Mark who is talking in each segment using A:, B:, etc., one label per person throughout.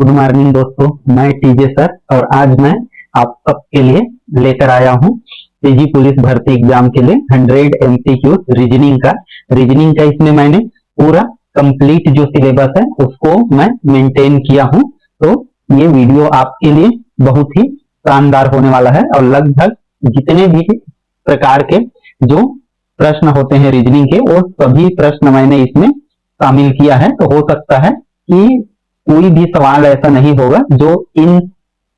A: Good morning दोस्तों, मैं TJ sir और आज मैं आप सबके लिए लेकर आया हूँ पीजी पुलिस भर्ती एग्जाम के लिए 100 एमसीक्यू रीजनिंग का इसमें मैंने पूरा कंप्लीट जो सिलेबस है उसको मैं मेंटेन किया हूँ। तो ये वीडियो आपके लिए बहुत ही शानदार होने वाला है और लगभग जितने भी प्रकार के जो प्रश्न होते हैं रीजनिंग के वो सभी प्रश्न मैंने इसमें शामिल किया है। तो हो सकता है कि कोई भी सवाल ऐसा नहीं होगा जो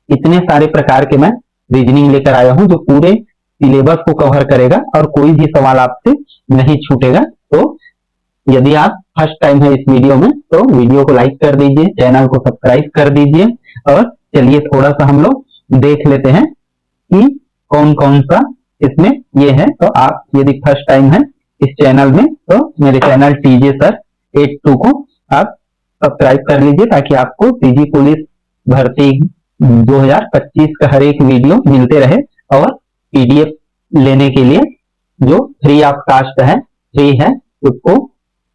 A: इतने सारे प्रकार के मैं रीजनिंग लेकर आया हूं जो पूरे सिलेबस को कवर करेगा और कोई भी सवाल आपसे नहीं छूटेगा। तो यदि आप फर्स्ट टाइम है इस वीडियो में तो वीडियो को लाइक कर दीजिए, चैनल को सब्सक्राइब कर दीजिए और चलिए थोड़ा सा हम लोग देख लेते हैं कि कौन कौन सा इसमें ये है। तो आप यदि फर्स्ट टाइम है इस चैनल में तो मेरे चैनल टीजे सर 82 को आप सब्सक्राइब कर लीजिए ताकि आपको पीजी पुलिस भर्ती 2025 का हर एक वीडियो मिलते रहे। और पीडीएफ लेने के लिए जो फ्री ऑफ कास्ट है, फ्री है, उसको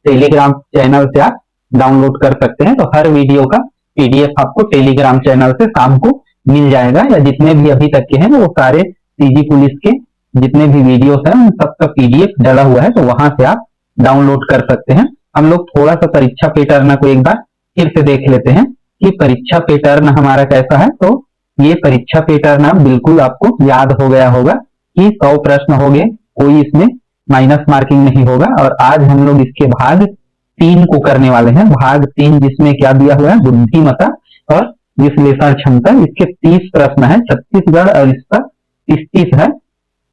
A: टेलीग्राम चैनल से आप डाउनलोड कर सकते हैं। तो हर वीडियो का पीडीएफ आपको टेलीग्राम चैनल से शाम को मिल जाएगा, या जितने भी अभी तक के हैं वो सारे पीजी पुलिस के जितने भी वीडियोस हैं उन सबका पीडीएफ डाला हुआ है, तो वहां से आप डाउनलोड कर सकते हैं। हम लोग थोड़ा सा परीक्षा पैटर्न को एक बार फिर से देख लेते हैं कि परीक्षा पैटर्न हमारा कैसा है। तो ये परीक्षा पैटर्न बिल्कुल आपको याद हो गया होगा कि 100 प्रश्न हो गए, कोई इसमें माइनस मार्किंग नहीं होगा। और आज हम लोग इसके भाग 3 को करने वाले हैं। भाग 3 जिसमें क्या दिया हुआ है, बुद्धिमत्ता और विश्लेषण क्षमता। इसके 30 प्रश्न है, छत्तीसगढ़ और इसका 30 है।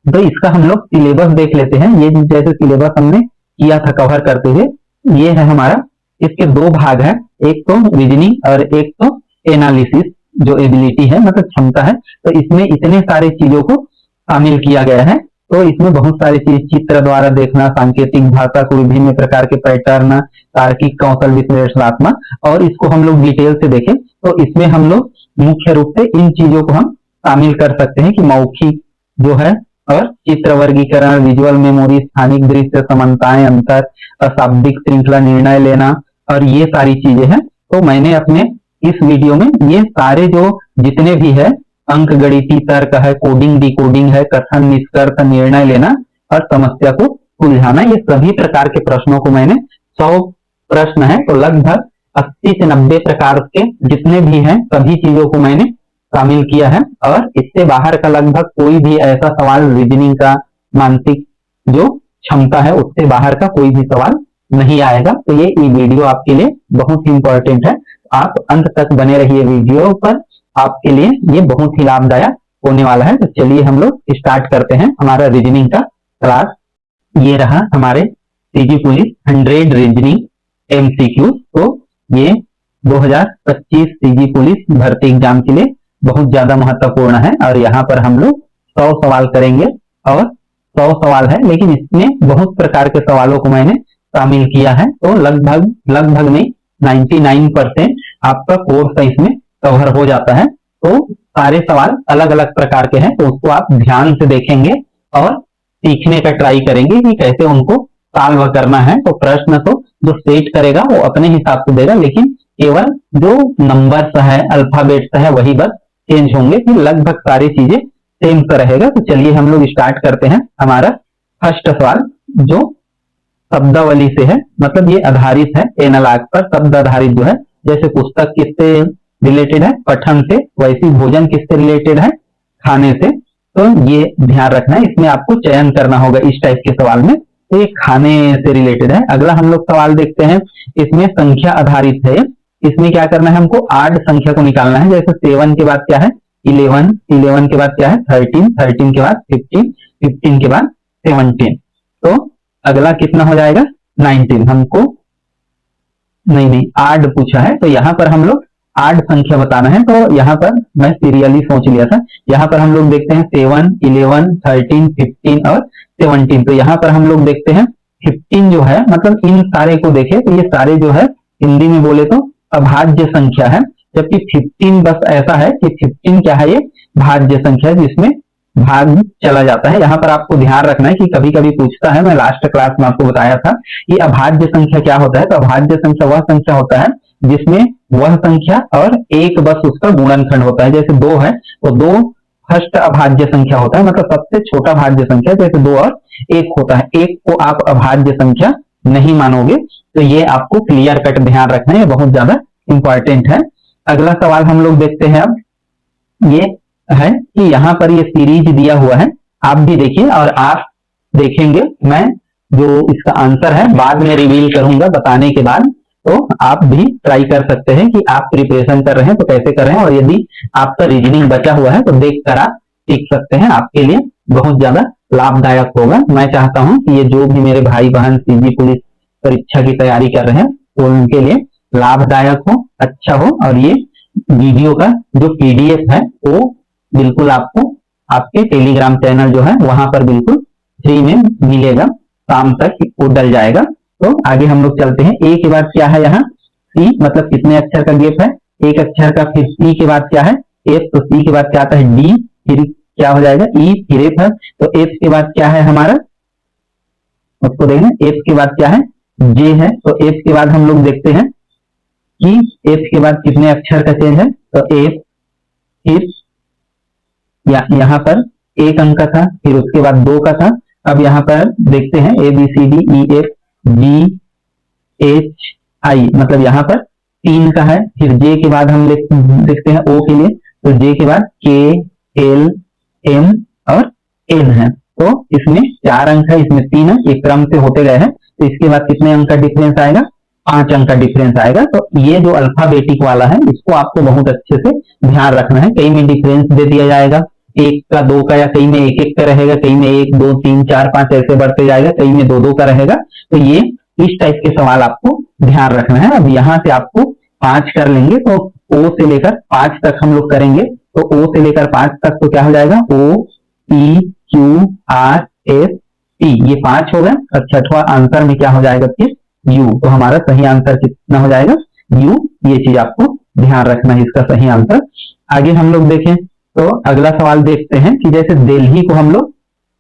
A: तो इसका हम लोग सिलेबस देख लेते हैं। ये जैसे सिलेबस हमने किया था कवर करते हुए, ये है हमारा। इसके 2 भाग है, एक तो रीजनिंग और एक तो एनालिसिस जो एबिलिटी है, मतलब क्षमता है। तो इसमें इतने सारे चीजों को शामिल किया गया है। तो इसमें बहुत सारी चीज, चित्र द्वारा देखना, सांकेतिक भाषा को, विभिन्न प्रकार के पैटर्न, तार्किक कौशल, विश्लेषणात्मक, और इसको हम लोग डिटेल से देखें तो इसमें हम लोग मुख्य रूप से इन चीजों को हम शामिल कर सकते हैं कि मौखिक जो है और चित्र वर्गीकरण, विजुअल मेमोरी, स्थानिक दृश्य, समानताएं, अंतर, अशाब्दिक श्रृंखला, निर्णय लेना, और ये सारी चीजें हैं। तो मैंने अपने इस वीडियो में ये सारे जो जितने भी है, अंक गणितीय तर्क है, कोडिंग डिकोडिंग है, कथन निष्कर्ष, निर्णय लेना और समस्या को सुलझाना, ये सभी प्रकार के प्रश्नों को मैंने 100 प्रश्न है तो लगभग 80 से 90 प्रकार के जितने भी हैं सभी चीजों को मैंने शामिल किया है। और इससे बाहर का लगभग कोई भी ऐसा सवाल रीजनिंग का, मानसिक जो क्षमता है उससे बाहर का कोई भी सवाल नहीं आएगा। तो ये वीडियो आपके लिए बहुत ही इंपॉर्टेंट है, आप अंत तक बने रहिए वीडियो पर, आपके लिए ये बहुत ही लाभदायक होने वाला है। तो चलिए हम लोग स्टार्ट करते हैं हमारा रीजनिंग का क्लास। ये रहा हमारे पीजी पुलिस 100 रीजनिंग एमसीक्यू। तो ये 2025 पीजी पुलिस भर्ती एग्जाम के लिए बहुत ज्यादा महत्वपूर्ण है और यहाँ पर हम लोग 100 सवाल करेंगे और 100 सवाल है, लेकिन इसमें बहुत प्रकार के सवालों को मैंने शामिल किया है। तो लगभग में 99% आपका कोर्स इसमें कवर हो जाता है। तो सारे सवाल अलग अलग प्रकार के हैं, तो उसको आप ध्यान से देखेंगे और सीखने का ट्राई करेंगे कि कैसे उनको सॉल्व करना है। तो प्रश्न तो जो सेट करेगा वो अपने हिसाब से देगा, लेकिन केवल जो नंबर्स है, अल्फाबेट्स है, वही बस चेंज होंगे, फिर लगभग सारी चीजें सेम सा रहेगा। तो चलिए हम लोग स्टार्ट करते हैं। हमारा फर्स्ट सवाल जो शब्दावली से है, मतलब ये आधारित है एनालॉग पर, शब्द आधारित जो है, जैसे पुस्तक किससे रिलेटेड है, पठन से, वैसी भोजन किससे रिलेटेड है, खाने से। तो ये ध्यान रखना है, इसमें आपको चयन करना होगा इस टाइप के सवाल में। तो ये खाने से रिलेटेड है। अगला हम लोग सवाल देखते हैं, इसमें संख्या आधारित है। इसमें क्या करना है, हमको 8 संख्या को निकालना है। जैसे 7 के बाद क्या है 11, 11 के बाद क्या है 13, 13 के बाद 15, 15 के बाद 17। तो अगला कितना हो जाएगा 19। हमको नहीं 8 पूछा है, तो यहाँ पर हम लोग 8 संख्या बताना है। तो यहाँ पर मैं सीरियली सोच लिया था। यहाँ पर हम लोग देखते हैं 7, 11, 13, 15 और 17। तो यहाँ पर हम लोग देखते हैं 15 जो है, मतलब इन सारे को देखें तो ये सारे जो है हिंदी में बोले तो अभाज्य संख्या है, जबकि 15 बस ऐसा है कि 15 क्या है, ये भाज्य संख्या है जिसमें भाग चला जाता है। यहाँ पर आपको ध्यान रखना है कि कभी कभी पूछता है, मैं लास्ट क्लास में आपको बताया था कि अभाज्य संख्या क्या होता है। तो अभाज्य संख्या वह संख्या होता है जिसमें वह संख्या और एक बस उसका गुणनखंड होता है। जैसे 2 है तो 2 फर्स्ट अभाज्य संख्या होता है, मतलब सबसे छोटा भाज्य संख्या, जैसे 2 और 1 होता है। 1 को आप अभाज्य संख्या नहीं मानोगे, तो ये आपको क्लियर कट ध्यान रखना है, ये बहुत ज्यादा इंपॉर्टेंट है। अगला सवाल हम लोग देखते हैं। अब ये है कि यहाँ पर ये सीरीज दिया हुआ है, आप भी देखिए और आप देखेंगे। मैं जो इसका आंसर है बाद में रिवील करूंगा बताने के बाद, तो आप भी ट्राई कर सकते हैं कि आप प्रिपरेशन कर रहे हैं तो कैसे कर रहे हैं, और यदि आपका रीजनिंग बचा हुआ है तो देख कर आप सीख सकते हैं। आपके लिए बहुत ज्यादा लाभदायक होगा। मैं चाहता हूं कि ये जो भी मेरे भाई बहन सीजी पुलिस परीक्षा की तैयारी कर रहे हैं वो उनके लिए लाभदायक हो, अच्छा हो, और ये वीडियो का जो पीडीएफ है वो बिल्कुल आपको आपके टेलीग्राम चैनल जो है वहां पर बिल्कुल फ्री में मिलेगा, शाम तक वो डल जाएगा। तो आगे हम लोग चलते हैं। ए के बाद क्या है यहाँ? सी, मतलब कितने अक्षर का गैप है? एक अक्षर का। फिर सी के बाद क्या है? एफ। तो सी के बाद क्या आता है? डी। फिर क्या हो जाएगा? ई। फिर एफ है। तो एफ के बाद क्या है हमारा? उसको देखना। एफ के बाद क्या है? जे है। तो एफ के बाद हम लोग देखते हैं कि एफ के बाद कितने अक्षर का चेंज है। तो एफ, फिर यहाँ पर 1 अंक का था, फिर उसके बाद 2 का था। अब यहाँ पर देखते हैं A B C D E F G H I, मतलब यहाँ पर 3 का है। फिर जे के बाद हम देखते हैं ओ के लिए, तो जे के बाद के एल एम और एन है। तो इसमें 4 अंक है, इसमें 3 है, ये क्रम से होते गए हैं। तो इसके बाद कितने अंक का डिफरेंस आएगा? 5 अंक का डिफरेंस आएगा। तो ये जो अल्फाबेटिक वाला है इसको आपको बहुत अच्छे से ध्यान रखना है। कई में डिफरेंस दे दिया जाएगा 1 का 2 का, या कई में 1-1 का रहेगा, कई में 1 2 3 4 5 ऐसे बढ़ते जाएगा, कई में 2-2 का रहेगा। तो ये इस टाइप के सवाल आपको ध्यान रखना है। अब यहाँ से आपको 5 कर लेंगे तो ओ से लेकर 5 तक हम लोग करेंगे। तो ओ से लेकर 5 तक तो क्या हो जाएगा? O P Q R S T, ये 5 हो गया। और छठवां आंसर में क्या हो जाएगा फिर? यू। तो हमारा सही आंसर कितना हो जाएगा? यू। ये चीज आपको ध्यान रखना है, इसका सही आंसर। आगे हम लोग देखें तो अगला सवाल देखते हैं कि जैसे दिल्ली को हम लोग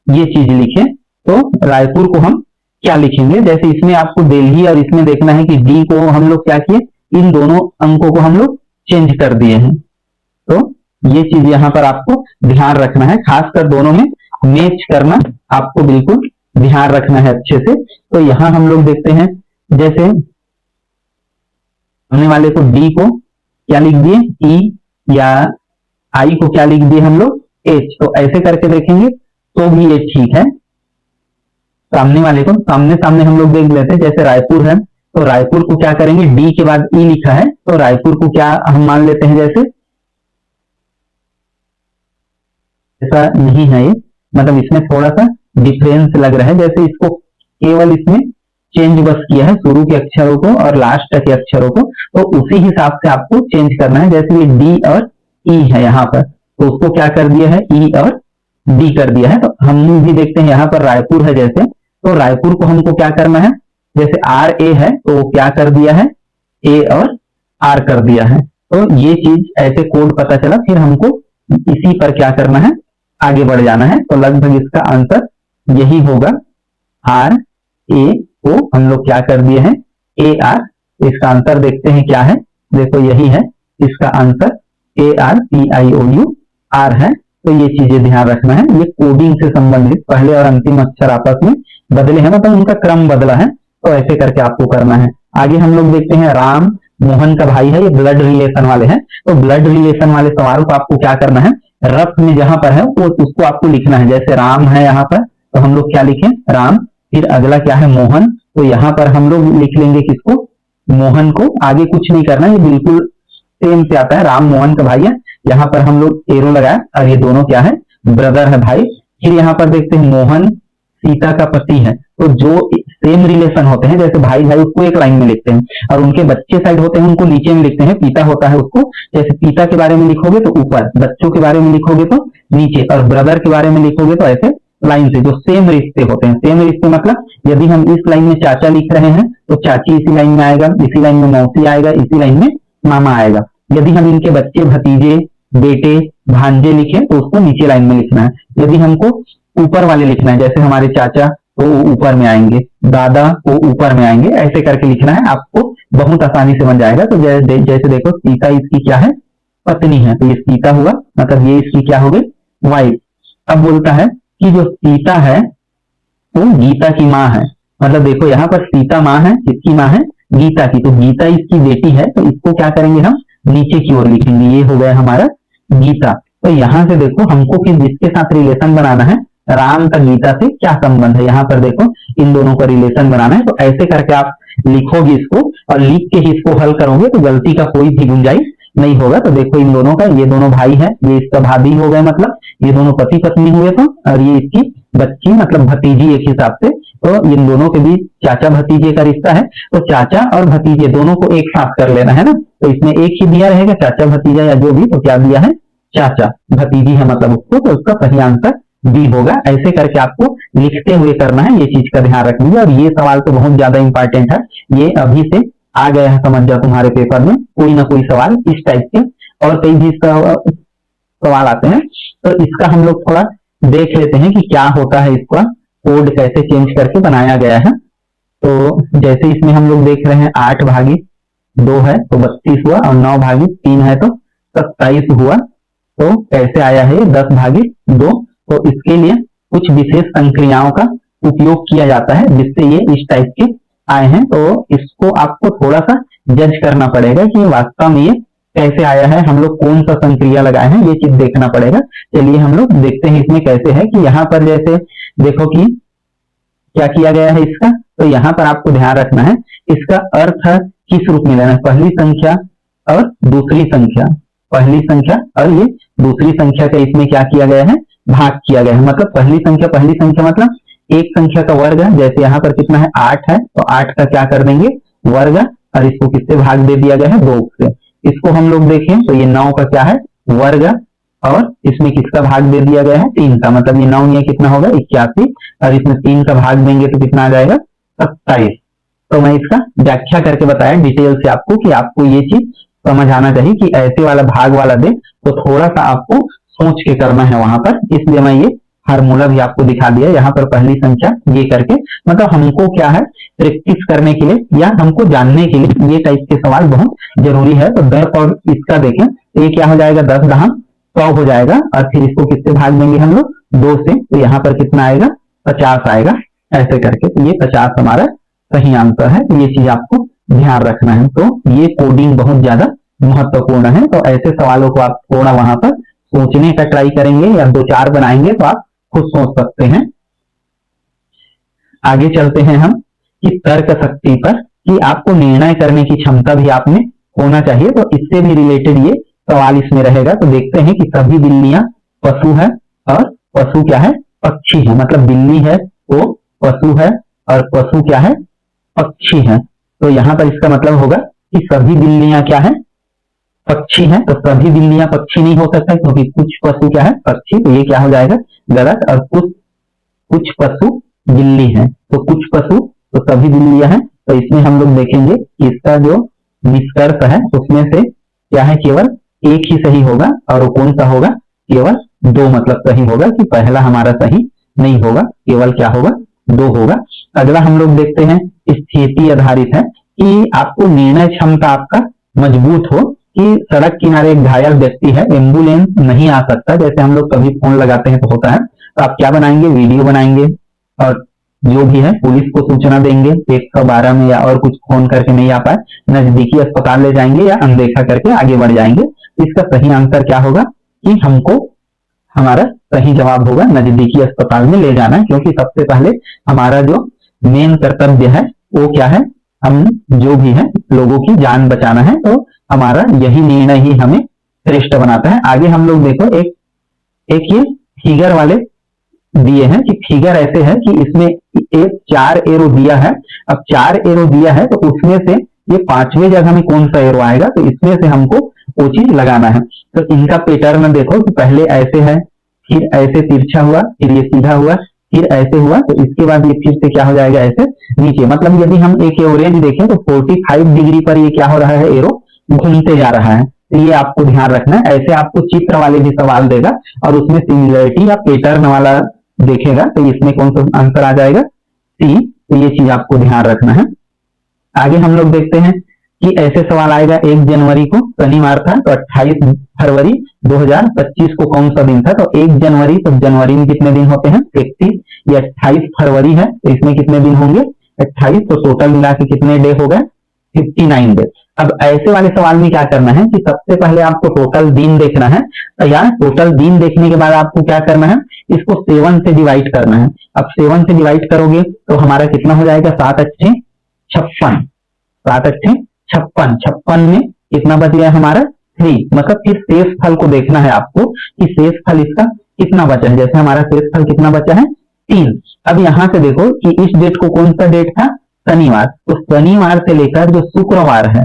A: ये चीज लिखें तो रायपुर को हम क्या लिखेंगे। जैसे इसमें आपको दिल्ली और इसमें देखना है कि डी को हम लोग क्या किए, इन दोनों अंकों को हम लोग चेंज कर दिए हैं। तो ये चीज यहाँ पर आपको ध्यान रखना है, खासकर दोनों में मैच करना आपको बिल्कुल ध्यान रखना है अच्छे से। तो यहाँ हम लोग देखते हैं, जैसे हमने वाले को डी को क्या लिख दिए? ई, या आई को क्या लिख दिए हम लोग? एच। तो ऐसे करके देखेंगे तो भी ये ठीक है। सामने वाले को सामने सामने हम लोग देख लेते हैं। जैसे रायपुर है तो रायपुर को क्या करेंगे? डी के बाद ई लिखा है तो रायपुर को क्या हम मान लेते हैं? जैसे ऐसा नहीं है ये, मतलब इसमें थोड़ा सा डिफरेंस लग रहा है। जैसे इसको केवल इसमें चेंज बस किया है शुरू के अक्षरों को और लास्ट के अक्षरों को, तो उसी हिसाब से आपको चेंज करना है। जैसे ये डी और ई है यहाँ पर, तो उसको क्या कर दिया है? ई और डी कर दिया है। तो हम भी देखते हैं यहाँ पर रायपुर है जैसे, तो रायपुर को हमको क्या करना है? जैसे आर ए है तो क्या कर दिया है? ए और आर कर दिया है। तो ये चीज ऐसे कोड पता चला, फिर हमको इसी पर क्या करना है? आगे बढ़ जाना है। तो लगभग इसका आंसर यही होगा। आर ए को हम लोग क्या कर दिए हैं? A R. इसका आंसर देखते हैं क्या है। देखो यही है इसका answer, A R P I O U R है। तो ये चीजें ध्यान रखना है। ये कोडिंग से संबंधित पहले और अंतिम अक्षर आपस में बदले हैं, मतलब उनका क्रम बदला है, तो ऐसे करके आपको करना है। आगे हम लोग देखते हैं, राम मोहन का भाई है, ये ब्लड रिलेशन वाले हैं। तो ब्लड रिलेशन वाले सवाल को आपको क्या करना है? रफ में जहां पर है वो उसको आपको लिखना है। जैसे राम है यहाँ पर तो हम लोग क्या लिखें? राम। फिर अगला क्या है? मोहन। तो यहाँ पर हम लोग लिख लेंगे किसको? मोहन को। आगे कुछ नहीं करना, ये बिल्कुल सेम से आता है। राम मोहन का भाई है, यहाँ पर हम लोग एरो लगाया और ये दोनों क्या है? ब्रदर है, भाई। फिर यहाँ पर देखते हैं मोहन सीता का पति है, तो जो सेम रिलेशन होते हैं, जैसे भाई भाई उसको एक लाइन में लिखते हैं और उनके बच्चे साइड होते हैं उनको नीचे में लिखते हैं। पिता होता है उसको, जैसे पिता के बारे में लिखोगे तो ऊपर, बच्चों के बारे में लिखोगे तो नीचे, और ब्रदर के बारे में लिखोगे तो ऐसे लाइन से, जो सेम रिश्ते होते हैं। सेम रिश्ते मतलब यदि हम इस लाइन में चाचा लिख रहे हैं तो चाची इसी लाइन में आएगा, इसी लाइन में मौसी आएगा, इसी लाइन में मामा आएगा। यदि हम इनके बच्चे, भतीजे, बेटे, भांजे लिखे तो उसको नीचे लाइन में लिखना है। यदि हमको ऊपर वाले लिखना है, जैसे हमारे चाचा तो वो ऊपर में आएंगे, दादा वो ऊपर में आएंगे, ऐसे करके लिखना है आपको, बहुत आसानी से बन जाएगा। तो जैसे देखो सीता इसकी क्या है, पत्नी है, तो ये सीता हुआ, मतलब ये इसकी क्या हो गई, वाइफ। अब बोलता है कि जो सीता है वो गीता की माँ है, मतलब देखो यहाँ पर सीता माँ है, किसकी माँ है, गीता की, तो गीता इसकी बेटी है, तो इसको क्या करेंगे हम, नीचे की ओर लिखेंगे, ये हो गया हमारा गीता। तो यहाँ से देखो हमको फिर जिसके साथ रिलेशन बनाना है, राम का गीता से क्या संबंध है, यहाँ पर देखो इन दोनों का रिलेशन बनाना है। तो ऐसे करके आप लिखोगे इसको, और लिख के ही इसको हल करोगे तो गलती का कोई भी गुंजाइश नहीं होगा। तो देखो इन दोनों का, ये दोनों भाई है, ये इसका भाभी हो गए, मतलब ये दोनों पति पत्नी हुए तो, और ये इसकी बच्ची मतलब भतीजी एक हिसाब से। तो इन दोनों के बीच चाचा भतीजे का रिश्ता है, तो चाचा और भतीजे दोनों को एक साथ कर लेना है ना। तो इसमें एक ही दिया रहेगा, चाचा भतीजा या जो भी, तो क्या दिया है, चाचा भतीजी है मतलब उसको, तो उसका सही आंसर बी होगा। ऐसे करके आपको लिखते हुए करना है, ये चीज का ध्यान रखिए। और ये सवाल तो बहुत ज्यादा इंपॉर्टेंट है, ये अभी से आ गया है, समझ जाओ तुम्हारे पेपर में कोई ना कोई सवाल इस टाइप के, और कई भी सवाल आते हैं। तो इसका हम लोग थोड़ा देख लेते हैं कि क्या होता है, इसका कोड कैसे चेंज करके बनाया गया है। तो जैसे इसमें हम लोग देख रहे हैं 8 भागी 2 है तो 32 हुआ, और 9 भागी 3 है तो 27 हुआ। तो कैसे आया है 10 भागी 2, तो इसके लिए कुछ विशेष संक्रियाओं का उपयोग किया जाता है जिससे ये इस टाइप के आए हैं। तो इसको आपको थोड़ा सा जज करना पड़ेगा कि वास्तव में ये कैसे आया है, हम लोग कौन सा संक्रिया लगाए हैं, ये चीज देखना पड़ेगा। चलिए हम लोग देखते हैं इसमें कैसे है। कि यहाँ पर जैसे देखो कि क्या किया गया है इसका, तो यहाँ पर आपको ध्यान रखना है इसका अर्थ किस रूप में लेना है, पहली संख्या और दूसरी संख्या, पहली संख्या और ये दूसरी संख्या का इसमें क्या किया गया है, भाग किया गया है। मतलब पहली संख्या मतलब एक संख्या का वर्ग है, जैसे यहाँ पर कितना है 8 है, तो 8 का क्या कर देंगे वर्ग, और इसको किससे भाग दे दिया गया है 2 से। इसको हम लोग देखें तो ये 9 का क्या है वर्ग, और इसमें किसका भाग दे दिया गया है 3 का, मतलब ये 9 ये कितना होगा 81, और इसमें 3 का भाग देंगे तो कितना आ जाएगा 27। तो मैं इसका व्याख्या करके बताया डिटेल से आपको कि आपको ये चीज समझ आना चाहिए कि ऐसे वाला भाग वाला दे तो थोड़ा सा आपको सोच के करना है वहां पर, इसलिए मैं ये फार्मूला भी आपको दिखा दिया यहाँ पर पहली संख्या ये करके। मतलब हमको क्या है प्रैक्टिस करने के लिए या हमको जानने के लिए ये टाइप के सवाल बहुत जरूरी है। तो 10 और इसका देखें तो ये क्या हो जाएगा 10 दहां 100 हो जाएगा, और फिर इसको किससे भाग देंगे हम लोग 2 से, तो यहाँ पर कितना आएगा 50 आएगा, ऐसे करके। तो ये 50 हमारा सही आंसर है, तो ये चीज आपको ध्यान रखना है। तो ये कोडिंग बहुत ज्यादा महत्वपूर्ण है। तो ऐसे सवालों को आप थोड़ा वहां पर सोचने का ट्राई करेंगे या 2-4 बनाएंगे तो आप खुद सोच सकते हैं। आगे चलते हैं हम कि तर्क शक्ति पर, कि आपको निर्णय करने की क्षमता भी आप में होना चाहिए। तो इससे भी रिलेटेड ये सवाल इसमें रहेगा। तो देखते हैं कि सभी बिल्लियां पशु है और पशु क्या है पक्षी है, मतलब बिल्ली है वो पशु है और पशु क्या है पक्षी है। तो यहाँ पर इसका मतलब होगा कि सभी बिल्लियां क्या है पक्षी है, तो सभी बिल्लियां पक्षी नहीं हो सकता क्योंकि कुछ पशु क्या है पक्षी, तो ये क्या हो जाएगा गलत। और कुछ पशु बिल्ली है, तो कुछ पशु तो सभी बिल्लियां हैं। तो इसमें हम लोग देखेंगे कि इसका जो निष्कर्ष है उसमें से क्या है केवल एक ही सही होगा, और वो कौन सा होगा केवल 2 मतलब सही होगा, कि पहला हमारा सही नहीं होगा, केवल क्या होगा 2 होगा। अगला हम लोग देखते हैं स्थिति आधारित है, कि आपको निर्णय क्षमता आपका मजबूत हो। कि सड़क किनारे एक घायल व्यक्ति है, एम्बुलेंस नहीं आ सकता, जैसे हम लोग कभी फोन लगाते हैं तो होता है, तो आप क्या बनाएंगे वीडियो बनाएंगे और जो भी है पुलिस को सूचना देंगे 112 में, या और कुछ फोन करके नहीं आ पाए नजदीकी अस्पताल ले जाएंगे या अनदेखा करके आगे बढ़ जाएंगे। इसका सही आंसर क्या होगा कि हमको हमारा सही जवाब होगा नजदीकी अस्पताल में ले जाना, क्योंकि सबसे पहले हमारा जो मेन कर्तव्य है वो क्या है, हम जो भी है लोगों की जान बचाना है। तो हमारा यही निर्णय ही हमें श्रेष्ठ बनाता है। आगे हम लोग देखो एक ये फिगर वाले दिए हैं, कि फिगर ऐसे है कि इसमें एक 4 एरो दिया है। अब 4 एरो दिया है तो उसमें से ये 5वें जगह में कौन सा एरो आएगा, तो इसमें से हमको वो चीज लगाना है। तो इनका पैटर्न देखो कि पहले ऐसे है, फिर ऐसे तिरछा हुआ, फिर ये सीधा हुआ, फिर ऐसे हुआ, तो इसके बाद ये फिर से क्या हो जाएगा ऐसे नीचे। मतलब यदि हम एक एवरेज देखें तो 45 डिग्री पर ये क्या हो रहा है एरो घूमते जा रहा है। तो ये आपको ध्यान रखना है। ऐसे आपको चित्र वाले भी सवाल देगा और उसमें सिमिलरिटी या पैटर्न वाला देखेगा, तो इसमें कौन सा आंसर आ जाएगा सी। तो ये चीज आपको ध्यान रखना है। आगे हम लोग देखते हैं कि ऐसे सवाल आएगा 1 जनवरी को शनिवार था, तो 28 फरवरी 2025 को कौन सा दिन था? तो 1 जनवरी, तो जनवरी में कितने दिन होते हैं? 31। ये 28 फरवरी है, तो इसमें कितने दिन होंगे? 28। तो टोटल मिला के कितने डे हो गए? 59 डे। अब ऐसे वाले सवाल में क्या करना है कि सबसे पहले आपको टोटल दिन देखना है। तो यार टोटल दिन देखने के बाद आपको क्या करना है? इसको 7 से डिवाइड करना है। अब 7 से डिवाइड करोगे तो हमारा कितना हो जाएगा? 7 अच्छे 56। 7 अच्छे 56। 56 में कितना बच गया हमारा? 3। मतलब फिर शेष फल को देखना है आपको कि शेष फल इसका कितना बचा है। जैसे हमारा शेष फल कितना बचा है? 3। अब यहां से देखो कि इस डेट को कौन सा डेट था? शनिवार। तो शनिवार से लेकर जो शुक्रवार है,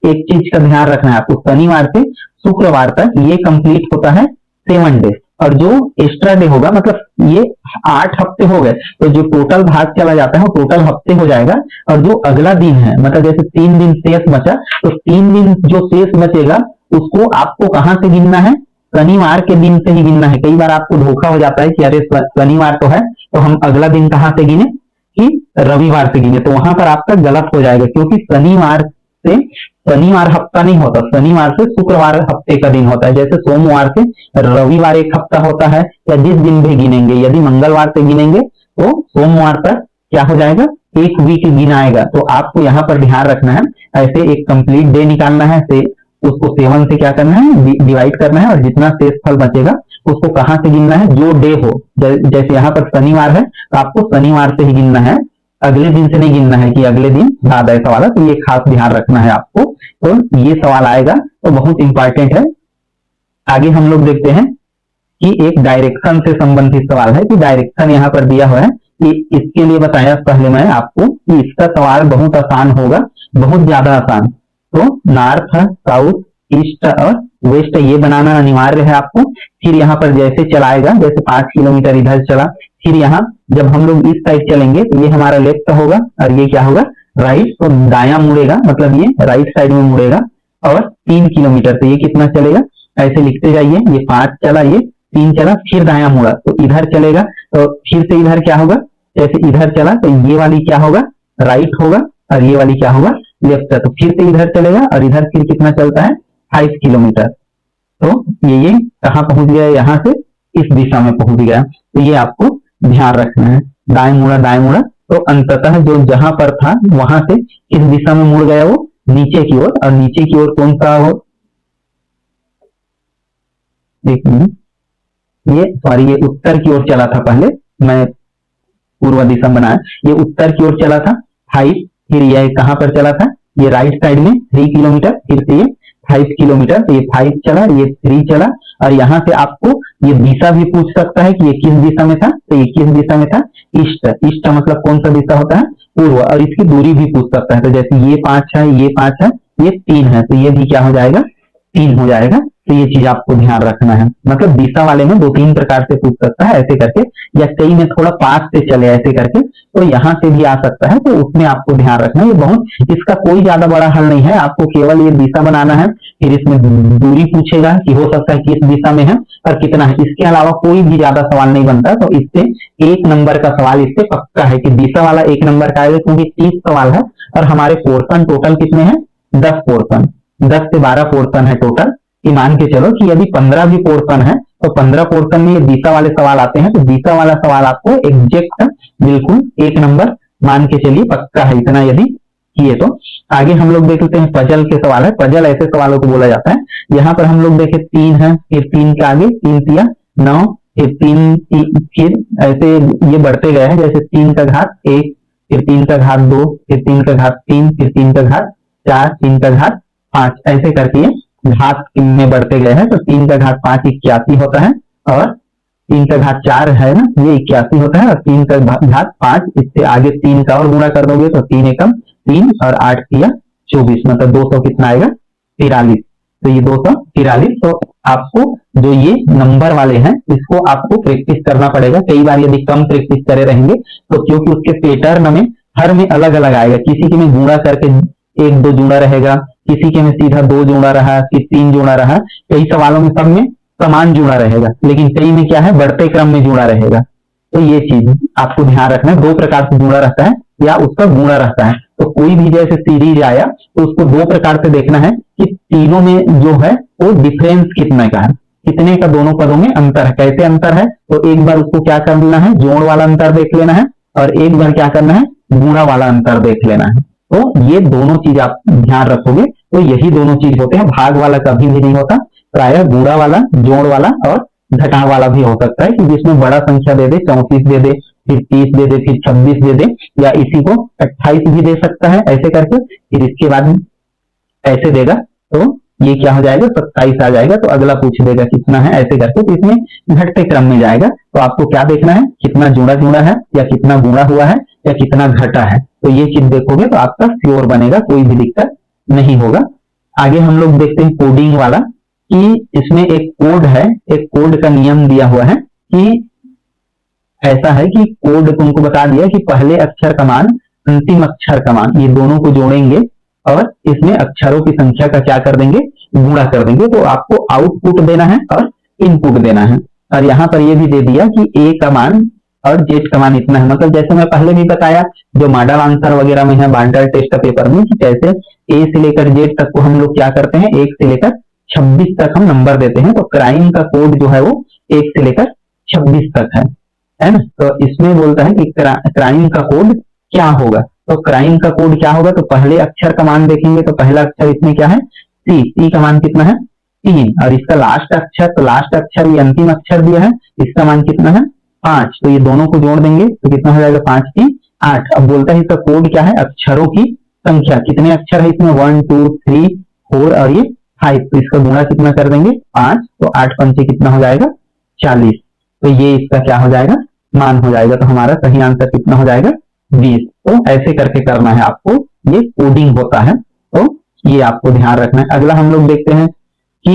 A: एक चीज का ध्यान रखना है आपको, शनिवार से शुक्रवार तक ये कंप्लीट होता है 7 डे। और जो एक्स्ट्रा डे होगा, मतलब ये 8 हफ्ते हो गए, तो जो टोटल भाग चला जाता है वो टोटल हफ्ते हो जाएगा। और जो अगला दिन है, मतलब जैसे 3 दिन शेष बचा, तो 3 दिन जो शेष बचेगा उसको आपको कहां से गिनना है? शनिवार के दिन से ही गिनना है। कई बार आपको धोखा हो जाता है कि अरे शनिवार तो है, तो हम अगला दिन कहां से गिने? कि रविवार से गिने। तो वहां पर आपका गलत हो जाएगा, क्योंकि शनिवार से शनिवार हफ्ता नहीं होता, शनिवार से शुक्रवार हफ्ते का दिन होता है। जैसे सोमवार से रविवार एक हफ्ता होता है, या जिस दिन भी गिनेंगे, यदि मंगलवार से गिनेंगे तो सोमवार तक क्या हो जाएगा? एक वीक गिनाएगा। तो आपको यहाँ पर ध्यान रखना है, ऐसे एक कंप्लीट डे निकालना है, से उसको 7 से क्या करना है? डिवाइड करना है, और जितना शेष फल बचेगा उसको कहां से गिनना है? जो डे हो। जैसे यहाँ पर शनिवार है, तो आपको शनिवार से ही गिनना है, अगले दिन से नहीं गिनना है कि अगले दिन बाद ऐसा वाला। तो ये खास ध्यान रखना है आपको। तो ये सवाल आएगा तो बहुत इंपॉर्टेंट है। आगे हम लोग देखते हैं कि एक डायरेक्शन से संबंधित सवाल है, कि डायरेक्शन यहाँ पर दिया हुआ है कि इसके लिए बताया पहले मैं आपको कि इसका सवाल बहुत आसान होगा, बहुत ज्यादा आसान। तो नॉर्थ, साउथ, ईस्ट और वेस्ट ये बनाना अनिवार्य है आपको। फिर यहाँ पर जैसे चलाएगा, जैसे 5 किलोमीटर इधर चला, फिर यहाँ जब हम लोग इस साइड चलेंगे तो ये हमारा लेफ्ट होगा और ये क्या होगा? राइट। तो दायां मुड़ेगा, मतलब ये राइट साइड में मुड़ेगा। और 3 किलोमीटर से ये कितना चलेगा? ऐसे लिखते जाइए, ये 5 चला, ये 3 चला, फिर दायां मुड़ा तो इधर चलेगा। तो फिर से इधर क्या होगा? जैसे इधर चला तो ये वाली क्या होगा? राइट होगा, और ये वाली क्या होगा? लेफ्ट। तो फिर से इधर चलेगा, और इधर फिर कितना चलता है? 5 किलोमीटर। तो ये कहाँ पहुंच गया? यहाँ से इस दिशा में पहुंच गया। तो ये आपको ध्यान रखना है। दाएं मुड़ा, तो अंततः जो जहां पर था वहां से किस दिशा में मुड़ गया? वो नीचे की ओर। और नीचे की ओर कौन सा हो? एक मिनट, ये उत्तर की ओर चला था। पहले मैं पूर्व दिशा बनाया, ये उत्तर की ओर चला था 5। फिर ये कहां पर चला था? ये राइट साइड में 3 किलोमीटर, फिर से ये 5 किलोमीटर। तो ये 5 चला, ये 3 चला, और यहाँ से आपको ये दिशा भी पूछ सकता है कि ये किस दिशा में था। तो ये किस दिशा में था? ईस्ट। ईस्ट मतलब कौन सा दिशा होता है? पूर्व। और इसकी दूरी भी पूछ सकता है। तो जैसे ये 5 है, ये 5 है, ये 3 है, तो ये भी क्या हो जाएगा? 3 हो जाएगा। तो ये चीज आपको ध्यान रखना है। मतलब दिशा वाले में 2-3 प्रकार से पूछ सकता है, ऐसे करके, या कई में थोड़ा पास से चले ऐसे करके, तो यहाँ से भी आ सकता है। तो उसमें आपको ध्यान रखना है। ये बहुत, इसका कोई ज्यादा बड़ा हल नहीं है, आपको केवल ये दिशा बनाना है। फिर इसमें दूरी पूछेगा कि हो सकता है किस दिशा में है और कितना है। इसके अलावा कोई भी ज्यादा सवाल नहीं बनता। तो इससे 1 नंबर का सवाल इससे पक्का है कि दिशा वाला 1 नंबर का आएगा, क्योंकि 30 सवाल है और हमारे पोर्शन टोटल कितने हैं? 10 पोर्शन, 10 से 12 पोर्शन है टोटल। कि मान के चलो कि यदि 15 भी पोर्शन है, तो 15 पोर्शन में ये दिशा वाले सवाल आते हैं। तो दिशा वाला सवाल आपको एग्जैक्ट बिल्कुल 1 नंबर मान के चलिए, पक्का है इतना यदि किए तो। आगे हम लोग देख लेते हैं पजल के सवाल है। पजल ऐसे सवालों को बोला जाता है। यहाँ पर हम लोग देखे 3 है, फिर 3 के आगे 3 तिया 9, फिर 3, फिर ऐसे ये बढ़ते गए हैं। जैसे 3 का घात 1, फिर 3 का घात 2, फिर 3 का घात 3, फिर 3 का घात 4, 3 का घात 5, ऐसे करके घात में बढ़ते गए हैं। तो 3 का घात 5 81 होता है, और 3 का घात 4 है ना, ये 81 होता है, और 3 का घात 5, इससे आगे 3 का और गुणा कर दोगे तो 3 एकम 3 और 8 तिया 24, मतलब 200 कितना आएगा? 43। तो ये 243। तो आपको जो ये नंबर वाले हैं इसको आपको प्रैक्टिस करना पड़ेगा। कई बार यदि कम प्रैक्टिस करे रहेंगे तो क्योंकि उसके पैटर्न में हर में अलग अलग आएगा। किसी के में गुणा करके 1-2 जुड़ा रहेगा, किसी के में सीधा 2 जुड़ा रहा, फिर 3 जुड़ा रहा। कई सवालों में सब में समान जुड़ा रहेगा, लेकिन कई में क्या है? बढ़ते क्रम में जुड़ा रहेगा। तो ये चीज आपको ध्यान रखना है, दो प्रकार से गुणा रहता है या उसका गुणा रहता है। तो कोई भी जैसे सीरीज आया तो उसको दो प्रकार से देखना है कि तीनों में जो है वो डिफरेंस कितने का है, कितने का दोनों पदों में अंतर है। कैसे अंतर है, तो एक बार उसको क्या कर लेना है, जोड़ वाला अंतर देख लेना है, और एक बार क्या करना है, गुणा वाला अंतर देख लेना है। तो ये दोनों चीज आप ध्यान रखोगे तो यही दोनों चीज होते हैं। भाग वाला कभी भी नहीं होता, प्रायः गुणा वाला, जोड़ वाला और घटाव वाला भी हो सकता है कि जिसमें बड़ा संख्या दे दे, 34 दे दे, फिर 30 दे दे, फिर 26 दे दे, या इसी को 28 भी दे सकता है ऐसे करके, फिर इसके बाद ऐसे देगा तो ये क्या हो जाएगा, 27 आ जाएगा। तो अगला पूछ देगा कितना है ऐसे करके, तो इसमें घटते क्रम में जाएगा। तो आपको क्या देखना है, कितना जुड़ा जुड़ा है या कितना गुणा हुआ है या कितना घटा है। तो ये चीज देखोगे तो आपका श्योर बनेगा, कोई भी दिक्कत नहीं होगा। आगे हम लोग देखते हैं कोडिंग वाला, कि इसमें एक कोड है, एक कोड का नियम दिया हुआ है कि ऐसा है कि कोड तुमको बता दिया कि पहले अक्षर का मान, अंतिम अक्षर का मान, ये दोनों को जोड़ेंगे और इसमें अक्षरों की संख्या का क्या कर देंगे, गुणा कर देंगे। तो आपको आउटपुट देना है और इनपुट देना है। और यहाँ पर ये भी दे दिया कि ए का मान और जेड का मान इतना है। मतलब जैसे मैं पहले भी बताया जो मॉडल आंसर वगैरह में है, मॉडल टेस्ट पेपर में, कि कैसे ए से लेकर जेड तक को हम लोग क्या करते हैं, 1 से लेकर 26 तक हम नंबर देते हैं। तो क्राइम का कोड जो है वो 1 से लेकर 26 तक है ना। तो इसमें बोलता है कि क्राइम का कोड क्या होगा। तो क्राइम का कोड क्या होगा, तो पहले अक्षर का मान देखेंगे। तो पहला अक्षर इसमें क्या है, सी, सी का मान कितना है, 3। और इसका लास्ट अक्षर, तो लास्ट अक्षर ये अंतिम अक्षर दिया है, इसका मान कितना है, 5। तो ये दोनों को जोड़ देंगे तो कितना हो जाएगा, 5 3 8। अब बोलता है इसका कोड क्या है, अक्षरों की संख्या, कितने अक्षर है इसमें, 1 2 3 4 और ये 5। तो इसका गुणा कितना कर देंगे, 5। तो 8 पंचे कितना हो जाएगा, 40। तो ये इसका क्या हो जाएगा, मान हो जाएगा। तो हमारा सही आंसर कितना हो जाएगा, 20। तो ऐसे करके करना है आपको, ये कोडिंग होता है। तो ये आपको ध्यान रखना है। अगला हम लोग देखते हैं कि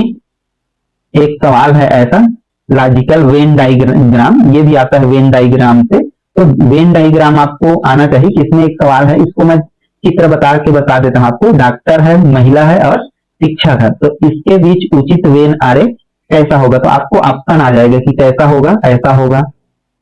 A: एक सवाल है ऐसा, लॉजिकल वेन डायग्राम, ये भी आता है वेन डायग्राम से। तो वेन डायग्राम आपको आना चाहिए कि इसमें एक सवाल है, इसको मैं चित्र बता देता हूं आपको। डॉक्टर है, महिला है और शिक्षक है, तो इसके बीच उचित वेन आरेख कैसा होगा। तो आपको ऑप्शन आ जाएगा कि कैसा होगा, ऐसा होगा,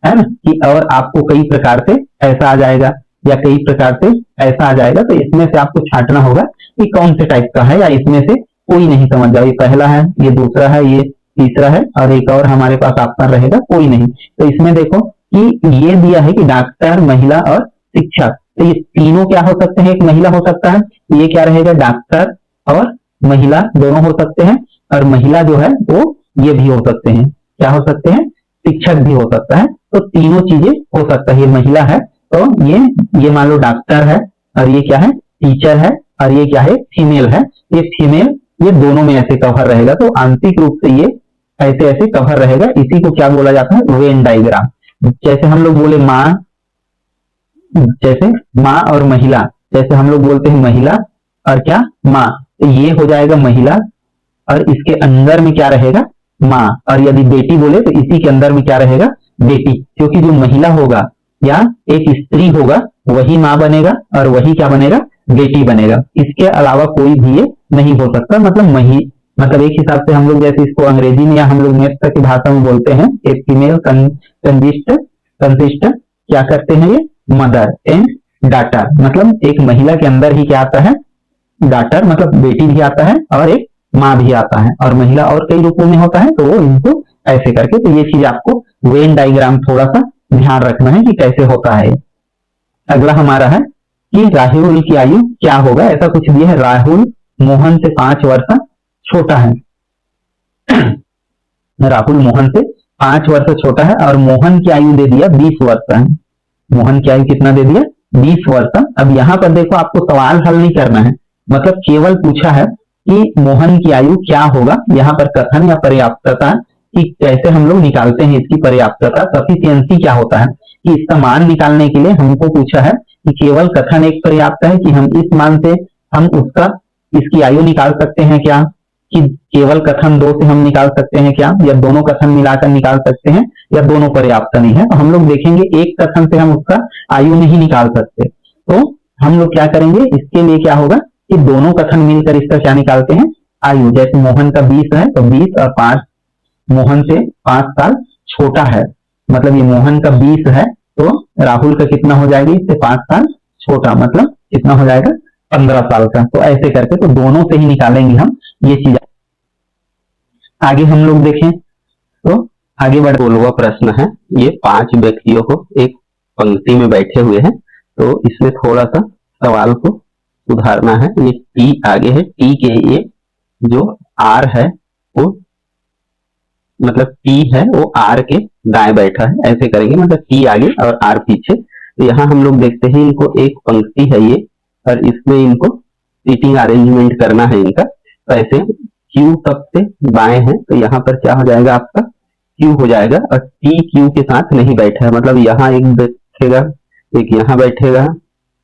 A: है ना, कि और आपको कई प्रकार से ऐसा आ जाएगा या कई प्रकार से ऐसा आ जाएगा। तो इसमें से आपको छांटना होगा कि कौन से टाइप का है, या इसमें से कोई नहीं समझ जाए, ये पहला है, ये दूसरा है, ये तीसरा है, और एक और हमारे पास ऑप्शन रहेगा कोई नहीं। तो इसमें देखो कि ये दिया है कि डॉक्टर, महिला और शिक्षक, तो ये तीनों क्या हो सकते हैं, एक महिला हो सकता है, ये क्या रहेगा, डॉक्टर और महिला दोनों हो सकते हैं। और महिला जो है वो ये भी हो सकते हैं, क्या हो सकते हैं, शिक्षक भी हो सकता है। तो तीनों चीजें हो सकता है। ये महिला है तो ये मान लो डॉक्टर है, और ये क्या है, टीचर है, और ये क्या है, फीमेल है। ये फीमेल, ये दोनों में ऐसे कवर रहेगा। तो आंतरिक रूप से ये ऐसे ऐसे कवर रहेगा। इसी को क्या बोला जाता है, वेन डायग्राम। जैसे हम लोग बोले माँ, जैसे माँ और महिला, जैसे हम लोग बोलते हैं महिला और क्या, माँ, तो ये हो जाएगा महिला, और इसके अंदर में क्या रहेगा, माँ। और यदि बेटी बोले तो इसी के अंदर में क्या रहेगा, बेटी, क्योंकि जो महिला होगा या एक स्त्री होगा वही माँ बनेगा और वही क्या बनेगा, बेटी बनेगा। इसके अलावा कोई भी ये नहीं हो सकता। मतलब एक हिसाब से हम लोग जैसे इसको अंग्रेजी में या हम लोग नेक्स्ट की भाषा में बोलते हैं, एक फीमेल कंसिस्ट क्या करते हैं, ये मदर एंड डॉटर। मतलब एक महिला के अंदर ही क्या आता है, डॉटर मतलब बेटी भी आता है और एक माँ भी आता है, और महिला और कई रूपों में होता है। तो वो इनको ऐसे करके, तो ये चीज आपको वेन डायग्राम थोड़ा सा ध्यान रखना है कि कैसे होता है। अगला हमारा है कि राहुल की आयु क्या होगा, ऐसा कुछ दिया है। राहुल मोहन से 5 वर्ष छोटा है। राहुल मोहन से 5 वर्ष छोटा है और मोहन की आयु दे दिया 20 वर्ष है। मोहन की आयु कितना दे दिया, 20 वर्ष। अब यहाँ पर देखो आपको सवाल हल नहीं करना है, मतलब केवल पूछा है कि मोहन की आयु क्या होगा। यहाँ पर कथन या पर्याप्तता कि कैसे हम लोग निकालते हैं इसकी पर्याप्तता, सफिशियंसी क्या होता है, कि इसका मान निकालने के लिए हमको पूछा है कि केवल कथन एक पर्याप्त है कि हम इस मान से हम इसकी आयु निकाल सकते हैं क्या, कि केवल कथन 2 से हम निकाल सकते हैं क्या, या दोनों कथन मिलाकर निकाल सकते हैं, या दोनों पर्याप्त नहीं है। तो हम लोग देखेंगे एक कथन से हम उसका आयु नहीं निकाल सकते, तो हम लोग क्या करेंगे, इसके लिए क्या होगा कि दोनों कथन मिलकर इसका क्या निकालते हैं, आयु। जैसे मोहन का 20 है तो 20 और 5, मोहन से 5 साल छोटा है, मतलब ये मोहन का 20 है तो राहुल का कितना हो जाएगा, इससे 5 साल छोटा, मतलब कितना हो जाएगा 15 साल का। तो ऐसे करके तो दोनों से ही निकालेंगे हम ये चीज। आगे हम लोग देखें तो आगे बढ़ 16वां प्रश्न है। ये 5 व्यक्तियों को एक पंक्ति में बैठे हुए हैं, तो इसमें थोड़ा सा सवाल को सुधारना है। ये टी आगे है, टी के ये जो आर है वो मतलब टी है वो आर के दाएं बैठा है, ऐसे करेंगे, मतलब टी आगे और आर पीछे। तो यहाँ हम लोग देखते हैं इनको एक पंक्ति है ये, और इसमें इनको सीटिंग अरेंजमेंट करना है इनका। तो ऐसे क्यू सबसे बाएं है, तो यहाँ पर क्या हो जाएगा आपका क्यू हो जाएगा, और टी क्यू के साथ नहीं बैठा है, मतलब यहाँ एक बैठेगा, एक यहाँ बैठेगा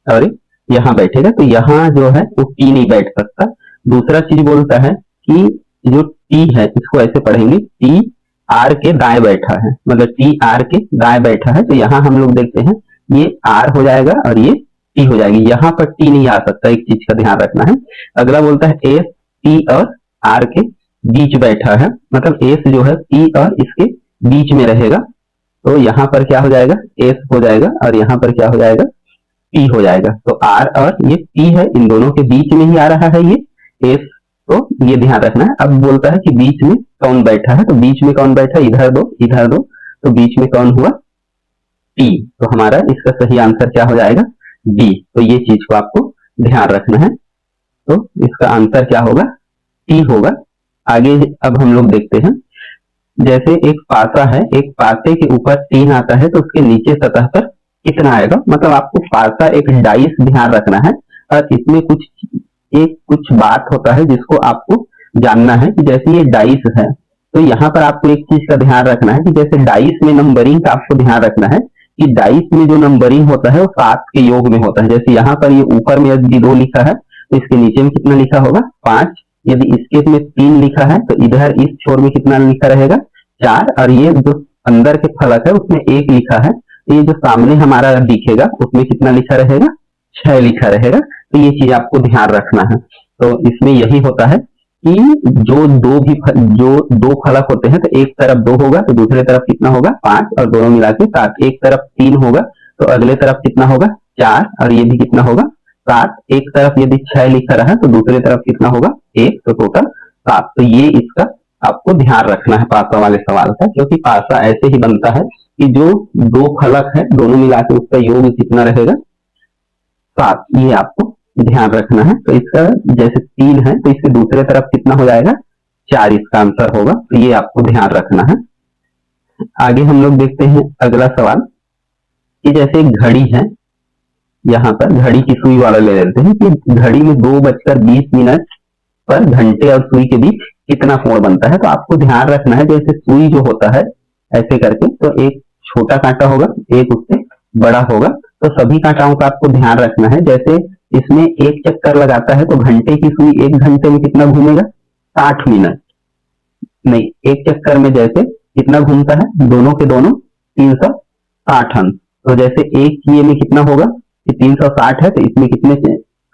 A: और यहाँ बैठेगा। तो यहाँ जो है वो टी नहीं बैठ सकता। दूसरा चीज बोलता है कि जो टी है इसको ऐसे पढ़ेंगे, टी आर के दाएं बैठा है, मतलब टी आर के दाएं बैठा है। तो यहाँ हम लोग देखते हैं ये आर हो जाएगा और ये टी हो जाएगी, यहाँ पर टी नहीं आ सकता, एक चीज का ध्यान रखना है। अगला बोलता है एस टी और आर के बीच बैठा है, मतलब एस जो है टी और इसके बीच में रहेगा। तो यहाँ पर क्या हो जाएगा एस हो जाएगा और यहाँ पर क्या हो जाएगा टी हो जाएगा। तो आर और ये टी है, इन दोनों के बीच में ही आ रहा है ये एस, तो ये ध्यान रखना है। अब बोलता है कि बीच में कौन बैठा है, तो बीच में कौन बैठा है, इधर दो इधर दो, तो बीच में कौन हुआ टी। तो हमारा इसका सही आंसर क्या हो जाएगा डी। तो ये चीज को आपको ध्यान रखना है। तो इसका आंसर क्या होगा टी होगा। आगे अब हम लोग देखते हैं, जैसे एक पासा है, एक पासे के ऊपर 3 आता है तो उसके नीचे सतह पर कितना आएगा, मतलब आपको पासा एक डाइस ध्यान रखना है, और इसमें कुछ बात होता है जिसको आपको जानना है कि जैसे ये डाइस है, तो यहाँ पर आपको एक चीज का ध्यान रखना है कि जैसे डाइस में नंबरिंग का आपको ध्यान रखना है कि डाइस में जो नंबरिंग होता है वो 7 के योग में होता है। जैसे यहाँ पर ये ऊपर में यदि 2 लिखा है तो इसके नीचे में कितना लिखा होगा 5, यदि इसके में 3 लिखा है तो इधर इस छोर में कितना लिखा रहेगा 4, और ये जो अंदर के फलक है उसमें 1 लिखा है, तो ये जो सामने हमारा दिखेगा उसमें कितना लिखा रहेगा 6 लिखा रहेगा। तो ये चीज आपको ध्यान रखना है। तो इसमें यही होता है कि जो दो फलक होते हैं, तो एक तरफ 2 होगा तो दूसरे तरफ कितना होगा 5, और दोनों मिला के 7। एक तरफ 3 होगा तो अगले तरफ कितना होगा 4, और ये भी कितना होगा 7। एक तरफ यदि 6 लिखा रहा तो दूसरे तरफ कितना होगा 1, तो टोटल 7। तो ये इसका आपको ध्यान रखना है पासा वाले सवाल का, क्योंकि पासा ऐसे ही बनता है कि जो 2 फलक है दोनों मिला के उसका योग कितना रहेगा 7, ये आपको ध्यान रखना है। तो इसका जैसे 3 है तो इसके दूसरे तरफ कितना हो जाएगा 4, इसका आंसर होगा। तो ये आपको ध्यान रखना है। आगे हम लोग देखते हैं अगला सवाल कि जैसे एक घड़ी है, यहाँ पर घड़ी की सुई वाला ले लेते हैं कि घड़ी में 2:20 पर घंटे और सुई के बीच कितना कोण बनता है। तो आपको ध्यान रखना है जैसे सुई जो होता है ऐसे करके, तो एक छोटा कांटा होगा एक उससे बड़ा होगा, तो सभी कांटाओं का आपको ध्यान रखना है। जैसे इसमें 1 चक्कर लगाता है तो घंटे की सुई 1 घंटे में कितना घूमेगा 60 मिनट, नहीं 1 चक्कर में जैसे कितना घूमता है दोनों के दोनों 360 अंश। तो जैसे एक किए में कितना होगा कि 360 है, तो इसमें कितने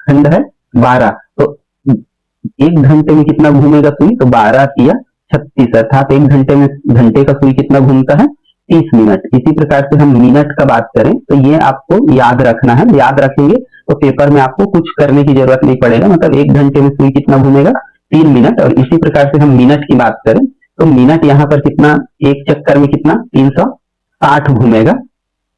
A: खंड है 12, तो 1 घंटे में कितना घूमेगा सुई, तो 12 किया 36, अर्थात 1 घंटे में घंटे का सुई कितना घूमता है 30 मिनट। इसी प्रकार से हम मिनट का बात करें तो ये आपको याद रखना है, याद रखेंगे तो पेपर में आपको कुछ करने की जरूरत नहीं पड़ेगा। मतलब 1 घंटे में सुई कितना घूमेगा 3 मिनट। और इसी प्रकार से हम मिनट की बात करें तो मिनट यहाँ पर कितना 1 चक्कर में कितना 360 घूमेगा,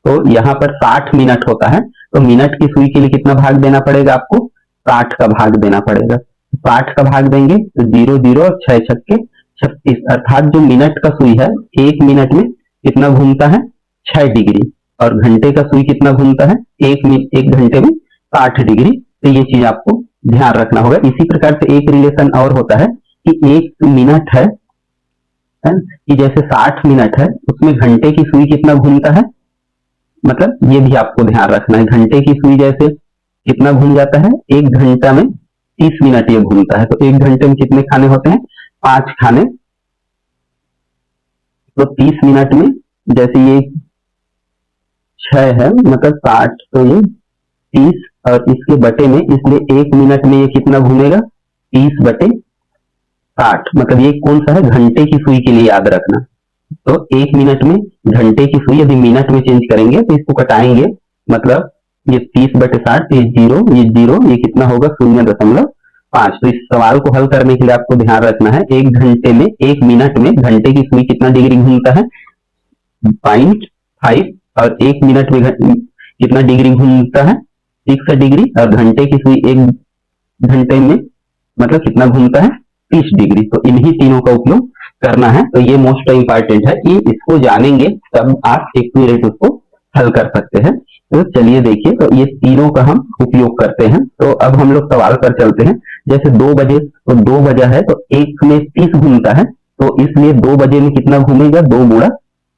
A: तो यहाँ पर 60 मिनट होता है। तो मिनट की सुई के लिए कितना भाग देना पड़ेगा आपको 60 का भाग देना पड़ेगा। 60 का भाग देंगे तो 0 0 और 6 छक्के 36, अर्थात जो मिनट का सुई है 1 मिनट में कितना घूमता है 6 डिग्री, और घंटे का सुई कितना घूमता है 1 घंटे में 60 डिग्री। तो ये चीज आपको ध्यान रखना होगा। इसी प्रकार से एक रिलेशन और होता है कि 1 मिनट है कि जैसे 60 मिनट है उसमें घंटे की सुई कितना घूमता है, मतलब ये भी आपको ध्यान रखना है। घंटे की सुई जैसे कितना घूम जाता है 1 घंटा में 30 मिनट ये घूमता है, तो 1 घंटे में कितने खाने होते हैं 5 खाने, तो 30 मिनट में जैसे ये 6 है मतलब 60, तो ये 30 और इसके बटे में, इसलिए 1 मिनट में ये कितना घूमेगा 30/60, मतलब ये कौन सा है घंटे की सुई के लिए याद रखना। तो 1 मिनट में घंटे की सुई यदि मिनट में चेंज करेंगे तो इसको कटाएंगे, मतलब ये 30/60, ये जीरो, ये जीरो, ये कितना होगा 0.5। तो इस सवाल को हल करने के लिए आपको ध्यान रखना है 1 घंटे में 1 मिनट में घंटे की सुई कितना डिग्री घूमता है 0.5, और 1 मिनट में कितना डिग्री घूमता है 6 डिग्री, और घंटे की सुई 1 घंटे में मतलब कितना घूमता है 30 डिग्री। तो इन्हीं तीनों का उपयोग करना है। तो ये मोस्ट इंपॉर्टेंट है कि इसको जानेंगे तब आप एक्यूरेट उसको हल कर सकते हैं। तो चलिए देखिए, तो ये तीनों का हम उपयोग करते हैं। तो अब हम लोग सवाल पर चलते हैं। जैसे 2 बजे, तो 2 बजा है तो 1 में 30 घूमता है, तो इसलिए 2 बजे में कितना घूमेगा 2 गुणा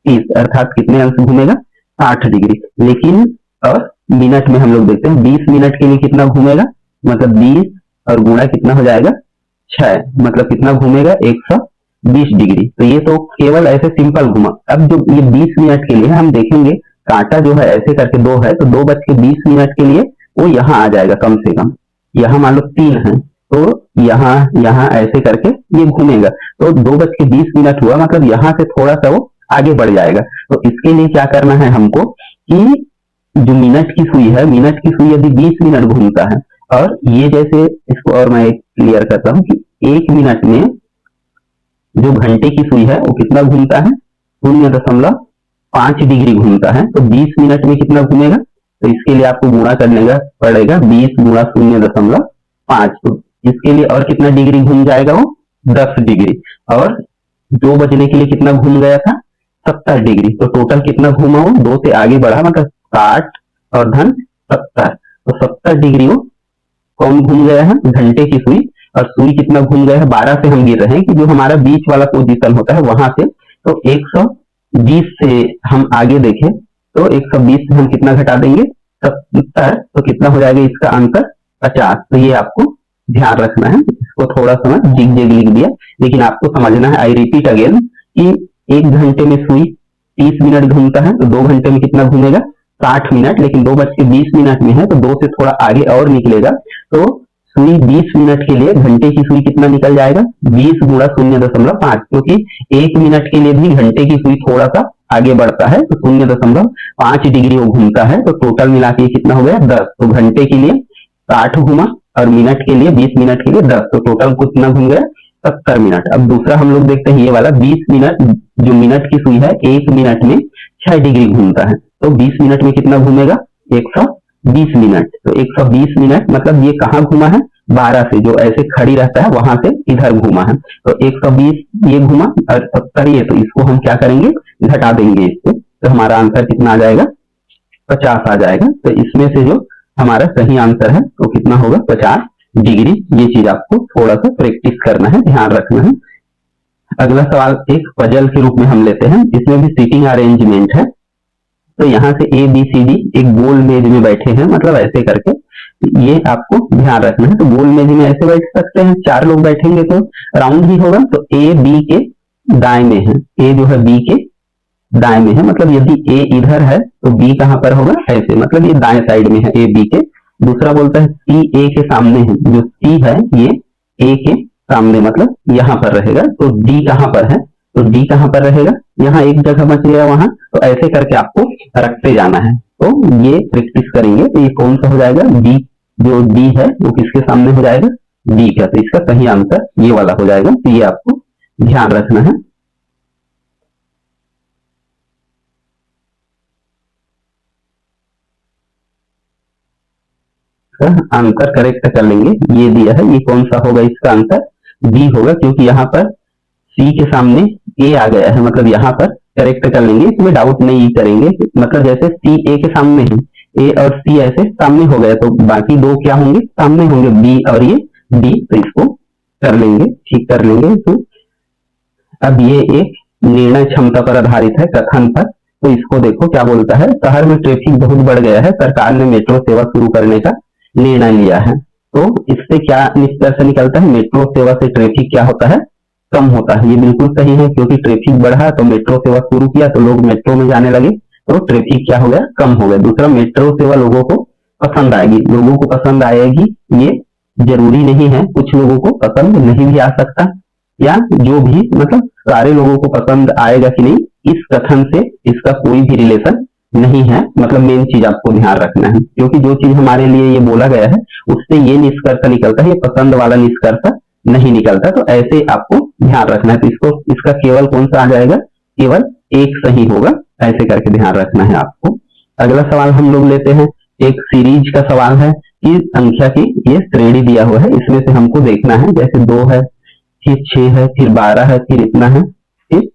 A: 30, अर्थात कितने अंश घूमेगा 60 डिग्री। लेकिन और मिनट में हम लोग देखते हैं 20 मिनट के लिए कितना घूमेगा, मतलब 20 और गुणा कितना हो जाएगा 6, मतलब कितना घूमेगा 120 डिग्री। तो ये तो केवल ऐसे सिंपल घुमा। अब जो ये 20 मिनट के लिए हम देखेंगे, कांटा जो है ऐसे करके 2 है, तो 2:20 के लिए वो यहाँ आ जाएगा कम से कम। यहाँ मान लो 3 है, तो यहाँ ऐसे करके ये घूमेगा, तो 2:20 हुआ, मतलब यहाँ से थोड़ा सा वो आगे बढ़ जाएगा। तो इसके लिए क्या करना है हमको कि जो मिनट की सुई है, मिनट की सुई यदि 20 मिनट घूमता है, और ये जैसे इसको और मैं क्लियर करता हूँ कि 1 मिनट में जो घंटे की सुई है वो कितना घूमता है 0.5 डिग्री घूमता है। तो 20 मिनट में कितना घूमेगा, तो इसके लिए आपको गुणा करने का पड़ेगा 20 गुणा 0.5। तो इसके लिए और कितना डिग्री घूम जाएगा वो 10 डिग्री, और 2 बजने के लिए कितना घूम गया था 70 डिग्री। तो टोटल कितना घूमा वो 2 से आगे बढ़ा, मतलब 60 और धन 70, तो 70 डिग्री वो कौन घूम गया है घंटे की सुई। और सुई कितना घूम गया है 12 से हम गिर रहे हैं कि जो हमारा बीच वाला पोजीशन होता है वहां से। तो 120 से हम आगे देखें तो 120 से हम कितना घटा देंगे 70, तो कितना हो जाएगा इसका आंसर 50। तो ये आपको ध्यान रखना है। इसको थोड़ा सा मैं जिग जिग लिख दिया, लेकिन आपको समझना है, आई रिपीट अगेन, कि 1 घंटे में सुई 30 मिनट घूमता है, तो 2 घंटे में कितना घूमेगा 60 मिनट, लेकिन 2:20 में है तो 2 से थोड़ा आगे और निकलेगा। तो सुई 20 मिनट के लिए घंटे की सुई कितना निकल जाएगा 20 गुणा 0.5, क्योंकि 1 मिनट के लिए भी घंटे की सुई थोड़ा सा आगे बढ़ता है, तो 0.5 डिग्री वो घूमता है। तो टोटल मिला के कितना हो गया 10। तो घंटे के लिए 60 घुमा और मिनट के लिए 20 मिनट के लिए 10, तो टोटल कितना घूम गया 70 मिनट। अब दूसरा हम लोग देखते हैं ये वाला 20 मिनट, जो मिनट की सुई है 1 मिनट में 6 डिग्री घूमता है, तो 20 मिनट में कितना घूमेगा 120 मिनट। तो 120 मिनट मतलब ये कहाँ घूमा है 12 से, जो ऐसे खड़ी रहता है वहां से इधर घूमा है। तो 120 ये घूमा और 70 ये, तो इसको हम क्या करेंगे घटा देंगे इससे, तो हमारा आंसर कितना आ जाएगा 50 आ जाएगा। तो इसमें से जो हमारा सही आंसर है वो कितना होगा 50 डिग्री। ये चीज आपको थोड़ा सा प्रैक्टिस करना है, ध्यान रखना है। अगला सवाल एक पजल के रूप में हम लेते हैं, इसमें भी सीटिंग अरेंजमेंट है। तो यहाँ से ए बी सी डी एक गोल मेज में बैठे हैं, मतलब ऐसे करके, ये आपको ध्यान रखना है। तो गोल मेज में ऐसे बैठ सकते हैं, 4 लोग बैठेंगे तो राउंड ही होगा। तो ए बी के दाएं में है, ए जो है बी के दाएं में है, मतलब यदि ए इधर है तो बी कहां पर होगा ऐसे, मतलब ये दाएं साइड में है ए बी के। दूसरा बोलता है सी ए के सामने है, जो सी है ये ए के सामने, मतलब यहाँ पर रहेगा। तो डी कहां पर है, तो डी कहां पर रहेगा, यहाँ एक जगह बच गया वहां, तो ऐसे करके आपको रखते जाना है। तो ये प्रैक्टिस करेंगे। तो ये कौन सा हो जाएगा डी, जो डी है वो किसके सामने हो जाएगा डी का, तो इसका सही आंसर ये वाला हो जाएगा। तो ये आपको ध्यान रखना है। आंसर करेक्ट कर लेंगे, ये दिया है, ये कौन सा होगा इसका आंसर बी होगा, क्योंकि यहाँ पर सी के सामने ए आ गया है, मतलब यहाँ पर करेक्ट कर लेंगे, इसमें डाउट नहीं करेंगे। मतलब जैसे सी ए के सामने है, ए और सी ऐसे सामने हो गया, तो बाकी 2 क्या होंगे सामने होंगे बी और ये डी, तो इसको कर लेंगे, ठीक कर लेंगे। तो अब ये एक निर्णय क्षमता पर आधारित है, कथन पर। तो इसको देखो क्या बोलता है, शहर में ट्रैफिक बहुत बढ़ गया है, सरकार ने मेट्रो सेवा शुरू करने का निर्णय लिया है। तो इससे क्या निष्कर्ष निकलता है, मेट्रो सेवा से ट्रैफिक क्या होता है कम होता है। ये बिल्कुल सही है, क्योंकि ट्रैफिक बढ़ा तो मेट्रो सेवा शुरू किया तो लोग मेट्रो में जाने लगे, तो ट्रैफिक क्या हो गया कम हो गया। दूसरा, मेट्रो सेवा लोगों को पसंद आएगी, लोगों को पसंद आएगी ये जरूरी नहीं है, कुछ लोगों को पसंद नहीं भी आ सकता, या जो भी मतलब सारे लोगों को पसंद आएगा कि नहीं इस कथन से इसका कोई भी रिलेशन नहीं है। मतलब मेन चीज आपको ध्यान रखना है, क्योंकि जो चीज हमारे लिए ये बोला गया है उससे ये निष्कर्ष निकलता है, ये पसंद वाला निष्कर्ष नहीं निकलता। तो ऐसे आपको ध्यान रखना है। तो इसको इसका केवल कौन सा आ जाएगा, केवल एक सही होगा, ऐसे करके ध्यान रखना है आपको। अगला सवाल हम लोग लेते हैं, एक सीरीज का सवाल है कि संख्या की ये श्रेणी दिया हुआ है, इसमें से हमको देखना है, जैसे 2 है, फिर 6 है, फिर 12 है, फिर इतना है, फिर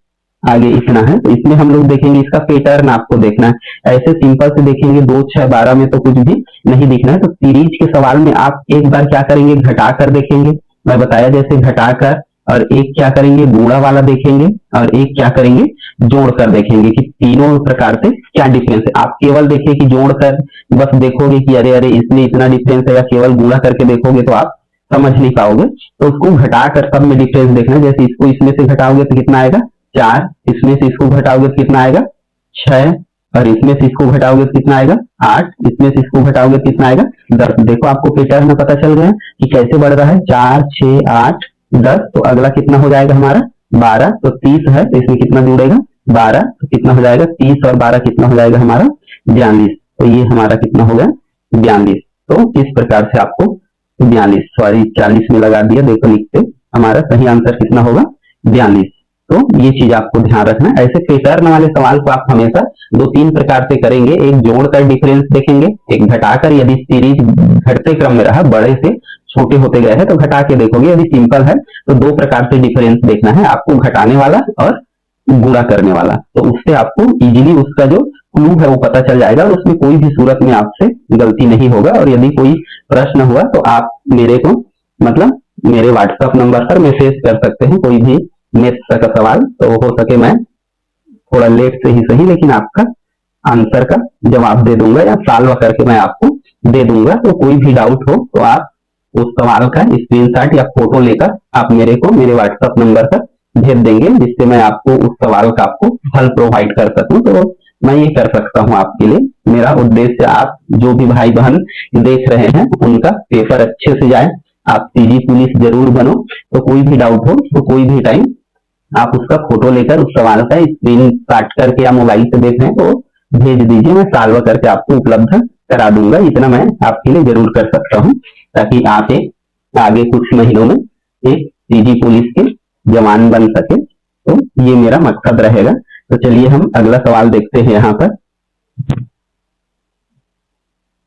A: आगे इतना है। तो इसमें हम लोग देखेंगे इसका पैटर्न आपको देखना है। ऐसे सिंपल से देखेंगे 2, 6, 12 में तो कुछ भी नहीं दिखना है। तो सीरीज के सवाल में आप एक बार क्या करेंगे, घटाकर देखेंगे, मैं बताया जैसे घटाकर, और एक क्या करेंगे गुणा वाला देखेंगे, और एक क्या करेंगे जोड़कर देखेंगे कि तीनों प्रकार से क्या डिफरेंस है। आप केवल देखिए कि जोड़कर बस देखोगे कि अरे अरे इसमें इतना डिफरेंस है, या केवल गुणा करके देखोगे तो आप समझ नहीं पाओगे। तो उसको घटाकर सब में डिफरेंस देखना है। जैसे इसको इसमें से घटाओगे तो कितना आएगा 4, इसमें से इसको घटाओगे तो कितना आएगा 6, और इसमें से इसको घटाओगे तो कितना आएगा 8, इसमें से इसको घटाओगे तो कितना आएगा 10। देखो आपको पैटर्न में पता चल गया कि कैसे बढ़ रहा है, 4, 6, 8, 10। तो अगला कितना हो जाएगा हमारा 12। तो 30 है, तो इसमें कितना जुड़ेगा 12, तो कितना हो जाएगा 30 और 12 कितना हो जाएगा हमारा 42। तो ये हमारा कितना हो गया 42। तो इस प्रकार से आपको 42 सॉरी 40 में लगा दिया, देखो लिखते, हमारा सही आंसर कितना होगा 42। तो ये चीज आपको ध्यान रखना है। ऐसे पैटर्न वाले सवाल को आप हमेशा 2-3 प्रकार से करेंगे, एक जोड़कर डिफरेंस देखेंगे, एक घटाकर, यदि सीरीज घटते क्रम में रहा, बड़े से छोटे होते गए हैं तो घटा के देखोगे, यदि सिंपल है तो 2 प्रकार से डिफरेंस देखना है आपको, घटाने वाला और गुणा करने वाला। तो उससे आपको इजीली उसका जो क्लू है वो पता चल जाएगा, और उसमें कोई भी सूरत में आपसे गलती नहीं होगा। और यदि कोई प्रश्न हुआ तो आप मेरे को मतलब मेरे व्हाट्सएप नंबर पर मैसेज कर सकते हैं, कोई भी मैथ्स का सवाल, तो हो सके मैं थोड़ा लेट से ही सही लेकिन आपका आंसर का जवाब दे दूंगा, या सॉल्व करके मैं आपको दे दूंगा। तो कोई भी डाउट हो तो आप उस सवाल का स्क्रीनशॉट या फोटो लेकर आप मेरे को मेरे व्हाट्सएप नंबर पर भेज देंगे, जिससे मैं आपको उस सवाल का आपको हल प्रोवाइड कर सकूं। तो मैं ये कर सकता हूं आपके लिए। मेरा उद्देश्य आप जो भी भाई बहन देख रहे हैं उनका पेपर अच्छे से जाए, आप सीजी पुलिस जरूर बनो। तो कोई भी डाउट हो तो कोई भी टाइम आप उसका फोटो लेकर उस सवाल का स्क्रीनशॉट करके या मोबाइल से देख रहे हैं तो भेज दीजिए, मैं सॉल्व करके आपको उपलब्ध करा दूंगा। इतना मैं आपके लिए जरूर कर सकता हूं, ताकि आप एक आगे कुछ महीनों में एक सीजी पुलिस के जवान बन सके। तो ये मेरा मकसद रहेगा। तो चलिए हम अगला सवाल देखते हैं। यहाँ पर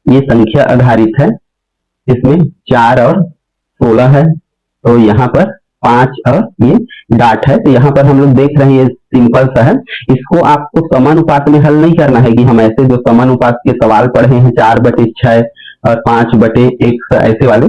A: ये संख्या आधारित है, इसमें 4 और 16 है, तो यहाँ पर 5 और ये डाट है। तो यहाँ पर हम लोग देख रहे हैं सिंपल सा है, इसको आपको समानुपात में हल नहीं करना है कि हम ऐसे जो समानुपात के सवाल पढ़े हैं 4/6 और 5/1 ऐसे वाले,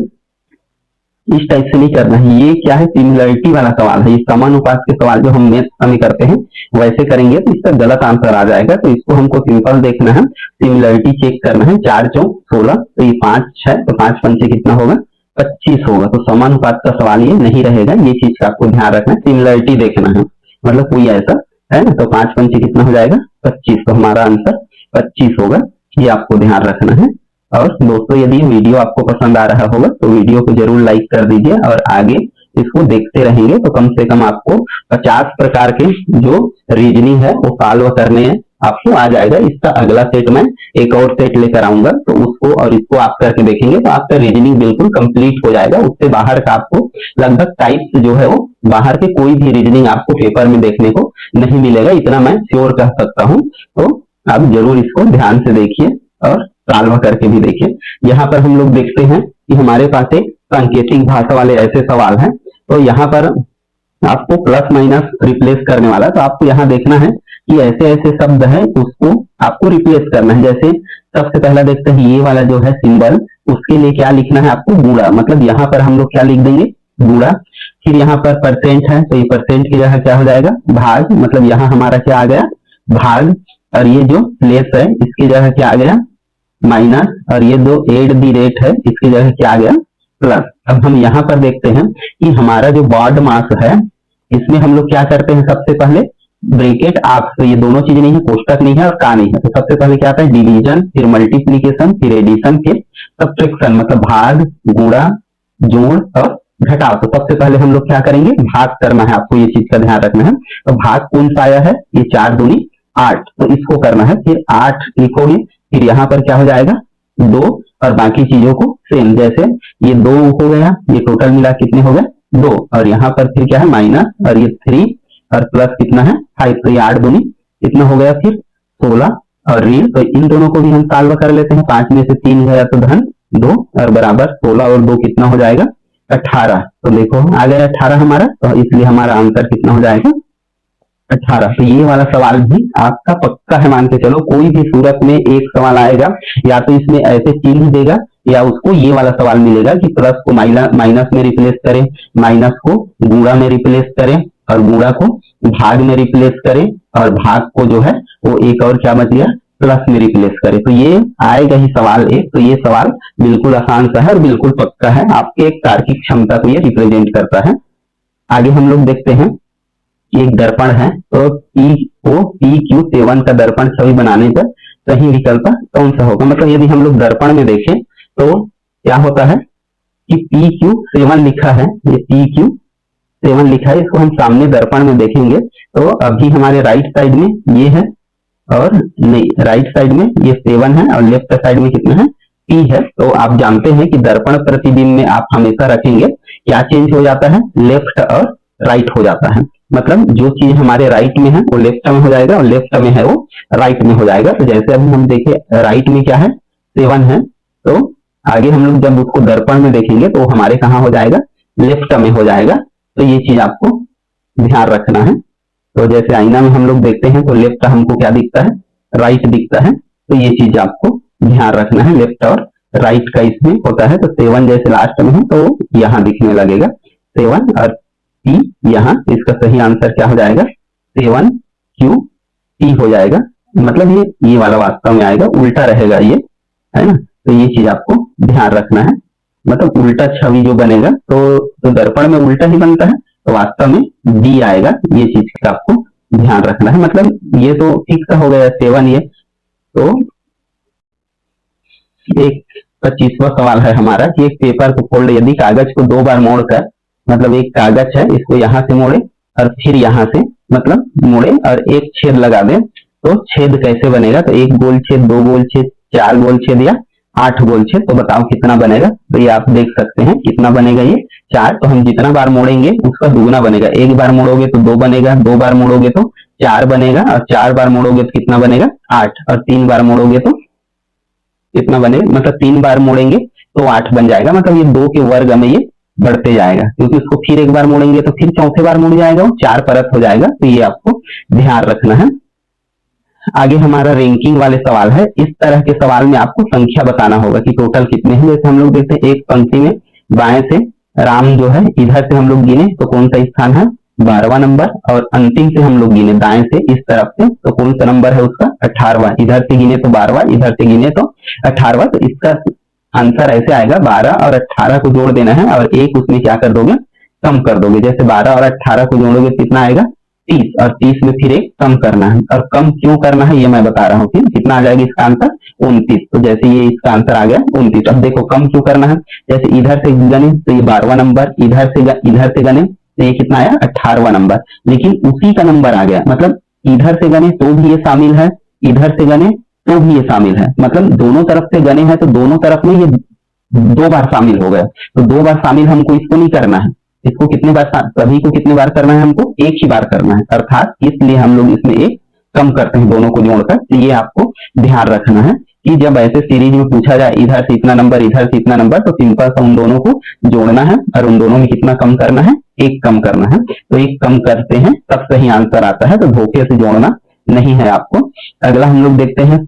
A: इस टाइप से नहीं करना है। ये क्या है, सिमिलरिटी वाला सवाल है। ये समानुपात के सवाल जो हम मैथ्स में करते हैं वैसे करेंगे तो इसका गलत आंसर आ जाएगा। तो इसको हमको सिंपल देखना है, सिमिलरिटी चेक करना है। 4 चौक 16, तो ये 5 6, तो 5 पंचे कितना होगा 25 होगा। तो समानुपात का सवाल ये नहीं रहेगा, ये चीज का आपको ध्यान रखना है। सिमिलरिटी देखना है, मतलब कोई ऐसा है ना, तो 5 पंचे कितना हो जाएगा 25, तो हमारा आंसर 25 होगा। ये आपको ध्यान रखना है। और दोस्तों यदि वीडियो आपको पसंद आ रहा होगा तो वीडियो को जरूर लाइक कर दीजिए, और आगे इसको देखते रहेंगे तो कम से कम आपको 50 प्रकार के जो रीजनिंग है वो सॉल्व करने आपको आ जाएगा। इसका अगला सेट में एक और सेट लेकर आऊंगा, तो उसको और इसको आप करके देखेंगे तो आपका रीजनिंग बिल्कुल कंप्लीट हो जाएगा। उससे बाहर का आपको लगभग टाइप्स जो है वो बाहर के कोई भी रीजनिंग आपको पेपर में देखने को नहीं मिलेगा, इतना मैं श्योर कह सकता हूँ। तो आप जरूर इसको ध्यान से देखिए और सॉल्व करके भी देखिए। यहाँ पर हम लोग देखते हैं कि हमारे पास एक सांकेतिक भाषा वाले ऐसे सवाल हैं, तो यहाँ पर आपको प्लस माइनस रिप्लेस करने वाला, तो आपको यहाँ देखना है कि ऐसे ऐसे शब्द हैं उसको आपको रिप्लेस करना है। जैसे सबसे पहला देखते हैं ये वाला जो है सिंबल, उसके लिए क्या लिखना है आपको गुणा, मतलब यहाँ पर हम लोग क्या लिख देंगे गुणा। फिर यहाँ पर परसेंट है, तो ये परसेंट की जगह क्या हो जाएगा भाग, मतलब यहाँ हमारा क्या आ गया भाग। और ये जो लेस है इसकी जगह क्या आ गया माइनस, और ये जो एट दी रेट है इसकी जगह क्या आ गया प्लस। अब हम यहाँ पर देखते हैं कि हमारा जो बॉड मास है इसमें हम लोग क्या करते हैं, सबसे पहले ब्रैकेट आप, तो ये दोनों चीजें नहीं है, कोष्टक नहीं है और का नहीं है। तो सबसे पहले क्या आता है डिवीजन, फिर मल्टीप्लीकेशन, फिर एडिशन, फिर सब्ट्रैक्शन, मतलब भाग गुणा जोड़ और घटाओ, तो सबसे पहले हम लोग क्या करेंगे, भाग करना है, आपको ये चीज का ध्यान रखना है। तो भाग कौन सा आया है, ये 4 दूनी 8, तो इसको करना है, फिर 8 लिखोगे, फिर यहाँ पर क्या हो जाएगा 2, और बाकी चीजों को सेम, जैसे ये 2 हो गया, ये टोटल मिला कितने हो गए 2, और यहाँ पर फिर क्या है माइनस, और ये 3 और प्लस कितना है 5, तो ये 8 दूनी कितना हो गया फिर 16, और ऋण, तो इन दोनों को भी हम सॉल्व कर लेते हैं, 5 में से 3 गया तो धन 2, और बराबर 16 और 2 कितना हो जाएगा 18, तो देखो आ गया 18 हमारा, तो इसलिए हमारा आंसर कितना हो जाएगा 18। तो ये वाला सवाल भी आपका पक्का है, मान के चलो, कोई भी सूरत में एक सवाल आएगा, या तो इसमें ऐसे चिन्ह देगा, या उसको ये वाला सवाल मिलेगा कि प्लस को माइनस में रिप्लेस करें, माइनस को गुणा में रिप्लेस करें, और गुणा को भाग में रिप्लेस करें, और भाग को जो है वो एक और क्या बच गया प्लस में रिप्लेस करें, तो ये आएगा ही सवाल एक। तो ये सवाल बिल्कुल आसान सा है और बिल्कुल पक्का है, आपके एक तार्किक क्षमता को ये रिप्रेजेंट करता है। आगे हम लोग देखते हैं, एक दर्पण है, तो PQ7 का दर्पण छवि बनाने पर सही विकल्प कौन सा होगा, मतलब यदि हम लोग दर्पण में देखें तो क्या होता है कि PQ7 लिखा है, ये PQ7 लिखा है, इसको हम सामने दर्पण में देखेंगे तो अभी हमारे राइट साइड में ये है, और नहीं, राइट साइड में ये 7 है, और लेफ्ट साइड में कितना है P है। तो आप जानते हैं कि दर्पण प्रतिबिंब में आप हमेशा रखेंगे, क्या चेंज हो जाता है, लेफ्ट और राइट हो जाता है, मतलब जो चीज हमारे राइट में है वो लेफ्ट में हो जाएगा, और लेफ्ट में है वो राइट में हो जाएगा। तो जैसे अभी हम देखें राइट में क्या है 7 है, तो आगे हम लोग जब उसको दर्पण में देखेंगे तो हमारे कहाँ हो जाएगा लेफ्ट में हो जाएगा। तो ये चीज आपको ध्यान रखना है। तो जैसे आईना में हम लोग देखते हैं तो लेफ्ट हमको क्या दिखता है, राइट दिखता है, तो ये चीज आपको ध्यान रखना है, लेफ्ट और राइट का इसमें होता है। तो 7 जैसे लास्ट में है तो यहाँ दिखने लगेगा 7, और P यहाँ, इसका सही आंसर क्या हो जाएगा 7QT हो जाएगा, मतलब ये वाला वास्तव में आएगा, उल्टा रहेगा ये, है ना। तो ये चीज आपको ध्यान रखना है, मतलब उल्टा छवि जो बनेगा तो दर्पण में उल्टा ही बनता है, तो वास्तव में D आएगा, ये चीज का आपको ध्यान रखना है। मतलब ये तो फिक्स हो गया 7 ये। तो एक 25वां सवाल है हमारा कि एक पेपर को फोल्ड, यदि कागज को 2 बार मोड़कर, मतलब एक कागज है इसको यहाँ से मोड़े और फिर यहाँ से मतलब मोड़े और एक छेद लगा दे, तो छेद कैसे बनेगा, तो 1 गोल छेद, 2 गोल छेद, 4 गोल छेद या 8 गोल छेद, तो बताओ कितना बनेगा। तो ये आप देख सकते हैं कितना बनेगा, ये 4, तो हम जितना बार मोड़ेंगे उसका दुगना बनेगा, 1 बार मोड़ोगे तो 2 बनेगा, 2 बार मोड़ोगे तो 4 बनेगा, और 4 बार मोड़ोगे तो कितना बनेगा 8, और 3 बार मोड़ोगे तो कितना बनेगा, मतलब 3 बार मोड़ेंगे तो 8 बन जाएगा, मतलब ये 2 के वर्ग में ये बढ़ते जाएगा, क्योंकि उसको फिर 1 बार मोड़ेंगे तो फिर चौथे बार मुड़ जाएगा, वो 4 परत हो जाएगा। तो ये आपको ध्यान रखना है। आगे हमारा रैंकिंग वाले सवाल है। इस तरह के सवाल में आपको संख्या बताना होगा कि टोटल कितने हैं। जैसे हम लोग देखते हैं एक पंक्ति में बाएं से राम जो है, इधर से हम लोग गिने तो कौन सा स्थान है 12वां नंबर, और अंतिम से हम लोग गिने दाएं से इस तरफ से तो कौन सा नंबर है उसका 18वां, इधर से गिने तो 12वां, इधर से गिने तो 18वां। तो इसका आंसर ऐसे आएगा, 12 और 18 को जोड़ देना है और एक उसमें क्या कर दोगे कम कर दोगे। जैसे 12 और 18 को जोड़ोगे कितना आएगा 30, और 30 में फिर एक कम करना है, और कम क्यों करना है ये मैं बता रहा हूँ। फिर कितना आ जाएगा इसका आंसर 29। तो जैसे ये इसका आंसर आ गया 29। अब देखो कम क्यों करना है, जैसे इधर से गने तो ये 12वां नंबर, इधर से गने तो ये कितना आया 18वां नंबर, लेकिन उसी का नंबर आ गया, मतलब इधर से गने तो भी ये शामिल है, इधर से गने तो भी ये शामिल है, मतलब दोनों तरफ से गने हैं तो दोनों तरफ में ये 2 बार शामिल हो गया। तो 2 बार शामिल हमको इसको नहीं करना है, इसको कितने बार, सभी को कितने बार करना है, हमको एक ही बार करना है, अर्थात इसलिए हम लोग इसमें एक कम करते हैं दोनों को जोड़कर। तो ये आपको ध्यान रखना है कि जब ऐसे सीरीज में पूछा जाए इधर से इतना नंबर, इधर से इतना नंबर, तो सिंपल सा उन दोनों को जोड़ना है और उन दोनों में कितना कम करना है, एक कम करना है। तो एक कम करते हैं तब सही आंसर आता है, तो धोखे से जोड़ना नहीं है आपको। अगला हम लोग देखते हैं,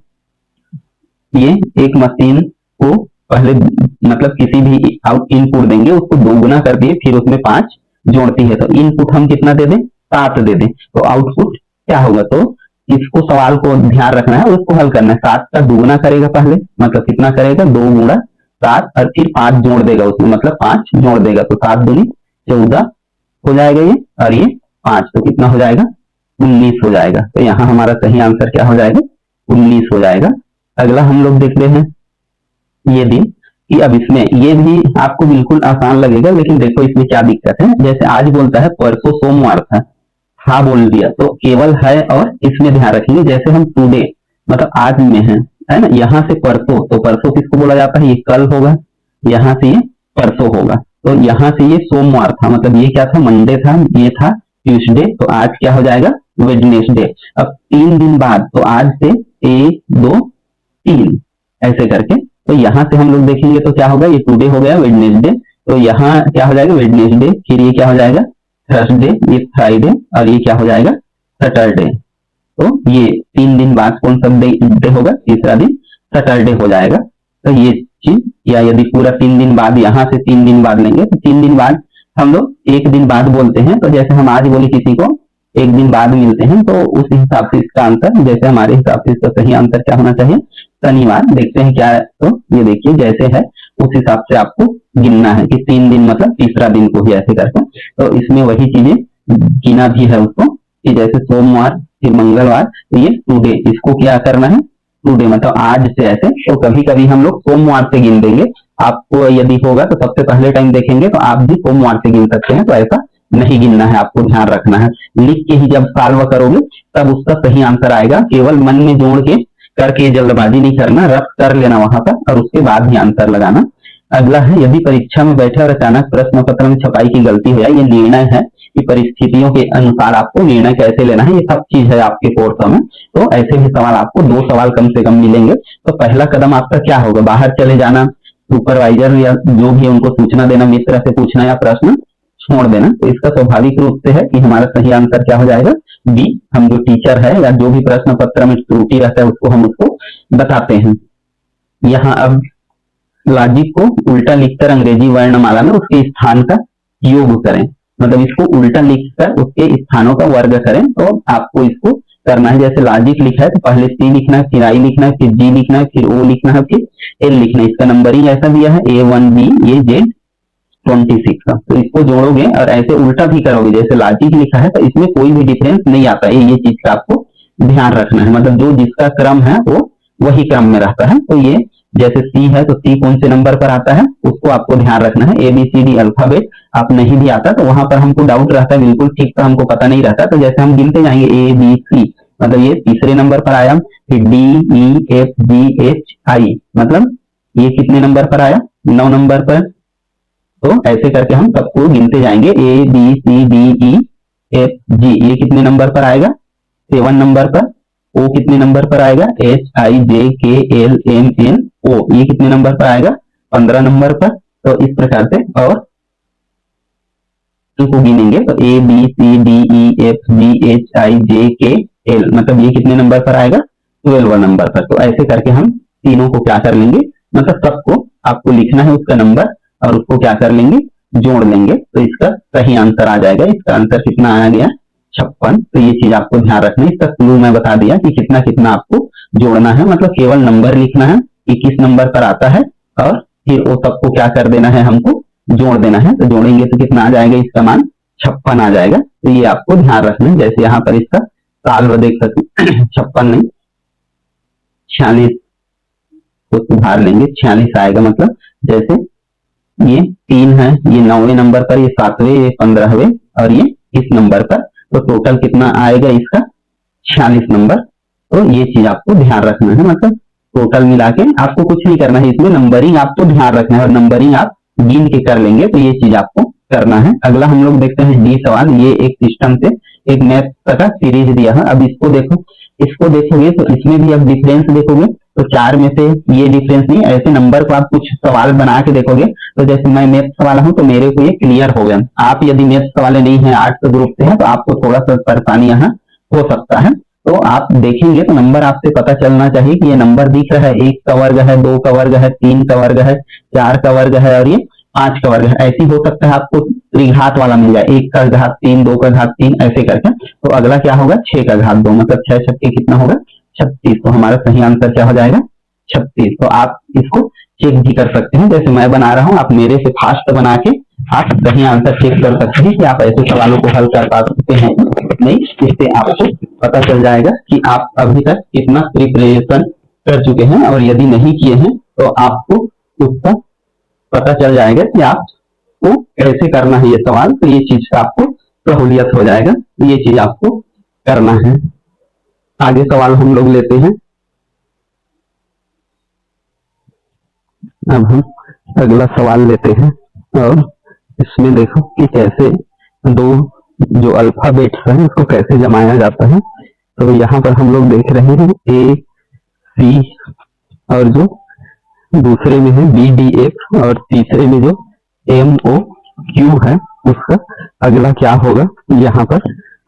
A: ये एक मशीन को पहले मतलब किसी भी इनपुट देंगे, उसको दोगुना कर दिए, फिर उसमें 5 जोड़ती है, तो इनपुट हम कितना दे दें 7 दे दें, तो आउटपुट क्या होगा। तो इसको सवाल को ध्यान रखना है, उसको हल करना है। 7 का दुगुना करेगा पहले, मतलब कितना करेगा 2 गुणा 7, और फिर 5 जोड़ देगा उसमें, मतलब 5 जोड़ देगा, तो 7 दूनी 14 हो जाएगा ये, और ये 5 तो कितना हो जाएगा 19 हो जाएगा। तो यहाँ हमारा सही आंसर क्या हो जाएगा 19 हो जाएगा। अगला हम लोग देखते हैं, यदि कि अब इसमें ये भी आपको बिल्कुल आसान लगेगा, लेकिन देखो इसमें क्या दिक्कत है। जैसे आज बोलता है परसों सोमवार था, हाँ बोल दिया, तो केवल है और इसमें ध्यान रखेंगे। जैसे हम टुडे मतलब आज में है ना, यहाँ से परसों, तो परसों किसको बोला जाता है, ये कल होगा, यहाँ से ये परसों होगा। तो यहाँ से ये सोमवार था, मतलब ये क्या था, मंडे था, ये था ट्यूसडे, तो आज क्या हो जाएगा, वेडनेसडे। अब 3 दिन बाद, तो आज से 1 2 3 ऐसे करके, तो यहाँ से हम लोग देखेंगे तो क्या होगा, ये टुडे हो गया वेडनेसडे, तो यहाँ क्या हो जाएगा वेडनेसडे, फिर ये क्या हो जाएगा थर्सडे, ये फ्राइडे, और ये क्या हो जाएगा सैटरडे। तो ये 3 दिन बाद कौन सा डे होगा, तीसरा दिन सैटरडे हो जाएगा। तो ये चीज, या यदि पूरा 3 दिन बाद यहाँ से 3 दिन बाद लेंगे, तो 3 दिन बाद हम लोग 1 दिन बाद बोलते हैं। तो जैसे हम आज बोले किसी को 1 दिन बाद मिलते हैं, तो उस हिसाब से इसका आंसर, जैसे हमारे हिसाब से इसका सही आंसर क्या होना चाहिए, शनिवार। देखते हैं क्या है, तो ये देखिए जैसे है उस हिसाब से आपको गिनना है कि 3 दिन मतलब तीसरा दिन को ही ऐसे करके। तो इसमें वही चीजें गिना भी है उसको, कि जैसे सोमवार फिर मंगलवार, तो ये टुडे, इसको क्या करना है टुडे मतलब आज से ऐसे। तो कभी कभी हम लोग सोमवार से गिन देंगे, आपको यदि होगा तो सबसे पहले टाइम देखेंगे तो आप भी सोमवार से गिन सकते हैं, तो ऐसा नहीं गिनना है, आपको ध्यान रखना है। लिख के ही जब सॉल्व करोगे तब उसका सही आंसर आएगा, केवल मन में जोड़ के करके जल्दबाजी नहीं करना, रफ कर लेना वहां पर और उसके बाद ही आंसर लगाना। अगला है, यदि परीक्षा में बैठे और अचानक प्रश्न पत्र में छपाई की गलती हो जाए, ये निर्णय है कि परिस्थितियों के अनुसार आपको निर्णय कैसे लेना है, ये सब चीज है आपके कोर्स में। तो ऐसे भी सवाल आपको 2 सवाल कम से कम मिलेंगे। तो पहला कदम आपका क्या होगा, बाहर चले जाना, सुपरवाइजर या जो भी उनको सूचना देना, मित्र से पूछना या प्रश्न छोड़ देना। तो इसका स्वाभाविक रूप से है कि हमारा सही आंसर क्या हो जाएगा, बी। हम जो टीचर है या जो भी प्रश्न पत्र में त्रुटि रहता है उसको हम उसको बताते हैं। यहाँ अब लॉजिक को उल्टा लिखकर अंग्रेजी वर्णमाला में उसके स्थान का योग करें, मतलब इसको उल्टा लिखकर उसके स्थानों का वर्ग करें। तो आपको इसको करना है, जैसे लॉजिक लिखा है तो पहले सी लिखना है, फिर आई लिखना है, फिर जी लिखना है, फिर ओ लिखना है, फिर एल लिखना है। इसका नंबरिंग ऐसा दिया है A1B, ये Z26 का। तो इसको जोड़ोगे और ऐसे उल्टा भी करोगे, जैसे लॉजिक लिखा है तो इसमें कोई भी डिफरेंस नहीं आता है, ये चीज का आपको ध्यान रखना है। मतलब जो जिसका क्रम है वो वही क्रम में रहता है। तो ये जैसे सी है तो सी कौन से नंबर पर आता है उसको आपको ध्यान रखना है। ABCD अल्फाबेट आप नहीं भी आता तो वहां पर हमको डाउट रहता है, बिल्कुल ठीक तो हमको पता नहीं रहता। तो जैसे हम गिनते जाएंगे ABC, मतलब ये तीसरे नंबर पर आया, फिर DEFGHI, मतलब ये कितने नंबर पर आया, 9 नंबर पर। तो ऐसे करके हम सबको गिनते जाएंगे, ABCDEFG, ये कितने नंबर पर आएगा, 7 नंबर पर। O कितने नंबर पर आएगा, HIJKLMNO, ये कितने नंबर पर आएगा, 15 नंबर पर। तो इस प्रकार से और इनको गिनेंगे तो ABCDEFGHIJKL, मतलब ये कितने नंबर पर आएगा, 12 नंबर पर। तो ऐसे करके हम तीनों को क्या कर लेंगे, मतलब सबको आपको लिखना है उसका नंबर और उसको क्या कर लेंगे, जोड़ लेंगे। तो इसका सही आंसर आ जाएगा। इसका आंसर कितना आ गया, 56। तो ये चीज आपको ध्यान रखना है। इसका क्लू मैं बता दिया कि कितना कितना आपको जोड़ना है, मतलब केवल नंबर लिखना है कि किस नंबर पर आता है और फिर वो सबको क्या कर देना है, हमको जोड़ देना है। तो जोड़ेंगे तो कितना आ जाएगा, इसका मान 56 आ जाएगा। तो ये आपको ध्यान रखना है। जैसे यहाँ पर इसका साल देख सकते, 56 नहीं 46 को सुधार लेंगे, 46 आएगा। मतलब जैसे ये 3 है, ये 9वें नंबर पर, ये 7वें, ये 15वें और ये इस नंबर पर। तो टोटल कितना आएगा इसका, 46 नंबर। तो ये चीज आपको ध्यान रखना है, मतलब टोटल मिला के आपको कुछ नहीं करना है, इसमें नंबरिंग आपको ध्यान रखना है और नंबरिंग आप गिन के कर लेंगे। तो ये चीज आपको करना है। अगला हम लोग देखते हैं डी सवाल। ये एक सिस्टम से एक मैथ का सीरीज दिया है। अब इसको देखो, इसको देखोगे तो इसमें भी आप डिफरेंस देखोगे तो 4 में से ये डिफरेंस नहीं, ऐसे नंबर को आप कुछ सवाल बना के देखोगे। तो जैसे मैं मैथ्स वाला हूं तो मेरे को ये क्लियर हो गया। आप यदि मैथ्स वाले नहीं है, आर्ट्स ग्रुप से है, तो आपको थोड़ा सा परेशानी यहाँ हो सकता है। तो आप देखेंगे तो नंबर आपसे पता चलना चाहिए कि ये नंबर दिख रहा है, 1 का वर्ग है, 2 का वर्ग है, 3 का वर्ग है, 4 का वर्ग है और ये 5 का वर्ग है। ऐसी हो सकता है आपको त्रिघात वाला मिल जाए, 1 का घात 3, 2 का घात 3 ऐसे करके। तो अगला क्या होगा, 6 का घात 2, मतलब 6 छक्के कितना होगा, 36। तो हमारा सही आंसर क्या हो जाएगा, 36। तो आप इसको चेक भी कर सकते हैं, जैसे मैं बना रहा हूं, आप मेरे से फास्ट बना के आप सही आंसर चेक कर सकते हैं कि आप ऐसे सवालों को हल कर पाते हैं नहीं। इससे आपको पता चल जाएगा कि आप अभी तक कितना प्रिपरेशन कर चुके हैं, और यदि नहीं किए हैं तो आपको उसका पता चल जाएगा कि आपको कैसे करना है ये सवाल, तो ये चीज का आपको सहूलियत हो जाएगा, ये चीज आपको करना है। आगे सवाल हम लोग लेते हैं। अब हम अगला सवाल लेते हैं और इसमें देखो कि कैसे दो जो अल्फाबेट्स हैं उसको कैसे जमाया जाता है। तो यहाँ पर हम लोग देख रहे हैं ए सी और जो दूसरे में है बी डी एफ और तीसरे में जो एम ओ क्यू है उसका अगला क्या होगा यहाँ पर।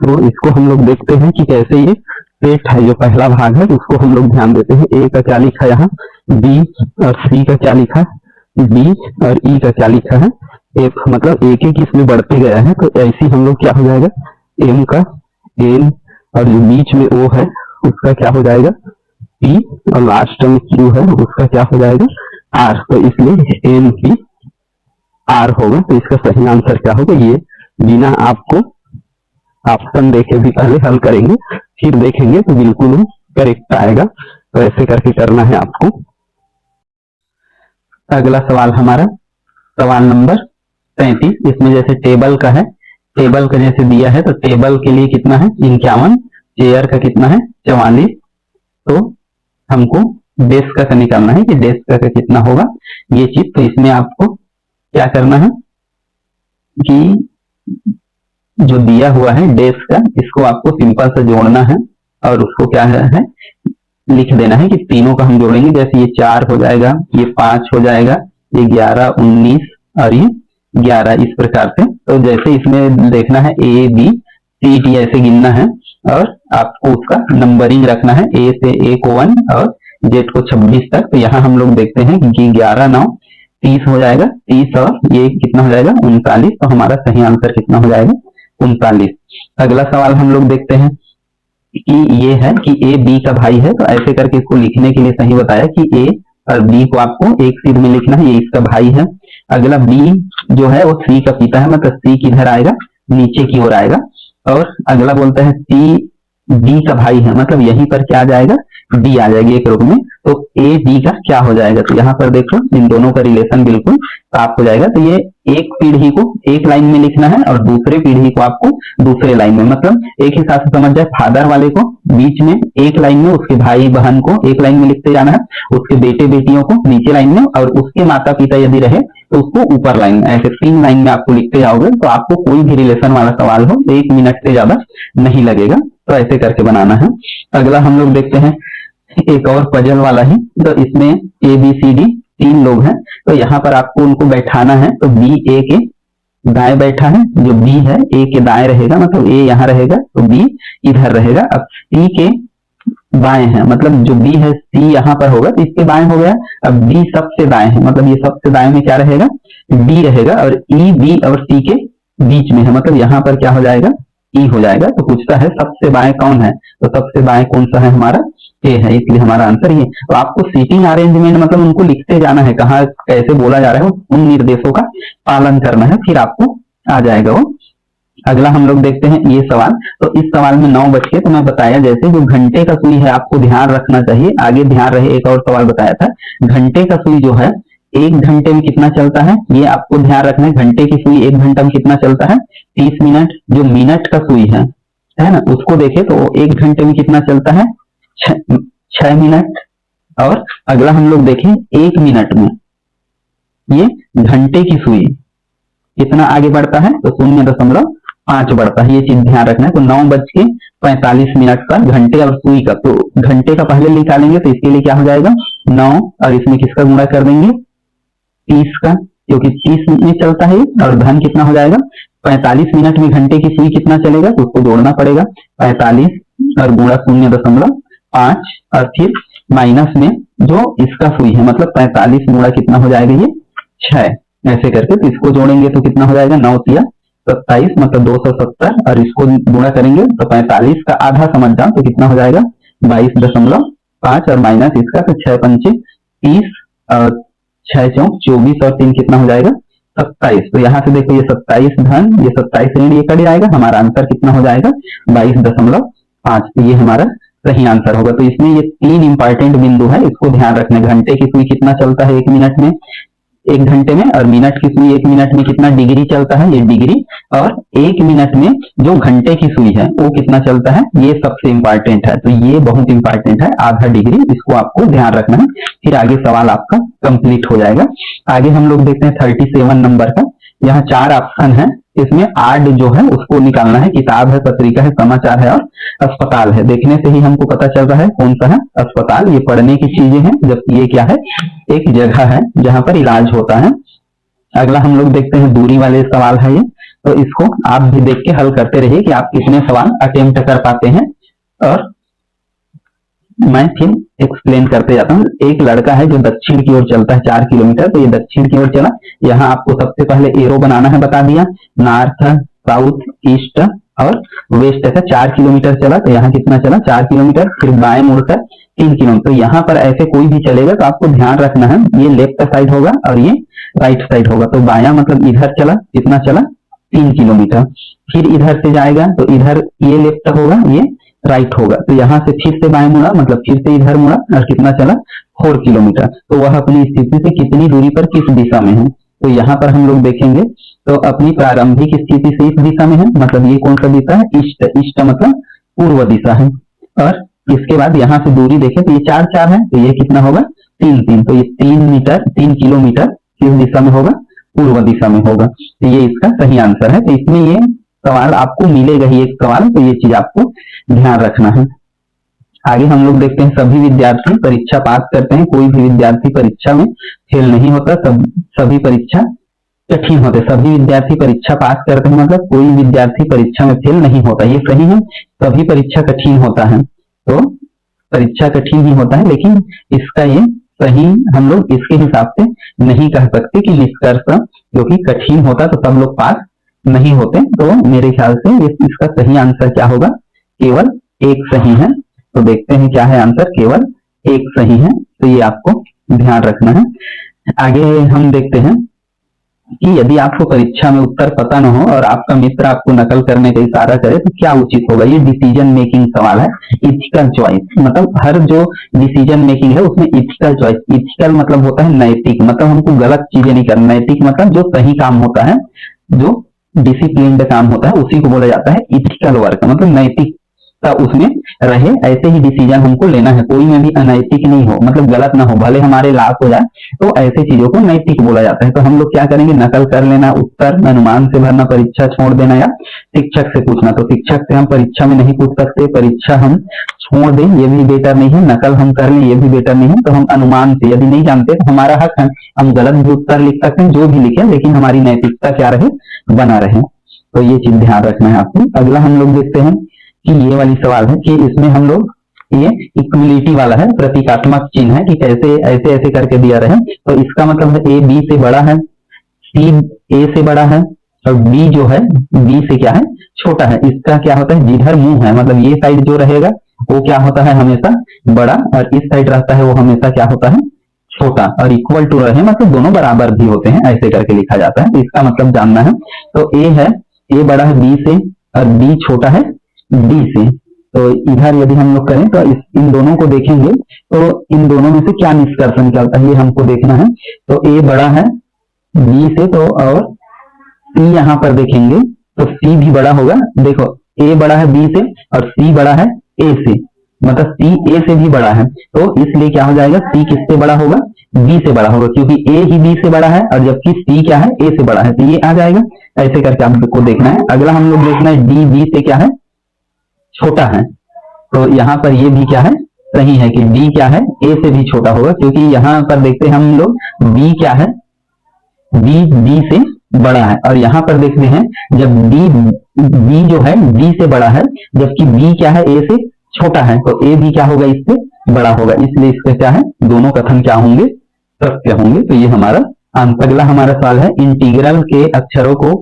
A: तो इसको हम लोग देखते हैं कि कैसे ये सेट है, जो पहला भाग है उसको हम लोग ध्यान देते हैं। ए का क्या लिखा है यहाँ, बी और सी का क्या लिखा है, बी और ई का क्या लिखा है, एफ, मतलब एक एक इसमें बढ़ते गया है। तो ऐसे हम लोग क्या हो जाएगा, एम का एन और जो बीच में ओ है उसका क्या हो जाएगा पी और लास्ट में क्यू है उसका क्या हो जाएगा आर। तो इसलिए एन पी आर होगा। तो इसका सही आंसर क्या होगा, ये बिना आपको ऑप्शन देखे भी पहले हल करेंगे, फिर देखेंगे तो बिल्कुल करेक्ट आएगा। तो ऐसे करके करना है आपको। अगला सवाल हमारा सवाल नंबर 33। इसमें जैसे टेबल का है, टेबल का जैसे दिया है तो टेबल के लिए कितना है 51, चेयर का कितना है 44। तो हमको डेस्क का निकालना है कि डेस्क का कितना होगा ये चीज। तो इसमें आपको क्या करना है कि जो दिया हुआ है डेस्क का, इसको आपको सिंपल से जोड़ना है और उसको क्या है लिख देना है कि तीनों का हम जोड़ेंगे। जैसे ये 4 हो जाएगा, ये 5 हो जाएगा, ये 11, 19 और ये 11 इस प्रकार से। तो जैसे इसमें देखना है ए बी सी डी ऐसे गिनना है और आपको उसका नंबरिंग रखना है, ए से ए को 1 और जेड को 26 तक। तो यहाँ हम लोग देखते हैं कि 11 9 30 हो जाएगा, 30 और ये कितना हो जाएगा 39। तो हमारा सही आंसर कितना हो जाएगा 39। अगला सवाल हम लोग देखते हैं कि ये है कि ए बी का भाई है। तो ऐसे करके इसको लिखने के लिए सही बताया कि ए और बी को आपको एक सीध में लिखना है, ये इसका भाई है। अगला बी जो है वो सी का पिता है, मतलब सी किधर आएगा नीचे की ओर आएगा। और अगला बोलता है सी डी का भाई है, मतलब यहीं पर क्या आ जाएगा डी आ जाएगी एक रूप में। तो ए डी का क्या हो जाएगा, तो यहाँ पर देखो इन दोनों का रिलेशन बिल्कुल साफ हो जाएगा। तो ये एक पीढ़ी को एक लाइन में लिखना है और दूसरे पीढ़ी को आपको दूसरे लाइन में, मतलब एक हिसाब से समझ जाए, फादर वाले को बीच में एक लाइन में, उसके भाई बहन को एक लाइन में लिखते जाना है, उसके बेटे बेटियों को नीचे लाइन में और उसके माता पिता यदि रहे तो उसको ऊपर लाइन में। ऐसे 3 लाइन में आपको लिखते जाओगे तो आपको कोई भी रिलेशन वाला सवाल हो 1 मिनट से ज्यादा नहीं लगेगा। तो ऐसे करके बनाना है। अगला हम लोग देखते हैं एक और पजल वाला ही। तो इसमें ए बी सी डी 3 लोग हैं, तो यहाँ पर आपको उनको बैठाना है। तो बी ए के दाएं बैठा है, जो बी है ए के दाएं रहेगा, मतलब ए यहाँ रहेगा तो बी इधर रहेगा। अब सी के बाएं है, मतलब जो बी है सी यहाँ पर होगा तो इसके बाएं हो गया। अब बी सबसे दाएं है, मतलब ये सबसे दाएं में क्या रहेगा डी रहेगा। और ई बी और सी के बीच में है, मतलब यहाँ पर क्या हो जाएगा ई हो जाएगा। तो पूछता है सबसे बाएं कौन है, तो सबसे बाएं कौन सा है हमारा ए है, इसलिए हमारा आंसर ये। तो आपको सीटिंग अरेंजमेंट मतलब उनको लिखते जाना है, कहाँ कैसे बोला जा रहा है उन निर्देशों का पालन करना है, फिर आपको आ जाएगा वो। अगला हम लोग देखते हैं ये सवाल। तो इस सवाल में 9 बज के, तो मैं बताया जैसे जो घंटे का सुई है आपको ध्यान रखना चाहिए, आगे ध्यान रहे। एक और सवाल बताया था घंटे का सुई जो है 1 घंटे में कितना चलता है, ये आपको ध्यान रखना है। घंटे की सुई 1 घंटा में कितना चलता है 30 मिनट। जो मिनट का सुई है ना, उसको देखे तो 1 घंटे में कितना चलता है 6 मिनट। और अगला हम लोग देखें 1 मिनट में ये घंटे की सुई कितना आगे बढ़ता है, तो 0.5 बढ़ता है। ये चीज ध्यान रखना है। तो 9:45 का घंटे और सुई का, तो घंटे का पहले निकालेंगे तो इसके लिए क्या हो जाएगा 9 और इसमें किसका गुणा कर देंगे 30 का, क्योंकि 30 में चलता है। और धन कितना हो जाएगा 45 मिनट में घंटे की सुई कितना चलेगा, तो उसको जोड़ना पड़ेगा 45 और गुणा 0.5 और फिर माइनस में जो इसका सुई है, मतलब 45 गुणा कितना हो जाएगा ये 6, ऐसे करके। तो इसको जोड़ेंगे तो कितना हो जाएगा 9 तिया 27, मतलब 270 और इसको गुणा करेंगे तो 45 का आधा समझ जाओ तो कितना हो जाएगा 22.5 और माइनस इसका तो 6 पंचे 30 और 6 चौक 24 और 3 कितना हो जाएगा 27। तो यहाँ से देखो ये 27 धन ये 27 ऋण ये कट जाएगा, हमारा आंसर कितना हो जाएगा 22.5। तो ये हमारा सही आंसर होगा। तो इसमें ये 3 इंपॉर्टेंट बिंदु है, इसको ध्यान रखना। घंटे की सुई कितना चलता है 1 मिनट में, 1 घंटे में, और मिनट की सुई 1 मिनट में कितना डिग्री चलता है, ये डिग्री, और 1 मिनट में जो घंटे की सुई है वो कितना चलता है, ये सबसे इंपॉर्टेंट है। तो ये बहुत इंपॉर्टेंट है, आधा डिग्री, इसको आपको ध्यान रखना है। फिर आगे सवाल आपका कंप्लीट हो जाएगा। आगे हम लोग देखते हैं 37 नंबर का। यहाँ 4 ऑप्शन है, इसमें आड जो है उसको निकालना है। किताब है, पत्रिका है, समाचार है और अस्पताल है। देखने से ही हमको पता चल रहा है कौन सा है, अस्पताल। ये पढ़ने की चीजें हैं, जबकि ये क्या है, एक जगह है जहां पर इलाज होता है। अगला हम लोग देखते हैं दूरी वाले सवाल है ये, तो इसको आप भी देख के हल करते रहिए कि आप कितने सवाल अटेम्प्ट कर पाते हैं, और मैं फिर एक्सप्लेन करते जाता हूँ। एक लड़का है जो दक्षिण की ओर चलता है 4 किलोमीटर, तो ये दक्षिण की ओर चला। यहाँ आपको सबसे पहले एरो बनाना है, बता दिया, नॉर्थ, साउथ, ईस्ट और वेस्ट का 4 किलोमीटर चला। तो यहाँ कितना चला, 4 किलोमीटर। फिर बाएं मुड़कर 3 किलोमीटर। तो यहाँ पर ऐसे कोई भी चलेगा तो आपको ध्यान रखना है, ये लेफ्ट साइड होगा और ये राइट साइड होगा। तो बायां मतलब इधर चला, कितना चला, 3 किलोमीटर। फिर इधर से जाएगा तो इधर ये लेफ्ट होगा, ये राइट होगा। तो यहाँ से फिर से बाएं मुड़ा, मतलब फिर से इधर मुड़ा, और कितना चला, 4 किलोमीटर। तो वह अपनी स्थिति से कितनी दूरी पर किस दिशा में है, तो यहाँ पर हम लोग देखेंगे तो अपनी प्रारंभिक स्थिति से इस दिशा में है, मतलब ये कौन सा दिशा है, ईस्ट। ईस्ट मतलब पूर्व दिशा है। और इसके बाद यहाँ से दूरी देखें तो ये 4 है, तो ये कितना होगा, 3 तो ये 3 किलोमीटर किस दिशा में होगा, पूर्व दिशा में होगा। तो ये इसका सही आंसर है। तो इसमें ये सवाल आपको मिलेगा ही एक सवाल, तो ये चीज आपको ध्यान रखना है। आगे हम लोग देखते हैं सभी विद्यार्थी परीक्षा पास करते हैं। कोई भी विद्यार्थी परीक्षा में फेल नहीं होता, सभी परीक्षा कठिन होते। सभी विद्यार्थी परीक्षा पास करते हैं, मतलब कोई विद्यार्थी परीक्षा में फेल नहीं होता, ये सही है। सभी परीक्षा कठिन होता है, तो परीक्षा कठिन ही होता है, लेकिन इसका ये सही हम लोग इसके हिसाब से नहीं कह सकते कि निष्कर्ष जो कि कठिन होता तो सब लोग पास नहीं होते। तो मेरे ख्याल से इसका सही आंसर क्या होगा, केवल 1 सही है। तो देखते हैं क्या है आंसर, केवल 1 सही है। तो ये आपको ध्यान रखना है। आगे हम देखते हैं कि यदि आपको परीक्षा में उत्तर पता न हो और आपका मित्र आपको नकल करने का इशारा करे तो क्या उचित होगा। ये डिसीजन मेकिंग सवाल है, इथिकल चॉइस, मतलब हर जो डिसीजन मेकिंग है उसमें इथिकल चॉइस। इथिकल मतलब होता है नैतिक, मतलब हमको गलत चीजें नहीं करना। नैतिक मतलब जो सही काम होता है, जो डिसिप्लिन्ड काम होता है, उसी को बोला जाता है इथिकल वर्क, मतलब नैतिक उसमें रहे, ऐसे ही डिसीजन हमको लेना है। कोई में भी अनैतिक नहीं हो, मतलब गलत ना हो, भले हमारे लाभ हो जाए, तो ऐसे चीजों को नैतिक बोला जाता है। तो हम लोग क्या करेंगे, नकल कर लेना, उत्तर अनुमान से भरना, परीक्षा छोड़ देना या शिक्षक से पूछना। तो शिक्षक से हम परीक्षा में नहीं पूछ सकते, परीक्षा हम छोड़ दें ये भी बेटर नहीं है, नकल हम कर लें ये भी बेटर नहीं है। तो हम अनुमान से, यदि नहीं जानते तो हमारा हक है, हम गलत भी उत्तर लिख सकते हैं, जो भी लिखे, लेकिन हमारी नैतिकता क्या रहे, बना रहे। तो ये चीज ध्यान रखना है आपको। अगला हम लोग देखते हैं कि ये वाली सवाल है कि इसमें हम लोग ये इक्वलिटी वाला है, प्रतीकात्मक चिन्ह है कि कैसे ऐसे ऐसे करके दिया रहे। तो इसका मतलब है ए बी से बड़ा है, सी ए से बड़ा है, और बी जो है बी से क्या है, छोटा है। इसका क्या होता है, जिधर मुंह है, मतलब ये साइड जो रहेगा वो क्या होता है, हमेशा बड़ा, और इस साइड रहता है वो हमेशा क्या होता है, छोटा। और इक्वल टू रहे मतलब दोनों बराबर भी होते हैं, ऐसे करके लिखा जाता है। तो इसका मतलब जानना है। तो ए है, ए बड़ा है बी से और बी छोटा है डी से। तो इधर यदि हम लोग करें तो इन दोनों को देखेंगे तो इन दोनों में से क्या निष्कर्ष निकलता है, ये हमको देखना है। तो ए बड़ा है बी से, तो और सी यहाँ पर देखेंगे तो सी भी बड़ा होगा। देखो ए बड़ा है बी से और सी बड़ा है ए से, मतलब सी ए से भी बड़ा है। तो इसलिए क्या हो जाएगा, सी किससे बड़ा होगा, बी से बड़ा होगा, क्योंकि ए ही बी से बड़ा है और जबकि सी क्या है, ए से बड़ा है। तो ये आ जाएगा, ऐसे करके आपको देखना है। अगला हम लोग देखना है डी बी से क्या है, छोटा है। तो यहाँ पर ये भी क्या है, सही है कि डी क्या है, ए से भी छोटा होगा, क्योंकि यहाँ पर देखते हैं हम लोग बी क्या है, बी डी से बड़ा है। और यहाँ पर देखते हैं जब बी जो है डी से बड़ा है, जबकि बी क्या है, ए से छोटा है, तो ए भी क्या होगा, इससे बड़ा होगा। इसलिए इसका क्या है, दोनों कथन क्या होंगे, सत्य होंगे। तो ये हमारा आंसर। अगला हमारा सवाल है, इंटीग्रल के अक्षरों को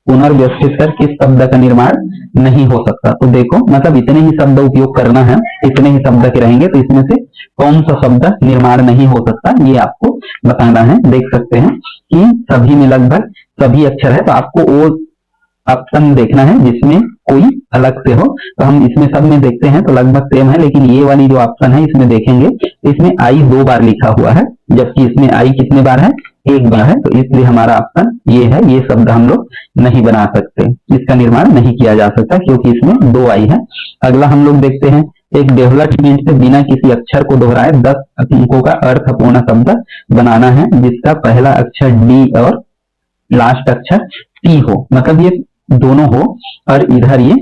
A: पुनर्व्यवस्थित कर किस शब्द का निर्माण नहीं हो सकता। तो देखो, मतलब इतने ही शब्द उपयोग करना है, इतने ही शब्द के रहेंगे, तो इसमें से कौन सा शब्द निर्माण नहीं हो सकता, ये आपको बताना है। देख सकते हैं कि सभी में लगभग सभी अक्षर है, तो आपको वो ऑप्शन देखना है जिसमें कोई अलग से हो। तो हम इसमें सब में देखते हैं तो लगभग सेम है, लेकिन ये वाली जो ऑप्शन है इसमें देखेंगे इसमें आई 2 बार लिखा हुआ है, जबकि इसमें आई कितने बार है, 1 बार है। तो इसलिए हमारा ऑप्शन ये है, ये शब्द हम लोग नहीं बना सकते, इसका निर्माण नहीं किया जा सकता क्योंकि इसमें 2 आई है। अगला हम लोग देखते हैं, एक डेवलपमेंट से बिना किसी अक्षर को दोहराए 10 अंकों का अर्थपूर्ण शब्द बनाना है जिसका पहला अक्षर डी और लास्ट अक्षर टी हो, मतलब ये दोनों हो और इधर ये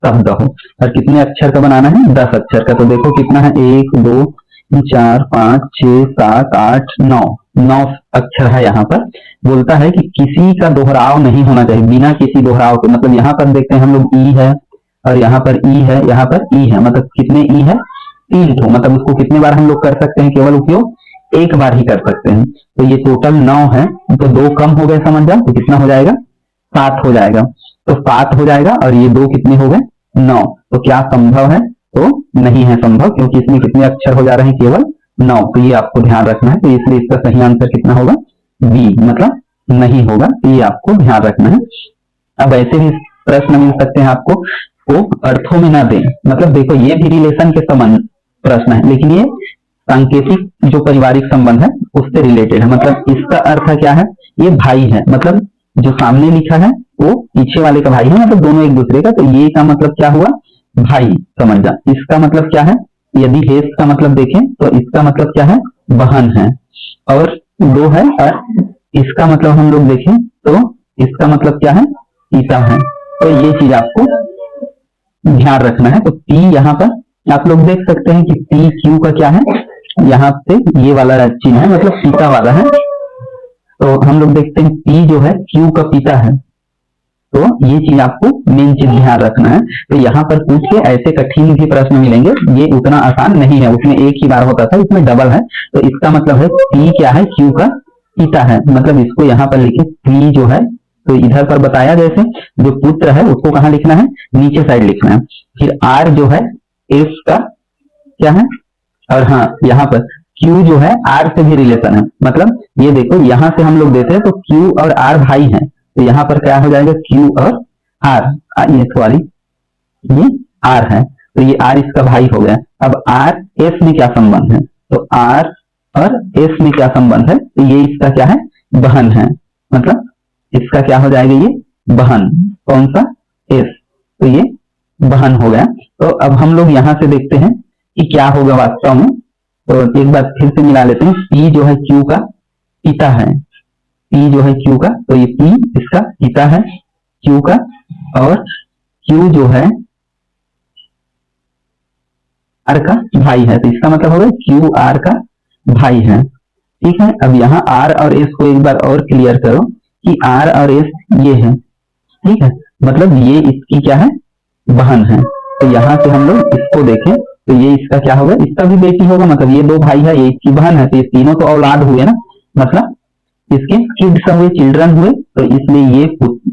A: शब्द हो। और कितने अक्षर का बनाना है, 10 अक्षर का। तो देखो कितना है, 1 2 4 5 6 7 8 9, 9 अक्षर है। यहाँ पर बोलता है कि किसी का दोहराव नहीं होना चाहिए, बिना किसी दोहराव के। मतलब यहाँ पर देखते हैं हम लोग ई है और यहाँ पर ई है, यहाँ पर ई है, मतलब कितने ई है, 3 तो मतलब उसको कितने बार हम लोग कर सकते हैं, केवल उपयोग 1 बार ही कर सकते हैं। तो ये टोटल 9 है, तो 2 कम हो गए समझ जाओ, तो कितना हो जाएगा, 7 हो जाएगा। तो 7 हो जाएगा और ये 2 कितने हो गए, 9। तो क्या संभव है, तो नहीं है संभव, क्योंकि इसमें कितने अक्षर हो जा रहे हैं, केवल 9। तो ये आपको ध्यान रखना है। तो इसलिए इसका सही आंसर कितना होगा, बी, मतलब नहीं होगा। तो ये आपको ध्यान रखना है। अब ऐसे भी प्रश्न मिल सकते हैं आपको, को अर्थों में ना दें, मतलब देखो ये भी रिलेशन के संबंध प्रश्न है, लेकिन ये सांकेतिक जो पारिवारिक संबंध है उससे रिलेटेड है। मतलब इसका अर्थ क्या है, ये भाई है, मतलब जो सामने लिखा है वो पीछे वाले का भाई है, मतलब दोनों एक दूसरे का। तो ये का मतलब क्या हुआ, भाई, समझ जा। इसका मतलब क्या है, यदि हेस का मतलब देखें तो इसका मतलब क्या है, बहन है, और 2 है। और इसका मतलब हम लोग देखें तो इसका मतलब क्या है, पिता है। तो ये चीज आपको ध्यान रखना है। तो पी यहाँ पर आप लोग देख सकते हैं कि पी क्यू का क्या है, यहाँ पे ये वाला चिन्ह है, मतलब पिता वाला है। तो हम लोग देखते हैं पी जो है क्यू का पिता है। तो ये चीज आपको मेन चीज ध्यान रखना है। तो यहाँ पर पूछ के ऐसे कठिन भी प्रश्न मिलेंगे, ये उतना आसान नहीं है, उसमें एक ही बार होता था, इसमें डबल है। तो इसका मतलब है पी क्या है, क्यू का पिता है, मतलब इसको यहाँ पर लिखे पी जो है। तो इधर पर बताया जैसे जो पुत्र है उसको कहाँ लिखना है, नीचे साइड लिखना है। फिर आर जो है एस का क्या है, और हाँ यहाँ पर Q जो है R से भी रिलेशन है। मतलब ये देखो यहाँ से हम लोग देते हैं तो Q और R भाई हैं, तो यहाँ पर क्या हो जाएगा, Q और R, ये सॉरी ये R है, तो ये R इसका भाई हो गया। अब R S में क्या संबंध है, तो R और S में क्या संबंध है, तो ये इसका क्या है, बहन है, मतलब इसका क्या हो जाएगा, ये बहन, कौन सा, S, तो ये बहन हो गया। तो अब हम लोग यहाँ से देखते हैं कि क्या होगा वास्तव में। तो एक बार फिर से मिला लेते हैं, P जो है Q का पिता है, P जो है Q का, तो ये P इसका पिता है Q का, और Q जो है R का भाई है, तो इसका मतलब होगा Q R का भाई है। ठीक है, अब यहाँ R और S को एक बार और क्लियर करो कि R और S ये है, ठीक है, मतलब ये इसकी क्या है, बहन है। तो यहाँ से हम लोग इसको देखें तो ये इसका क्या होगा, इसका भी बेटी होगा, मतलब ये 2 भाई है, ये इसकी बहन है, तो ये तीनों तो औलाद हुए ना, मतलब इसके किड्स हुए, चिल्ड्रन हुए। तो इसलिए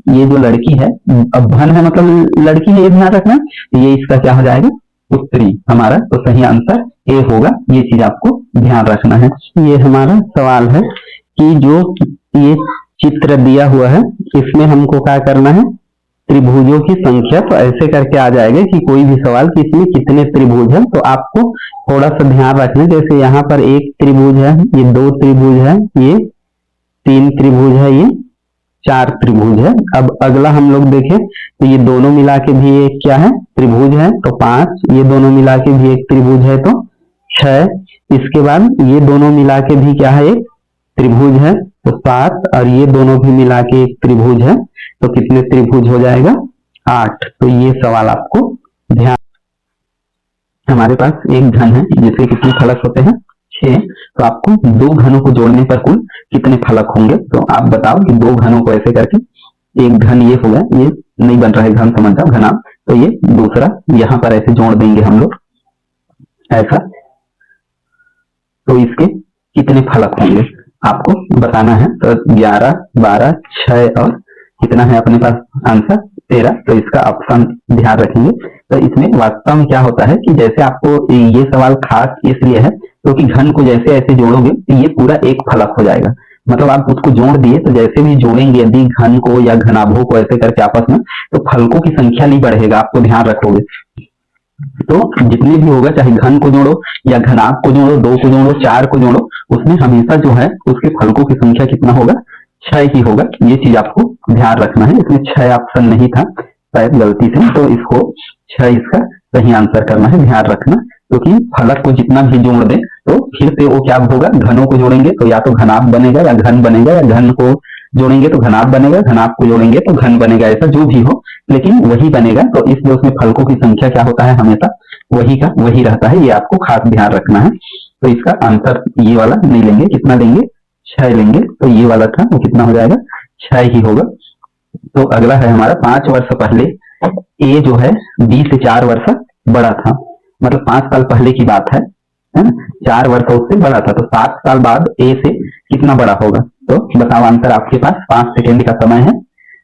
A: ये जो लड़की है, अब बहन है मतलब लड़की है, ये ध्यान रखना। तो ये इसका क्या हो जाएगा, पुत्री हमारा। तो सही आंसर ए होगा, ये चीज आपको ध्यान रखना है। ये हमारा सवाल है कि जो ये चित्र दिया हुआ है इसमें हमको क्या करना है, त्रिभुजों की संख्या। तो ऐसे करके आ जाएगा कि कोई भी सवाल कि इसमें कितने त्रिभुज है, तो आपको थोड़ा सा ध्यान रखना। जैसे यहाँ पर 1 त्रिभुज है, ये 2 त्रिभुज है, ये 3 त्रिभुज है, ये 4 त्रिभुज है। अब अगला हम लोग देखें तो ये दोनों मिला के भी एक क्या है, त्रिभुज है, तो 5, ये दोनों मिला के भी एक त्रिभुज है, तो 6। इसके बाद ये दोनों मिला के भी क्या है, एक त्रिभुज है, तो 7, और ये दोनों भी मिला के एक त्रिभुज है, तो कितने त्रिभुज हो जाएगा, 8। तो ये सवाल आपको ध्यान, हमारे पास एक घन है जिसके कितने फलक होते हैं, 6। तो आपको 2 घनों को जोड़ने पर कुल कितने फलक होंगे। तो आप बताओ कि 2 घनों को ऐसे करके, एक घन ये हो गया, ये नहीं बन रहा है घन, समझ जाओ घना, तो ये दूसरा यहाँ पर ऐसे जोड़ देंगे हम लोग ऐसा, तो इसके कितने फलक होंगे आपको बताना है। तो 11, 12, 6 और कितना है अपने पास आंसर, 13। तो इसका ऑप्शन ध्यान रखेंगे। तो इसमें वास्तव में क्या होता है कि जैसे आपको ये सवाल खास इसलिए है क्योंकि घन को जैसे ऐसे जोड़ोगे तो ये पूरा एक फलक हो जाएगा। मतलब आप उसको जोड़ दिए तो जैसे भी जोड़ेंगे यदि घन को या घनाभों को ऐसे करके आपस में, तो फलकों की संख्या नहीं बढ़ेगा, आपको ध्यान रखोगे। तो जितने भी होगा, चाहे घन को जोड़ो या घनाभ को जोड़ो, 2 को जोड़ो, 4 को जोड़ो, उसमें हमेशा जो है उसके फलकों की संख्या कितना होगा, 6 ही होगा। ये चीज आपको ध्यान रखना है। इसमें 6 ऑप्शन नहीं था शायद गलती से, तो इसको 6 इसका सही आंसर करना है, ध्यान रखना। क्योंकि फलक को जितना भी जोड़ दे तो फिर से वो क्या होगा, घनों को जोड़ेंगे तो या तो घनाभ बनेगा या घन बनेगा, या घन को जोड़ेंगे तो घनाभ बनेगा, घनाभ को जोड़ेंगे तो घन बनेगा, ऐसा जो भी हो लेकिन वही बनेगा। तो इसलिए उसमें फलकों की संख्या क्या होता है, हमेशा वही का वही रहता है। ये आपको खास ध्यान रखना है। तो इसका आंसर ये वाला नहीं लेंगे, कितना लेंगे, 6 लेंगे। तो ये वाला था वो कितना हो जाएगा, 6 ही होगा। तो अगला है हमारा 5 वर्ष पहले ए जो है बी से 4 वर्ष बड़ा था, मतलब 5 साल पहले की बात है ना, 4 वर्ष उससे बड़ा था। तो 7 साल बाद ए से कितना बड़ा होगा। तो बताओ आंसर, आपके पास 5 सेकेंड का समय है,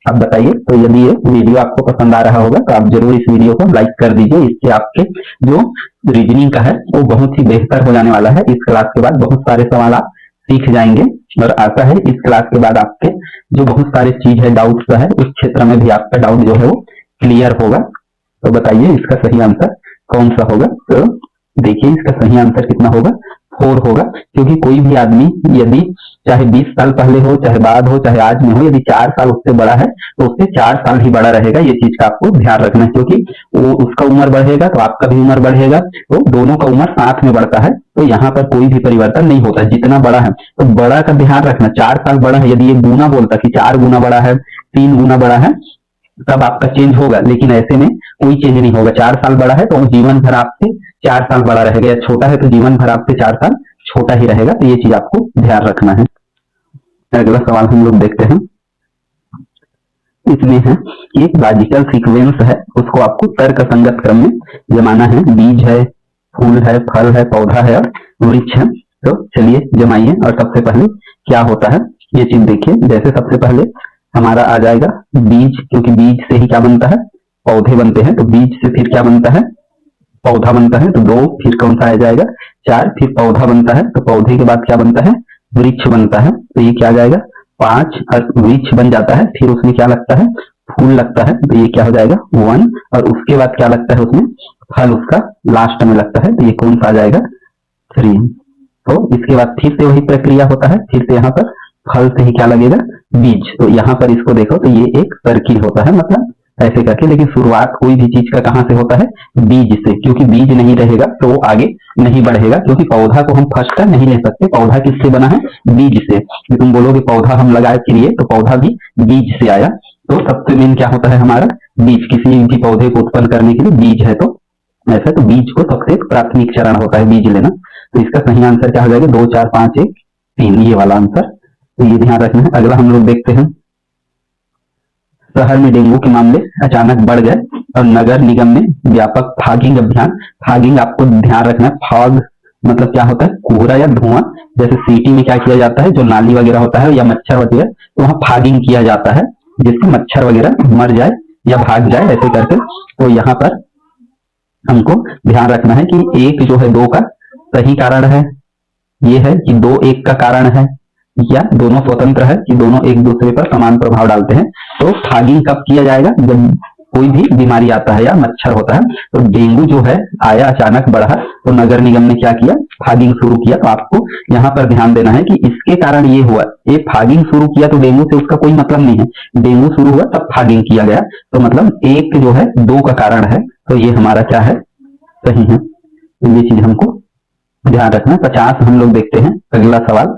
A: आप बताइए। तो यदि ये वीडियो आपको पसंद आ रहा होगा तो आप जरूर इस वीडियो को लाइक कर दीजिए। इससे आपके जो रीजनिंग का है वो बहुत ही बेहतर हो जाने वाला है। इस क्लास के बाद बहुत सारे सवाल आप सीख जाएंगे, और आशा है इस क्लास के बाद आपके जो बहुत सारे चीज है, डाउट्स है, उस क्षेत्र में भी आपका डाउट जो है वो क्लियर होगा। तो बताइए इसका सही आंसर कौन सा होगा। तो देखिए इसका सही आंसर कितना होगा, 4 होगा। क्योंकि कोई भी आदमी यदि चाहे 20 साल पहले हो, चाहे बाद हो, चाहे आज में हो, यदि 4 साल उससे बड़ा है तो उससे 4 साल ही बड़ा रहेगा। ये चीज का आपको ध्यान रखना है, क्योंकि वो उसका उम्र बढ़ेगा तो आपका भी उम्र बढ़ेगा, तो दोनों का उम्र साथ में बढ़ता है। तो यहाँ पर कोई भी परिवर्तन नहीं होता, जितना बड़ा है। तो बड़ा का ध्यान रखना, 4 साल बड़ा है, यदि ये गुना बोलता कि 4 गुना बड़ा है, 3 गुना बड़ा है, तब आपका चेंज होगा। लेकिन ऐसे में कोई चेंज नहीं होगा। 4 साल बड़ा है तो जीवन भर आपसे 4 साल बड़ा रहेगा, या छोटा है तो जीवन भर आपसे 4 साल छोटा ही रहेगा। तो ये चीज आपको ध्यान रखना है। अगला सवाल हम लोग देखते हैं। इसमें है कि एक लॉजिकल सीक्वेंस है, उसको आपको तर्क संगत क्रम में जमाना है। बीज है, फूल है, फल है, पौधा है और वृक्ष है। तो चलिए जमाइए। और सबसे पहले क्या होता है ये चीज देखिए। जैसे सबसे पहले हमारा आ जाएगा बीज, क्योंकि बीज से ही क्या बनता है, पौधे बनते हैं। तो बीज से फिर क्या बनता है, पौधा बनता है। तो 2, फिर कौन सा आ जाएगा, 4, फिर पौधा बनता है। तो पौधे के बाद क्या बनता है, वृक्ष बनता है। तो ये क्या आ जाएगा, 5, और वृक्ष बन जाता है। फिर उसमें क्या लगता है, फूल लगता है। तो ये क्या हो जाएगा, 1, और उसके बाद क्या लगता है उसमें, फल उसका लास्ट में लगता है। तो ये कौन सा आ जाएगा, 3। तो इसके बाद फिर से वही प्रक्रिया होता है, फिर से यहाँ पर फल से ही क्या लगेगा, बीज। तो यहाँ पर इसको देखो तो ये एक सर्किल होता है, मतलब ऐसे करके। लेकिन शुरुआत कोई भी चीज का कहाँ से होता है, बीज से। क्योंकि बीज नहीं रहेगा तो वो आगे नहीं बढ़ेगा। क्योंकि पौधा को हम फर्स्ट का नहीं ले सकते, पौधा किससे बना है, बीज से। तुम बोलोगे पौधा हम लगाए के लिए, तो पौधा भी बीज से आया। तो सबसे मेन क्या होता है हमारा, बीज। किसी भी पौधे को उत्पन्न करने के लिए बीज है, तो ऐसा। तो बीज को सबसे प्राथमिक चरण होता है बीज लेना। तो इसका सही आंसर क्या हो जाएगा, 2, 4, 5, 1, 3, ये वाला आंसर। तो ये ध्यान रखना है। अगला हम लोग देखते हैं। शहर में डेंगू के मामले अचानक बढ़ गए और नगर निगम में व्यापक फॉगिंग अभियान। फॉगिंग आपको ध्यान रखना है। फॉग मतलब क्या होता है, कोहरा या धुआं। जैसे सिटी में क्या किया जाता है, जो नाली वगैरह होता है या मच्छर वगैरह, तो वहां फॉगिंग किया जाता है जिससे मच्छर वगैरह मर जाए या भाग जाए, ऐसे करके। तो यहाँ पर हमको ध्यान रखना है कि 1 जो है 2 का सही कारण है, ये है कि 2 1 का कारण है, या दोनों स्वतंत्र है कि दोनों एक दूसरे पर समान प्रभाव डालते हैं। तो फॉगिंग कब किया जाएगा, जब कोई भी बीमारी आता है या मच्छर होता है। तो डेंगू जो है आया, अचानक बढ़ा, तो नगर निगम ने क्या किया, फॉगिंग शुरू किया। तो आपको यहाँ पर ध्यान देना है कि इसके कारण ये हुआ, ये फॉगिंग शुरू किया तो डेंगू से उसका कोई मतलब नहीं है। डेंगू शुरू हुआ तब फॉगिंग किया गया, तो मतलब 1 जो है 2 का कारण है। तो ये हमारा क्या है, सही है। तो ये चीज हमको ध्यान रखना। 50 हम लोग देखते हैं। अगला सवाल,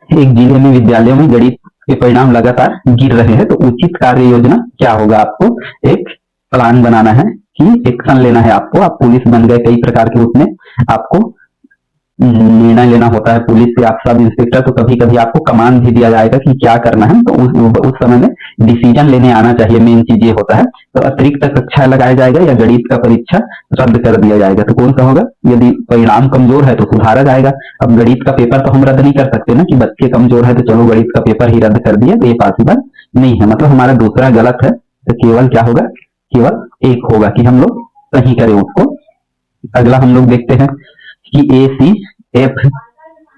A: एक जिले में विद्यालयों में गणित के परिणाम लगातार गिर रहे हैं, तो उचित कार्य योजना क्या होगा। आपको एक प्लान बनाना है कि एक्शन लेना है आपको। आप पुलिस बन गए, कई प्रकार के उसमें आपको निर्णय लेना होता है। पुलिस से आप सब इंस्पेक्टर, तो कभी कभी आपको कमांड भी दिया जाएगा कि क्या करना है। तो उस समय में डिसीजन लेने आना चाहिए, मेन चीज ये होता है। तो अतिरिक्त कक्षा लगाया जाएगा या गणित का परीक्षा रद्द कर दिया जाएगा। तो कौन सा होगा, यदि परिणाम कमजोर है तो सुधारा जाएगा। अब गणित का पेपर तो हम रद्द नहीं कर सकते ना, कि बच्चे कमजोर है तो चलो गणित का पेपर ही रद्द कर दिया, तो ये पॉसिबल नहीं है। मतलब हमारा दूसरा गलत है, तो केवल क्या होगा, केवल 1 होगा कि हम लोग सही करें उसको। अगला हम लोग देखते हैं कि AC, F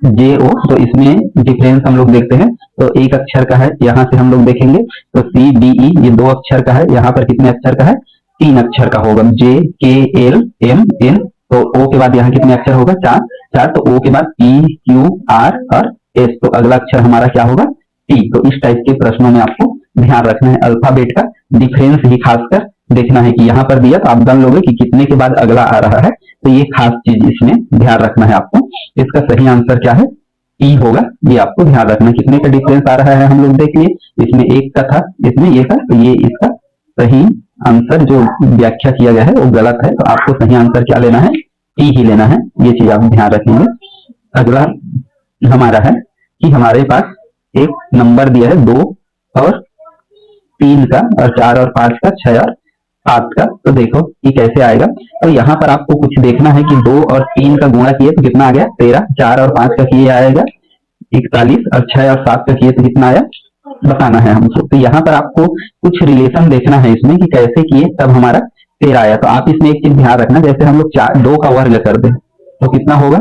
A: जे ओ, तो इसमें डिफरेंस हम लोग देखते हैं। तो एक अक्षर का है, यहाँ से हम लोग देखेंगे तो सी डी ई, ये 2 अक्षर का है। यहाँ पर कितने अक्षर का है? 3 अक्षर का होगा। जे के एल एम एन, तो ओ के बाद यहाँ कितने अक्षर होगा? 4। तो ओ के बाद ई क्यू आर और एस, तो अगला अक्षर हमारा क्या होगा? टी। तो इस टाइप के प्रश्नों में आपको ध्यान रखना है, अल्फाबेट का डिफरेंस ही खासकर देखना है कि यहाँ पर दिया तो आप जान लोगे कि कितने के बाद अगला आ रहा है। तो ये खास चीज इसमें ध्यान रखना है आपको। इसका सही आंसर क्या है? ई होगा। ये आपको ध्यान रखना है, कितने का डिफरेंस आ रहा है हम लोग देख लिए। इसमें 1 का था, इसमें ये था, तो ये इसका सही आंसर जो व्याख्या किया गया है वो गलत है। तो आपको सही आंसर क्या लेना है? ई ही लेना है। ये चीज आप ध्यान रखेंगे। अगला हमारा है कि हमारे पास एक नंबर दिया है 2 और 3 का, और 4 और 5 का, 6 और 7 का। तो देखो कि कैसे आएगा। तो यहाँ पर आपको कुछ देखना है कि 2 और 3 का गुणा किए तो कितना आ गया? 13। 4 और 5 का किए आएगा 41, और 6 और 7 का किए तो कितना आया? बताना है हमको। तो यहाँ पर आपको कुछ रिलेशन देखना है इसमें कि कैसे किए तब हमारा 13 आया। तो आप इसमें एक चीज ध्यान रखना, जैसे हम लोग 2 का वर्ग कर दें तो कितना होगा?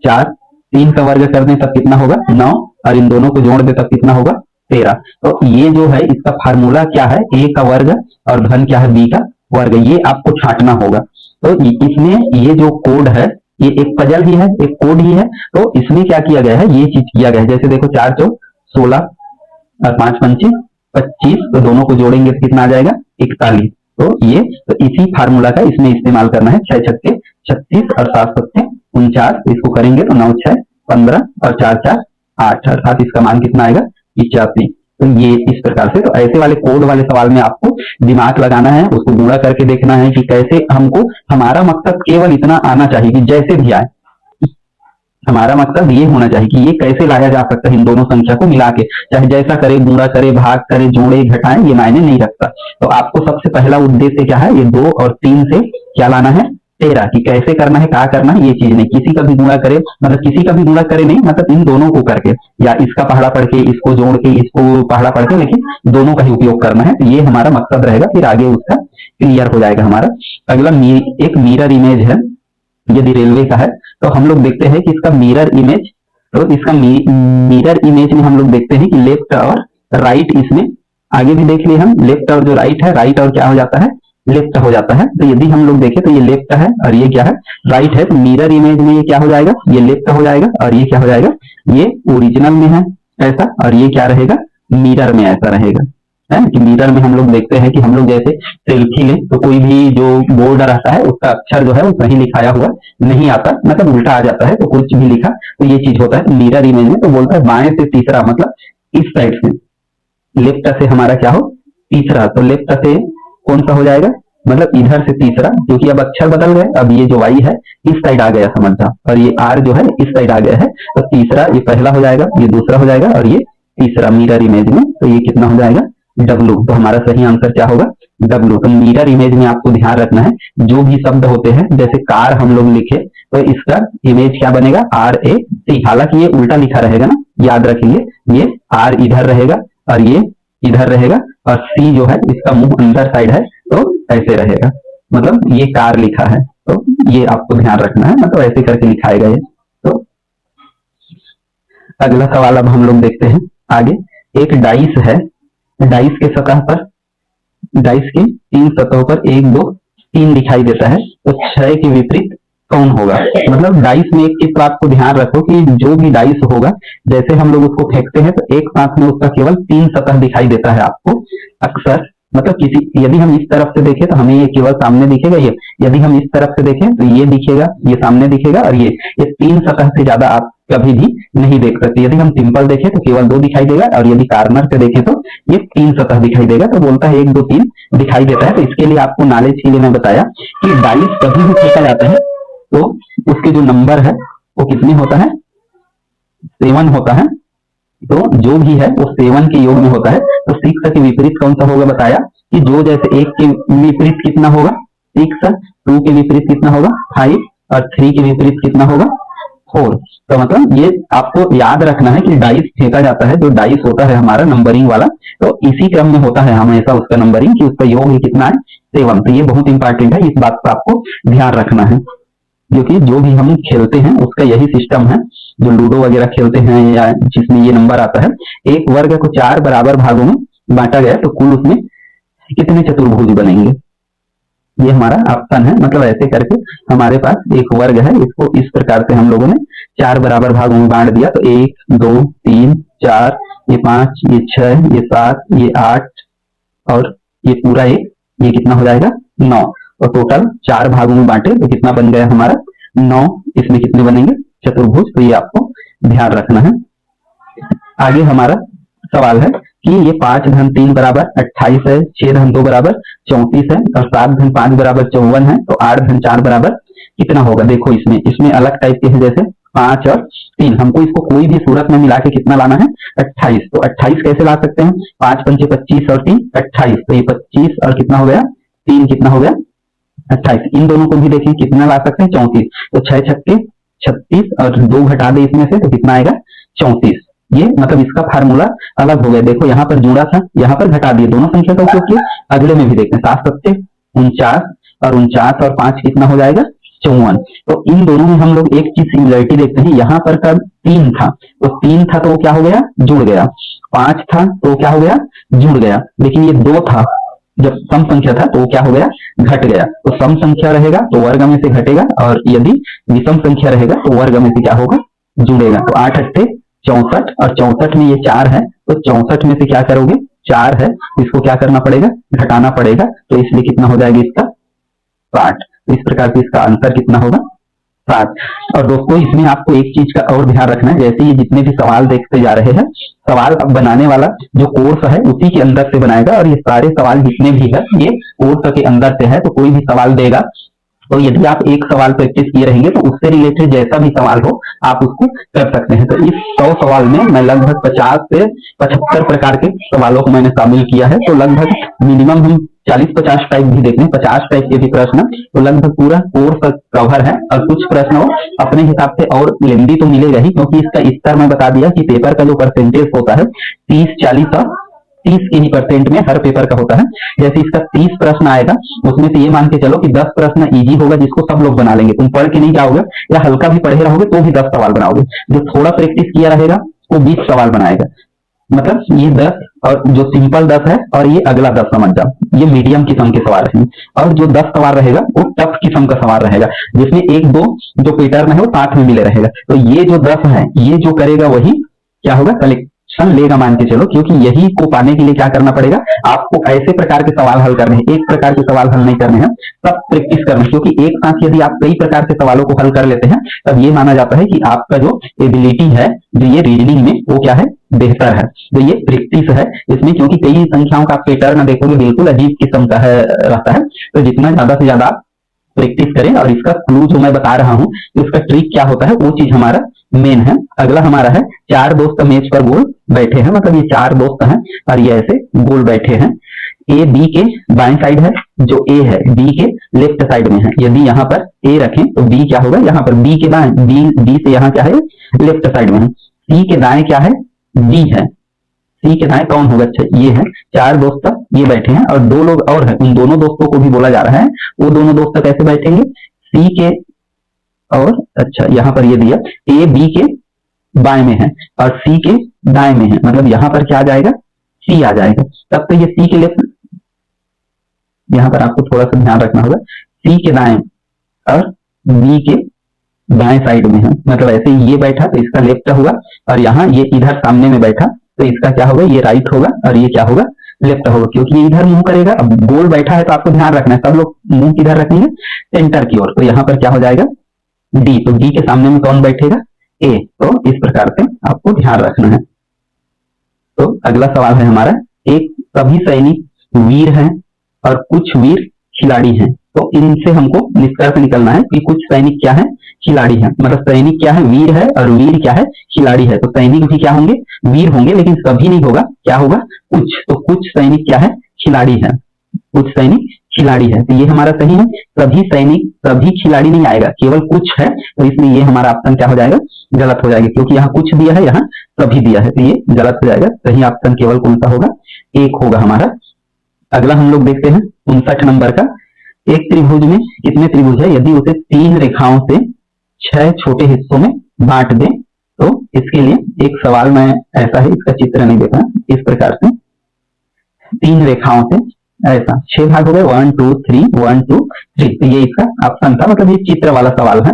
A: 4। 3 का वर्ग कर दें तब कितना होगा? 9, और इन दोनों को जोड़ दें तब कितना होगा? 13। तो ये जो है इसका फार्मूला क्या है? ए का वर्ग और धन क्या है? बी का वर्ग। ये आपको छांटना होगा। तो इसमें ये जो कोड है ये एक पजल ही है, एक कोड ही है। तो इसमें क्या किया गया है? ये चीज किया गया है। जैसे देखो 4 चौक 16 और 5 पंचे 25, तो दोनों को जोड़ेंगे तो कितना आ जाएगा? 41। तो ये तो इसी फार्मूला का इसमें इस्तेमाल करना है। 6 छक्के 36 और 7 सत्ते 49, इसको करेंगे तो 9 6 15 और 4 4 8, अर्थात इसका मान कितना आएगा? 85। तो ये इस प्रकार से, तो ऐसे वाले कोड वाले सवाल में आपको दिमाग लगाना है, उसको गुणा करके देखना है कि कैसे हमको, हमारा मकसद केवल इतना आना चाहिए कि जैसे भी आए, हमारा मकसद ये होना चाहिए कि ये कैसे लाया जा सकता है इन दोनों संख्या को मिला के, चाहे जैसा करे, गुणा करे, भाग करे, जोड़े, घटाएं, ये मायने नहीं रखता। तो आपको सबसे पहला उद्देश्य क्या है? ये 2 और 3 से क्या लाना है? 13। कि कैसे करना है, क्या करना है, ये चीज नहीं। किसी का भी गुणा करे, मतलब किसी का भी गुणा करे नहीं, मतलब इन दोनों को करके, या इसका पहाड़ा पढ़ के, इसको जोड़ के, इसको पहाड़ा पढ़ के, लेकिन दोनों का ही उपयोग करना है। तो ये हमारा मकसद रहेगा, फिर आगे उसका क्लियर हो जाएगा हमारा। अगला एक मिरर इमेज है, यदि रेलवे का है तो हम लोग देखते हैं कि इसका मिरर इमेज, तो इसका मिरर इमेज में हम लोग देखते हैं कि लेफ्ट और राइट, इसमें आगे भी देख लिए हम, लेफ्ट और जो राइट है, राइट और क्या हो जाता है? लेफ्ट हो जाता है। तो यदि हम लोग देखें तो ये लेफ्ट है और ये क्या है? राइट है। तो मिरर इमेज में ये क्या हो जाएगा? ये लेफ्ट हो जाएगा, और ये क्या हो जाएगा? ये ओरिजिनल में है ऐसा, और ये क्या रहेगा? मिरर में ऐसा रहेगा। है कि मिरर में हम लोग देखते हैं कि हम लोग जैसे सेल्फी लें तो कोई भी जो बोर्ड रहता है उसका अक्षर जो है वो सही लिखाया हुआ नहीं आता, मतलब उल्टा आ जाता है, तो कुछ भी लिखा, तो ये चीज होता है मिरर इमेज में। तो बोलता है बाएं से तीसरा, मतलब इस साइड से, लेफ्ट से हमारा क्या हो? तीसरा। तो लेफ्ट से कौन सा हो जाएगा? मतलब इधर से तीसरा, क्योंकि अब अक्षर बदल गए, अब ये जो वाई है इस साइड आ गया, समझ जाओ, और ये आर जो है इस साइड आ गया है। तो तीसरा, ये पहला हो जाएगा, ये दूसरा हो जाएगा, और ये तीसरा मिरर इमेज में। तो ये कितना हो जाएगा? डब्लू। तो हमारा सही आंसर क्या होगा? डब्लू। तो मिरर इमेज में आपको ध्यान रखना है, जो भी शब्द होते हैं, जैसे कार हम लोग लिखे तो इसका इमेज क्या बनेगा? RAC। हालांकि ये उल्टा लिखा रहेगा ना, याद रखिए, ये R इधर रहेगा और ये इधर रहेगा, और C जो है इसका मुंह अंदर साइड है, तो ऐसे रहेगा, मतलब ये कार लिखा है। तो ये आपको ध्यान रखना है, मतलब ऐसे करके लिखाएगा ये। तो अगला सवाल अब हम लोग देखते हैं आगे। एक डाइस है, डाइस के सतह पर, डाइस के 3 सतहों पर 1 2 3 दिखाई देता है, तो 6 के विपरीत कौन होगा? मतलब डाइस में एक चीज तो आपको ध्यान रखो कि जो भी डाइस होगा, जैसे हम लोग उसको फेंकते हैं तो एक साथ में उसका केवल 3 सतह दिखाई देता है आपको अक्सर। मतलब किसी, यदि हम इस तरफ से देखें तो हमें ये केवल सामने दिखेगा, ये यदि हम इस तरफ से देखें तो ये दिखेगा, ये सामने दिखेगा, और ये 3 सतह से ज्यादा आप कभी भी नहीं देख सकते। यदि हम सिंपल देखें तो केवल 2 दिखाई देगा, और यदि कार्नर से देखें तो ये 3 सतह दिखाई देगा। तो बोलता है 1 2 3 दिखाई देता है। तो इसके लिए आपको नॉलेज के लिए मैं बताया कि डाइस कभी भी फेंका जाता है तो उसके जो नंबर है वो कितने होता है? 7 होता है। तो जो भी है वो 7 के योग में होता है। तो 6 के विपरीत कौन सा होगा? बताया कि जो, जैसे 1 के विपरीत कितना होगा? 6, 2 के विपरीत कितना होगा? 5, और 3 के विपरीत कितना होगा? 4। तो मतलब ये आपको याद रखना है कि डाइस फेंका जाता है, जो डाइस होता है हमारा नंबरिंग वाला, तो इसी क्रम में होता है हमेशा उसका नंबरिंग, कि उसका योग ही कितना है? 7। तो ये बहुत इंपॉर्टेंट है, इस बात पर आपको ध्यान रखना है। क्योंकि जो भी हम खेलते हैं उसका यही सिस्टम है, जो लूडो वगैरह खेलते हैं या जिसमें ये नंबर आता है, एक वर्ग को 4 बराबर भागों में बांटा गया तो कुल उसमें कितने चतुर्भुज बनेंगे, ये हमारा ऑप्शन है। मतलब ऐसे करके हमारे पास एक वर्ग है, इसको इस प्रकार से हम लोगों ने 4 बराबर भागों में बांट दिया, तो 1 2 3 4, ये 5, ये 6, ये 7, ये 8 और ये पूरा एक, ये कितना हो जाएगा 9। तो टोटल 4 भागों में बांटे तो कितना बन गया हमारा 9। इसमें कितने बनेंगे चतुर्भुज, तो ये आपको ध्यान रखना है। आगे हमारा सवाल है कि ये 5 धन 3 बराबर 28 है, 6 धन 2 बराबर 34 है और 7 धन 5 बराबर 54 है, तो 8 धन 4 बराबर कितना होगा। देखो इसमें अलग टाइप के हैं, जैसे 5 और 3, हमको इसको कोई भी सूरत में मिला के कितना लाना है 28। तो 28 कैसे ला सकते हैं, 5 पंचे 25 और 3 28, तो ये 25 और कितना हो गया 3 कितना हो गया 28। इन दोनों को भी देखिए कितना ला सकते हैं 34, तो 6 छक्के 36 और 2 घटा दे इसमें से तो कितना आएगा 34। ये मतलब इसका फार्मूला अलग हो गया। देखो यहाँ पर जुड़ा था, यहाँ पर घटा दिए, दोनों संख्या का उपयोग किया। अगले में भी देखते हैं 7 सत्ते 49 और 49 और 5 कितना हो जाएगा 54। तो इन दोनों में हम लोग एक चीज सिमिलरिटी देखते हैं, यहाँ पर कब 3 था तो 3 था तो क्या हो गया जुड़ गया, 5 था तो क्या हो गया जुड़ गया, लेकिन ये 2 था जब सम संख्या था तो क्या हो गया घट गया। तो सम संख्या रहेगा तो वर्ग में से घटेगा और यदि विषम संख्या रहेगा तो वर्ग में से क्या होगा जुड़ेगा। तो 8 अट्ठे 64 और 64 में ये 4 है, तो 64 में से क्या करोगे 4 है, इसको क्या करना पड़ेगा घटाना पड़ेगा, तो इसलिए कितना हो जाएगा इसका 60। तो इस प्रकार से इसका आंसर कितना होगा 60। और दोस्तों इसमें आपको एक चीज का और ध्यान रखना है, जैसे ये जितने भी सवाल देखते जा रहे हैं, सवाल अब बनाने वाला जो कोर्स है उसी के अंदर से बनाएगा और ये सारे सवाल जितने भी है ये कोर्स के अंदर से है। तो कोई भी सवाल देगा तो यदि आप एक सवाल प्रैक्टिस किए रहेंगे तो उससे रिलेटेड जैसा भी सवाल हो आप उसको कर सकते हैं। तो इस 100 सवाल में मैं लगभग 50 से 75 प्रकार के सवालों को मैंने शामिल किया है। तो लगभग मिनिमम हम 40-50 टाइप भी देखें, 50 टाइप के भी प्रश्न, तो लगभग पूरा कोर्स कवर है। और कुछ प्रश्न हो अपने हिसाब से और लेंदी तो मिलेगा ही, क्योंकि इसका स्तर मैं बता दिया कि पेपर का जो परसेंटेज होता है 30, 40 और 30 के ही परसेंट में हर पेपर का होता है। जैसे इसका 30 प्रश्न आएगा, उसमें से ये मान के चलो कि 10 प्रश्न इजी होगा जिसको सब लोग बना लेंगे, तुम पढ़ के नहीं जाओगे या हल्का भी पढ़े रहोगे तो भी 10 सवाल बनाओगे। जो थोड़ा प्रैक्टिस किया रहेगा वो 20 सवाल बनाएगा। मतलब ये 10 और जो सिंपल 10 है और ये अगला 10 समझ जाओ, ये मीडियम किस्म के सवाल रहेंगे। और जो 10 सवाल रहेगा वो टफ किस्म का सवाल रहेगा, जिसमें 1-2 जो पैटर्न है वो साथ में मिले रहेगा। तो ये जो 10 है ये जो करेगा वही क्या होगा कलेक्शन लेगा मान के चलो, क्योंकि यही को पाने के लिए क्या करना पड़ेगा आपको ऐसे प्रकार के सवाल हल करने हैं, एक प्रकार के सवाल हल नहीं करने हैं, सब प्रैक्टिस करना है। क्योंकि एक साथ यदि आप कई प्रकार के सवालों को हल कर लेते हैं तब ये माना जाता है कि आपका जो एबिलिटी है जो ये रीजनिंग में वो क्या है बेहतर है। तो ये प्रैक्टिस है इसमें, क्योंकि कई संख्याओं का पैटर्न देखोगे बिल्कुल अजीब किस्म का है रहता है। तो जितना ज्यादा से ज्यादा प्रैक्टिस करें, और इसका क्लू जो मैं बता रहा हूं इसका ट्रिक क्या होता है वो चीज हमारा मेन है। अगला हमारा है 4 दोस्त मेज पर गोल बैठे हैं, मतलब ये 4 दोस्त हैं और ये ऐसे गोल बैठे हैं। ए बी के बाएं साइड है, जो ए है बी के लेफ्ट साइड में है। यदि यहाँ पर ए रखें तो बी क्या होगा यहाँ पर बी के दाएं, बी से यहाँ क्या है लेफ्ट साइड में है। सी के दाएं क्या है बी है, सी के दाएं कौन होगा अच्छा ये है। 4 दोस्त ये बैठे हैं और 2 लोग और हैं, उन दोनों दोस्तों को भी बोला जा रहा है। वो दोनों दोस्त कैसे बैठेंगे सी के और अच्छा यहाँ पर ये दिया ए बी के बाएं में है और सी के दाएं में है, मतलब यहाँ पर क्या आ जाएगा सी आ जाएगा। तब तो ये सी के लेफ्ट, यहाँ पर आपको थोड़ा सा ध्यान रखना होगा, सी के दाएं और बी के बाएं साइड में है, मतलब ऐसे ये बैठा तो इसका लेफ्ट होगा और यहाँ ये इधर सामने में बैठा तो इसका क्या होगा ये राइट होगा और ये क्या होगा लेफ्ट होगा, क्योंकि ये इधर मुंह करेगा। अब गोल बैठा है तो आपको ध्यान रखना है सब लोग मुंह किधर रखेंगे सेंटर की ओर, तो यहाँ पर क्या हो जाएगा डी, तो डी के सामने में कौन बैठेगा ए। तो इस प्रकार से आपको ध्यान रखना है। तो अगला सवाल है हमारा, एक सभी सैनिक वीर हैं और कुछ वीर खिलाड़ी हैं, तो इनसे हमको निष्कर्ष निकलना है कि कुछ सैनिक क्या है खिलाड़ी है। मतलब सैनिक क्या है वीर है और वीर क्या है खिलाड़ी है। तो सैनिक भी क्या होंगे वीर होंगे, लेकिन सभी नहीं होगा, क्या होगा कुछ, तो कुछ सैनिक क्या है खिलाड़ी है, कुछ सैनिक खिलाड़ी है। तो ये हमारा सही है, सभी सैनिक सभी खिलाड़ी नहीं आएगा, केवल कुछ है, तो इसलिए ये हमारा ऑप्शन क्या हो जाएगा गलत हो जाएगा, क्योंकि यहाँ कुछ दिया है यहाँ सभी दिया है, तो ये गलत हो जाएगा। सही ऑप्शन केवल कौन सा होगा एक होगा हमारा। अगला हम लोग देखते हैं 59 नंबर का, एक त्रिभुज में कितने त्रिभुज है, यदि उसे 3 रेखाओं से 6 छोटे हिस्सों में बांट दे, तो इसके लिए एक सवाल मैं ऐसा है, इसका चित्र नहीं देखा, इस प्रकार से 3 रेखाओं से ऐसा 6 भाग हो गए, 1 2 3 1 2 3, तो ये इसका ऑप्शन था, मतलब ये चित्र वाला सवाल है।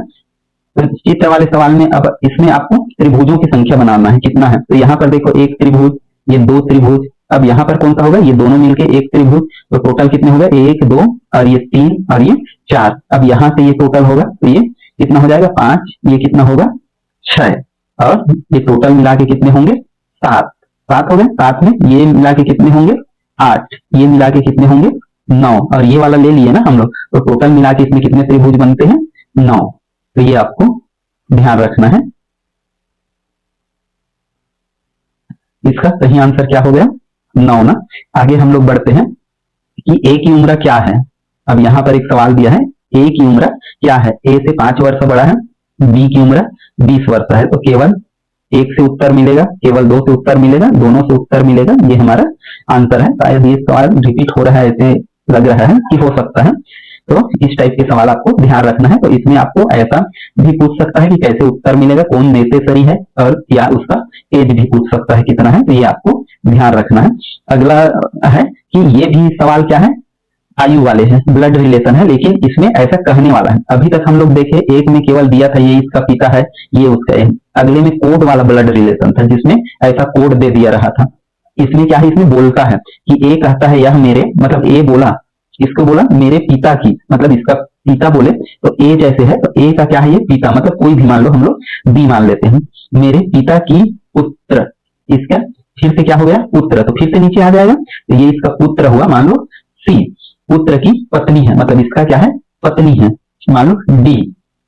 A: तो चित्र वाले सवाल में अब इसमें आपको त्रिभुजों की संख्या बनाना है, कितना है, तो यहाँ पर देखो एक त्रिभुज, ये 2 त्रिभुज, अब यहाँ पर कौन सा होगा, ये दोनों मिलके एक त्रिभुज, तो टोटल कितने हो गए, 1 2 और ये 3 और ये 4। अब यहाँ से ये टोटल होगा तो ये कितना हो जाएगा 5, ये कितना होगा 6, और ये टोटल मिला के कितने होंगे 7, 7 हो गए। 7 में ये मिला के कितने होंगे 8, ये मिला के कितने होंगे 9, और ये वाला ले लिए ना हम लोग, तो टोटल मिला के इसमें कितने त्रिभुज बनते हैं 9। तो ये आपको ध्यान रखना है। इसका सही आंसर क्या हो गया 9 ना। आगे हम लोग बढ़ते हैं कि ए की उम्र क्या है। अब यहाँ पर एक सवाल दिया है, ए की उम्र क्या है, ए से 5 वर्ष बड़ा है, बी की उम्र 20 वर्ष है, तो केवल एक से उत्तर मिलेगा, केवल 2 से उत्तर मिलेगा, दोनों से उत्तर मिलेगा, ये हमारा आंसर है। शायद ये सवाल रिपीट हो रहा है, ऐसे लग रहा है कि हो सकता है, तो इस टाइप के सवाल आपको ध्यान रखना है। तो इसमें आपको ऐसा भी पूछ सकता है कि कैसे उत्तर मिलेगा, कौन नेसेसरी है, और या उसका एज भी पूछ सकता है कितना है, तो ये आपको ध्यान रखना है। अगला है कि ये भी सवाल क्या है, आयु वाले हैं, ब्लड रिलेशन है, लेकिन इसमें ऐसा कहने वाला है। अभी तक हम लोग देखे एक में केवल दिया था ये इसका पिता है, ये उसका है, अगले में कोड वाला ब्लड रिलेशन था जिसमें ऐसा कोड दे दिया रहा था। इसमें क्या है, इसमें बोलता है कि ए कहता है यह मेरे, मतलब ए बोला, इसको बोला मेरे पिता की, मतलब इसका पिता बोले तो ए जैसे है, तो ए का क्या है ये पिता, मतलब कोई भी मान लो, हम लोग बी मान लेते हैं, मेरे पिता की पुत्र, इसका फिर से क्या हो गया पुत्र, तो फिर से नीचे आ जाएगा, तो ये इसका पुत्र हुआ, मान लो सी, पुत्र की पत्नी है, मतलब इसका क्या है पत्नी है, मान लो डी,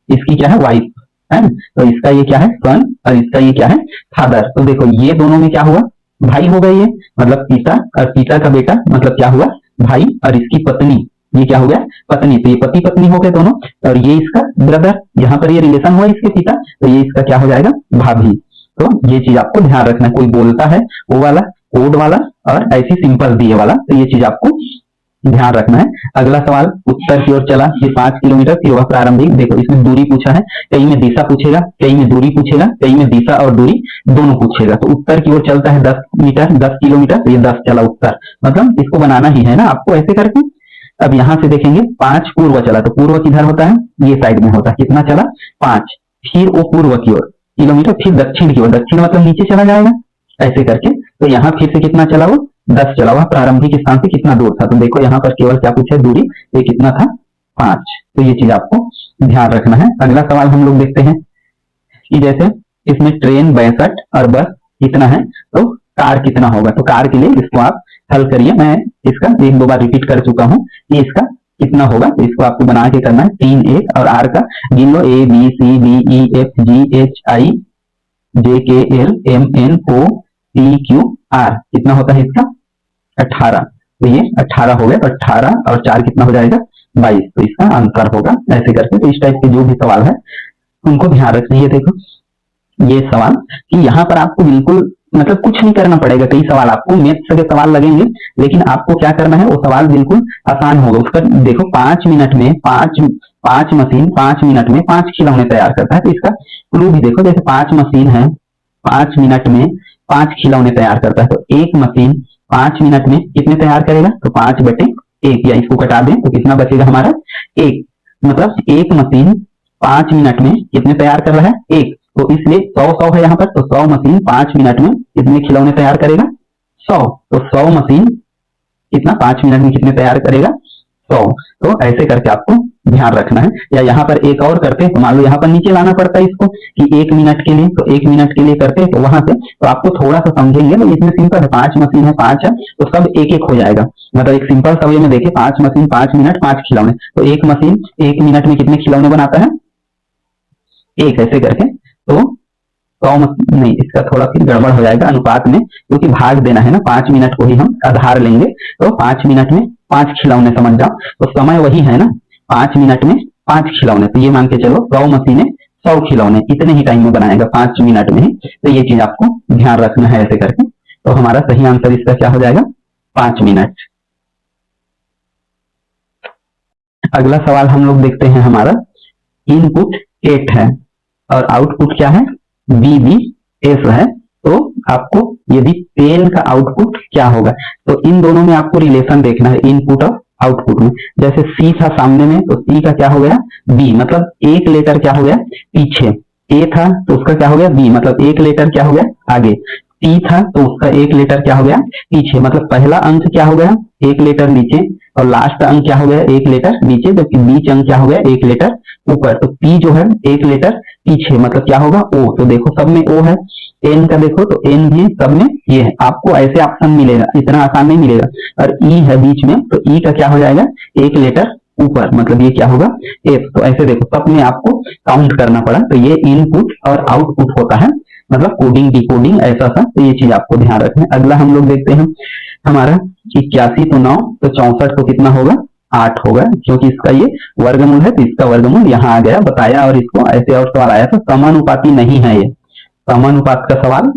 A: इसकी क्या है वाइफ है, तो इसका ये क्या है सन, और इसका ये क्या है फादर। तो देखो ये दोनों में क्या हुआ भाई हो गए, ये मतलब पिता और पिता का बेटा, मतलब क्या हुआ भाई, और इसकी पत्नी, ये क्या हो गया पत्नी, तो ये पति पत्नी हो गए दोनों, और ये इसका ब्रदर, यहाँ पर ये रिलेशन हुआ इसके पिता, तो ये इसका क्या हो जाएगा भाभी। तो ये चीज आपको ध्यान रखना है, कोई बोलता है वो वाला कोड वाला और ऐसी सिंपल दिए वाला, तो ये चीज आपको ध्यान रखना है। अगला सवाल उत्तर की ओर चला, ये 5 किलोमीटर फिर वह प्रारंभिक, देखो इसमें दूरी पूछा है, कई में दिशा पूछेगा, कई में दूरी पूछेगा, कई में दिशा और दूरी दोनों पूछेगा। तो उत्तर की ओर चलता है 10 मीटर 10 किलोमीटर, तो ये 10 चला उत्तर, मतलब इसको बनाना ही है ना आपको ऐसे करके। अब यहाँ से देखेंगे 5 पूर्व चला, तो पूर्व किधर होता है ये साइड में होता है, कितना चला 5, फिर वो पूर्व की ओर किलोमीटर, फिर दक्षिण की ओर, दक्षिण मतलब नीचे चला जाएगा ऐसे करके, तो यहाँ फिर से कितना चला वो 10 चला हुआ, प्रारंभिक स्थान से कितना दूर था, तो देखो यहाँ पर केवल क्या पूछा दूरी, ये कितना था 5, तो ये चीज आपको ध्यान रखना है। अगला सवाल हम लोग देखते हैं कि जैसे इसमें ट्रेन 62 और बस कितना है, तो कार कितना होगा, तो कार के लिए इसको आप हल करिए, मैं इसका 1-2 बार रिपीट कर चुका हूँ कि इसका कितना होगा, तो इसको आपको बना के करना है 3 1 और आर का गिन लो, A B C D E F G H I J K L M N O P Q R, कितना होता है इसका 18, तो ये 18 हो गया, तो 18 और 4 कितना हो जाएगा 22, तो इसका आंसर होगा ऐसे करके। तो इस टाइप के जो भी सवाल है उनको ध्यान रखना है। देखो ये सवाल कि यहाँ पर आपको बिल्कुल मतलब कुछ नहीं करना पड़ेगा, कई सवाल आपको मैथ्स के सवाल लगेंगे, लेकिन आपको क्या करना है वो सवाल बिल्कुल आसान होगा। उसका देखो 5 मिनट में 5 मशीन 5 मिनट में 5 खिलौने तैयार करता है, तो इसका क्लू भी देखो, जैसे 5 मशीन है 5 मिनट में 5 खिलौने तैयार करता है, तो एक मशीन 5 मिनट में कितने तैयार करेगा, तो 5/1, या इसको कटा दें तो कितना बचेगा हमारा 1, मतलब एक मशीन 5 मिनट में कितने तैयार कर रहा है 1, तो इसलिए 100 है यहाँ पर, तो 100 मशीन 5 मिनट में कितने खिलौने तैयार करेगा 100, तो 100 मशीन कितना 5 मिनट में कितने तैयार करेगा 100, तो ऐसे करके आपको ध्यान रखना है। या यहाँ पर एक और करते हैं, तो मान लो यहाँ पर नीचे लाना पड़ता है इसको कि 1 मिनट के लिए, तो 1 मिनट के लिए करते हैं, तो वहां से तो आपको थोड़ा सा समझेंगे, तो इसमें सिंपल है 5 मशीन है 5 है, तो सब एक एक हो जाएगा, मतलब एक सिंपल सा वे में देखे 5 मशीन 5 मिनट 5 खिलौने, तो एक मशीन 1 मिनट में कितने खिलौने बनाता है 1, ऐसे करके। तो 100 नहीं, इसका थोड़ा फिर गड़बड़ हो जाएगा अनुपात में, क्योंकि भाग देना है ना, 5 मिनट को ही हम आधार लेंगे, तो 5 मिनट में 5 खिलौने समझ जाओ, तो समय वही है ना 5 मिनट में 5 खिलौने, तो ये मान के चलो 100 मशीनें 100 खिलौने इतने ही टाइम में बनाएगा 5 मिनट में ही, तो ये चीज आपको ध्यान रखना है ऐसे करके। तो हमारा सही आंसर इसका क्या हो जाएगा 5 मिनट। अगला सवाल हम लोग देखते हैं, हमारा इनपुट 8 है और आउटपुट क्या है, BBS है। तो आपको यदि 10 का आउटपुट क्या होगा, तो इन दोनों में आपको रिलेशन देखना है, इनपुट और आउटपुट में। जैसे C था सामने में, तो C का क्या हो गया, B, मतलब एक लेटर क्या हो गया पीछे। A था तो उसका क्या हो गया B, मतलब एक लेटर क्या हो गया आगे। T था तो उसका एक लेटर क्या हो गया पीछे, मतलब पहला अंक क्या हो गया एक लेटर नीचे, और लास्ट अंक क्या हो गया एक लेटर नीचे, जबकि बीच अंक क्या हो गया एक लेटर ऊपर। तो P जो है एक लेटर पीछे, मतलब क्या होगा O। तो देखो सब में O है। N का देखो तो N भी सब में ये है। आपको ऐसे ऑप्शन मिलेगा, इतना आसान नहीं मिलेगा। और E है बीच में, तो E का क्या हो जाएगा एक लेटर ऊपर, मतलब ये क्या होगा F। तो ऐसे देखो सब में आपको काउंट करना पड़ा। तो ये इनपुट और आउटपुट होता है, मतलब कोडिंग डिकोडिंग ऐसा था। तो ये चीज आपको ध्यान रखना है। अगला हम लोग देखते हैं, हमारा 81 तो 9, तो 64 तो कितना होगा 8 होगा, क्योंकि इसका ये वर्गमूल है तो इसका वर्गमूल यहाँ आ गया, बताया। और इसको ऐसे और सवाल आया था, समानुपाती नहीं है ये, समानुपात का सवाल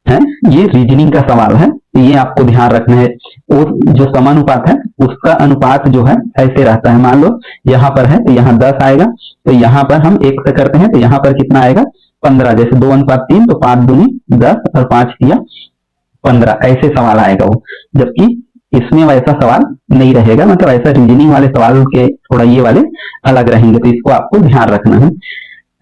A: है, ये रीजनिंग का सवाल है। तो ये आपको ध्यान रखना है। और जो समानुपात है उसका अनुपात जो है ऐसे रहता है, मान लो यहाँ पर है तो यहाँ 10 आएगा, तो यहाँ पर हम 1 से करते हैं तो यहाँ पर कितना आएगा 15। जैसे 2:3, तो 5 दूनी 10 और 5 किया 15, ऐसे सवाल आएगा वो। जबकि इसमें वैसा सवाल नहीं रहेगा, मतलब ऐसा रीजनिंग वाले सवाल के थोड़ा ये वाले अलग रहेंगे, तो इसको आपको ध्यान रखना है।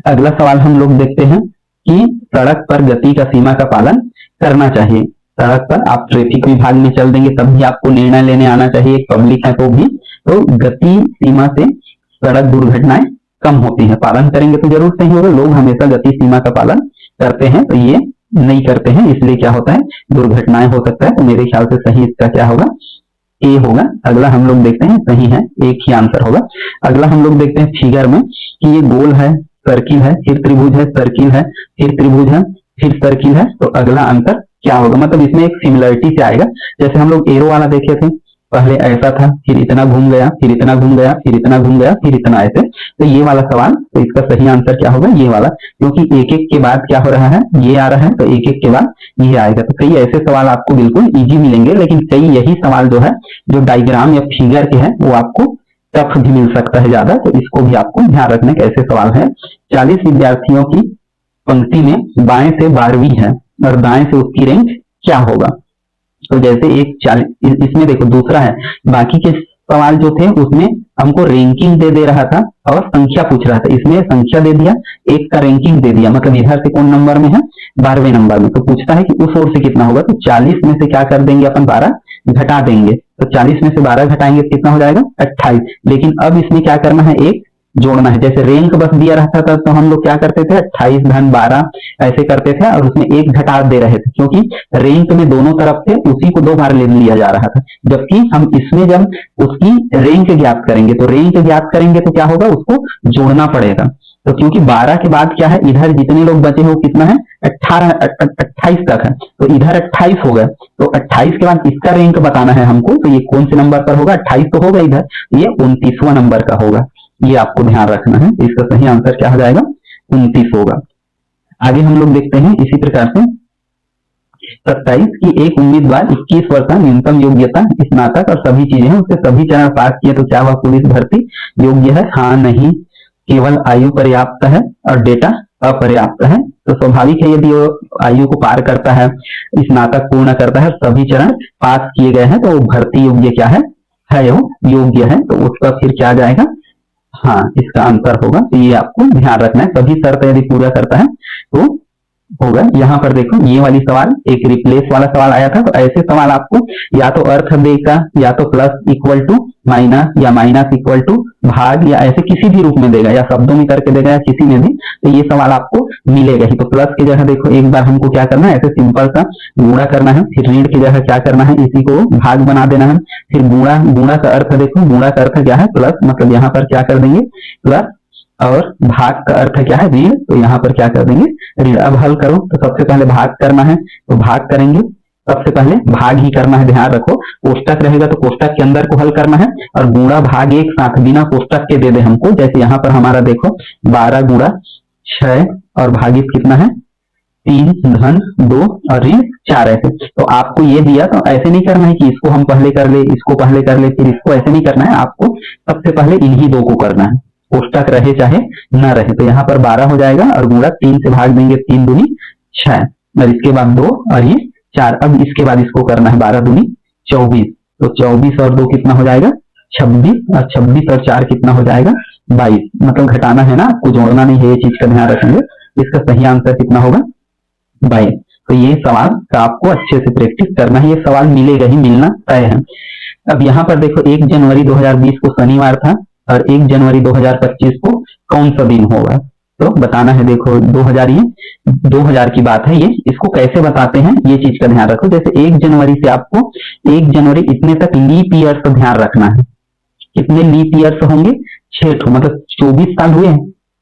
A: अगला सवाल हम लोग देखते हैं कि सड़क पर गति का सीमा का पालन करना चाहिए। सड़क पर आप ट्रैफिक विभाग में चल देंगे तब भी आपको निर्णय लेने आना चाहिए, एक पब्लिक है तो भी। तो गति सीमा से सड़क दुर्घटनाएं कम होती है, पालन करेंगे तो जरूर सही होगा। लोग हमेशा गति सीमा का पालन करते हैं, तो ये नहीं करते हैं, इसलिए क्या होता है दुर्घटनाएं हो सकता है। तो मेरे ख्याल से सही इसका क्या होगा ए होगा। अगला हम लोग देखते हैं, सही है, एक ही आंसर होगा। अगला हम लोग देखते हैं फिगर में कि ये गोल है, सर्किल है, फिर त्रिभुज है, सर्किल है, फिर त्रिभुज है, फिर सर्किल है। तो अगला आंसर क्या होगा, मतलब इसमें एक सिमिलरिटी से आएगा। जैसे हम लोग एरो वाला देखे थे, पहले ऐसा था, फिर इतना घूम गया, फिर इतना घूम गया, फिर इतना घूम गया, फिर इतना ऐसे। तो ये वाला सवाल, तो इसका सही आंसर क्या होगा ये वाला, क्योंकि एक एक के बाद क्या हो रहा है ये आ रहा है, तो एक एक के बाद ये आएगा। तो कई ऐसे सवाल आपको बिल्कुल इजी मिलेंगे, लेकिन कई यही सवाल जो है जो डायग्राम या फिगर के हैं वो आपको टफ भी मिल सकता है ज्यादा। तो इसको भी आपको ध्यान रखना है कैसे सवाल है। 40 विद्यार्थियों की पंक्ति में बाएं से 12वीं है और दाएं से उसकी रैंक क्या होगा। तो जैसे इसमें देखो दूसरा है, बाकी के सवाल जो थे उसमें हमको रैंकिंग दे रहा था और संख्या पूछ रहा था, इसमें संख्या दे दिया, एक का रैंकिंग दे दिया, मतलब इधर से कौन नंबर में है 12वें नंबर में। तो पूछता है कि उस ओर से कितना होगा, तो 40 में से क्या कर देंगे अपन 12 घटा देंगे, तो 40 में से 12 घटाएंगे तो कितना हो जाएगा 28। लेकिन अब इसमें क्या करना है एक जोड़ना है। जैसे रैंक बस दिया रहता था तो हम लोग क्या करते थे 28 धन 12 ऐसे करते थे और उसमें एक घटा दे रहे थे, क्योंकि रैंक में दोनों तरफ से उसी को 2 बार ले लिया जा रहा था। जबकि हम इसमें जब उसकी रैंक ज्ञात करेंगे तो रैंक ज्ञात करेंगे तो क्या होगा उसको जोड़ना पड़ेगा। तो क्योंकि 12 के बाद क्या है इधर जितने लोग बचे हो कितना है 28 तक है, तो इधर 28 होगा, तो 28 के बाद इसका रैंक बताना है हमको। तो ये कौन से नंबर पर होगा 28 तो होगा इधर, ये 29वां नंबर का होगा, ये आपको ध्यान रखना है। इसका सही आंसर क्या हो जाएगा 29 होगा। आगे हम लोग देखते हैं इसी प्रकार से 27 की एक उम्मीदवार 21 वर्ष का न्यूनतम योग्यता स्नातक और सभी चीजें हैं, उसके सभी चरण पास किए, तो क्या वह पुलिस भर्ती योग्य है, हाँ नहीं, केवल आयु पर्याप्त है और डेटा अपर्याप्त है। तो स्वाभाविक है यदि वो आयु को पार करता है, स्नातक पूर्ण करता है, सभी चरण पास किए गए हैं, तो वो भर्ती योग्य क्या है वो योग्य है। तो उसका फिर क्या जाएगा, हाँ इसका आंसर होगा। तो ये आपको ध्यान रखना है, सभी शर्त यदि पूरा करता है तो होगा। यहाँ पर देखो ये वाली सवाल एक रिप्लेस वाला सवाल आया था, तो ऐसे सवाल आपको या तो अर्थ देगा, या तो प्लस इक्वल टू माइनस, या माइनस इक्वल टू भाग, या ऐसे किसी भी रूप में देगा, या शब्दों में करके देगा, या किसी में भी। तो ये सवाल आपको मिलेगा ही। तो प्लस की जगह देखो एक बार हमको क्या करना है, ऐसे सिंपल सा गुणा करना है, फिर ऋण की जगह क्या करना है इसी को भाग बना देना है। फिर गुणा, गुणा का अर्थ देखो, गुणा का अर्थ क्या है प्लस, मतलब यहाँ पर क्या कर देंगे प्लस, और भाग का अर्थ क्या है ऋण, तो यहाँ पर क्या कर देंगे ऋण। अब हल करो, तो सबसे पहले भाग करना है तो भाग करेंगे, सबसे पहले भाग ही करना है, ध्यान रखो। कोष्टक रहेगा तो कोष्टक के अंदर को हल करना है, और गुणा भाग एक साथ बिना कोष्टक के दे दे हमको। जैसे यहाँ पर हमारा देखो 12 गुणा 6 और भागित कितना है 3 धन 2 और ऋण 4 ऐसे। तो आपको ये दिया तो ऐसे नहीं करना है कि इसको हम पहले कर ले, इसको पहले कर ले, फिर इसको, ऐसे नहीं करना है। आपको सबसे पहले इन्हीं दो को करना है, कोष्टक रहे चाहे न रहे। तो यहाँ पर 12 हो जाएगा और गुणा 3 से भाग देंगे, 3 दूनी 6 और इसके बाद 2 और ये 4। अब इसके बाद इसको करना है 12 दूनी 24। तो 24 और 2 कितना हो जाएगा 26 और 26 और 4 कितना हो जाएगा 22। मतलब घटाना है ना, आपको जोड़ना नहीं है, ये चीज का ध्यान रखेंगे। इसका सही आंसर कितना होगा 22। तो ये सवाल का आपको अच्छे से प्रैक्टिस करना है, ये सवाल मिलेगा ही, मिलना तय है। अब यहाँ पर देखो 1 जनवरी 2020 को शनिवार था और 1 जनवरी 2025 को कौन सा दिन होगा, तो बताना है। देखो 2000, ये 2000 की बात है, ये इसको कैसे बताते हैं ये चीज का ध्यान रखो। जैसे 1 जनवरी से आपको 1 जनवरी इतने तक लीप ईयर का ध्यान रखना है। कितने लीप ईयर्स होंगे 6, मतलब 24 साल हुए हैं,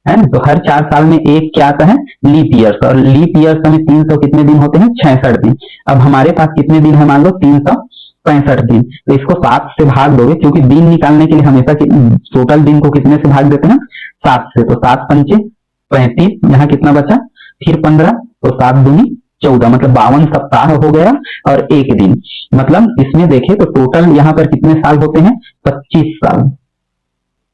A: है ना। तो हर 4 साल में एक क्या आता है लीप ईयर्स, और लीप ईयर्स में 300 कितने दिन होते हैं 66 दिन। अब हमारे पास कितने दिन है, मान लो 365 दिन। तो इसको 7 से भाग दोगे, क्योंकि दिन निकालने के लिए हमेशा टोटल दिन को कितने से भाग देते हैं 7 से। तो 7 पंचे 35, यहाँ कितना बचा फिर 15, तो 7 दूनी 14, मतलब 52 सप्ताह हो गया और 1 दिन। मतलब इसमें देखें तो टोटल यहाँ पर कितने साल होते हैं 25 साल,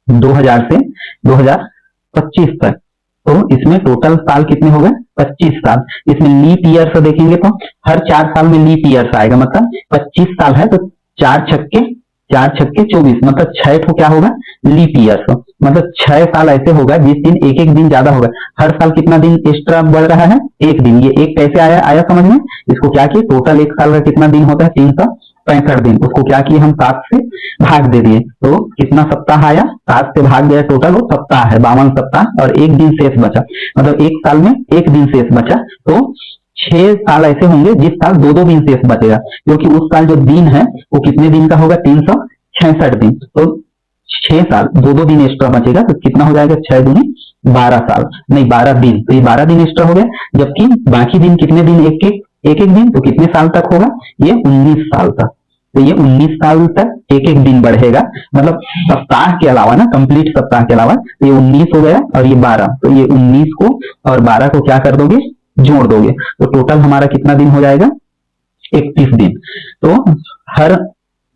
A: 2000 से 2025 तक। तो इसमें टोटल साल कितने हो गए 25 साल। इसमें लीप ईयर से देखेंगे तो हर 4 साल में लीप ईयर आएगा, मतलब 25 साल है तो 4 छक्के 24, मतलब 6 तो क्या होगा लीप ईयर। मतलब 6 साल ऐसे होगा जिस दिन एक एक दिन ज्यादा होगा। हर साल कितना दिन एक्स्ट्रा बढ़ रहा है 1 दिन। ये एक कैसे आया समझ में। इसको क्या किए, टोटल एक साल का कितना दिन होता है 365 दिन, उसको क्या किए हम 7 से भाग दे दिए। तो कितना सप्ताह आया 7 से भाग गया, टोटल वो सप्ताह है 52 सप्ताह और 1 दिन शेष बचा। मतलब एक साल में 1 दिन शेष बचा। तो 6 साल ऐसे होंगे जिस साल 2-2 दिन शेष बचेगा, क्योंकि उस साल जो दिन है वो कितने दिन का होगा 366 दिन। तो 6 साल 2-2 दिन एक्स्ट्रा बचेगा, तो कितना हो जाएगा 6 दूनी 12 साल, नहीं 12 दिन। तो ये 12 दिन एक्स्ट्रा हो गया, जबकि बाकी दिन कितने दिन एक एक दिन, तो कितने साल तक होगा ये 19 साल तक। तो ये 19 साल तक एक एक दिन बढ़ेगा, मतलब सप्ताह के अलावा ना, कंप्लीट सप्ताह के अलावा। तो ये 19 हो गया और ये 12, तो ये 19 को और 12 को क्या कर दोगे जोड़ दोगे, तो टोटल हमारा कितना दिन हो जाएगा 31 दिन। तो हर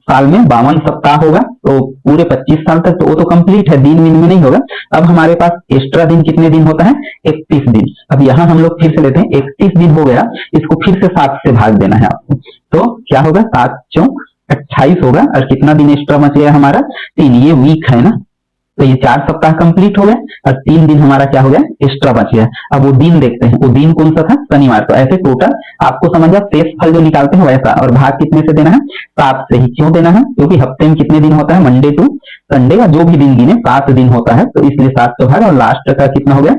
A: साल में 52 सप्ताह होगा, तो पूरे 25 साल तक तो वो तो कंप्लीट है, दिन में नहीं होगा। अब हमारे पास एक्स्ट्रा दिन कितने दिन होता है 31 दिन। अब यहाँ हम लोग फिर से लेते हैं 31 दिन हो गया, इसको फिर से 7 से भाग देना है आपको। तो क्या होगा 7 चौक 28 होगा और कितना दिन एक्स्ट्रा बच गया हमारा 3। ये वीक है ना, तो ये 4 सप्ताह कंप्लीट हो गए और 3 दिन हमारा क्या हो गया एक्स्ट्रा बच गया। अब वो दिन देखते हैं, वो दिन कौन सा था शनिवार। तो ऐसे टोटल आपको समझा शेष फल जो निकालते हैं वैसा, और भाग कितने से देना है 7 से ही। क्यों देना है, क्योंकि हफ्ते में कितने दिन होता है मंडे टू संडे का जो भी दिन गिने 7 दिन होता है, तो इसलिए 7 से भाग और लास्ट का कितना हो गया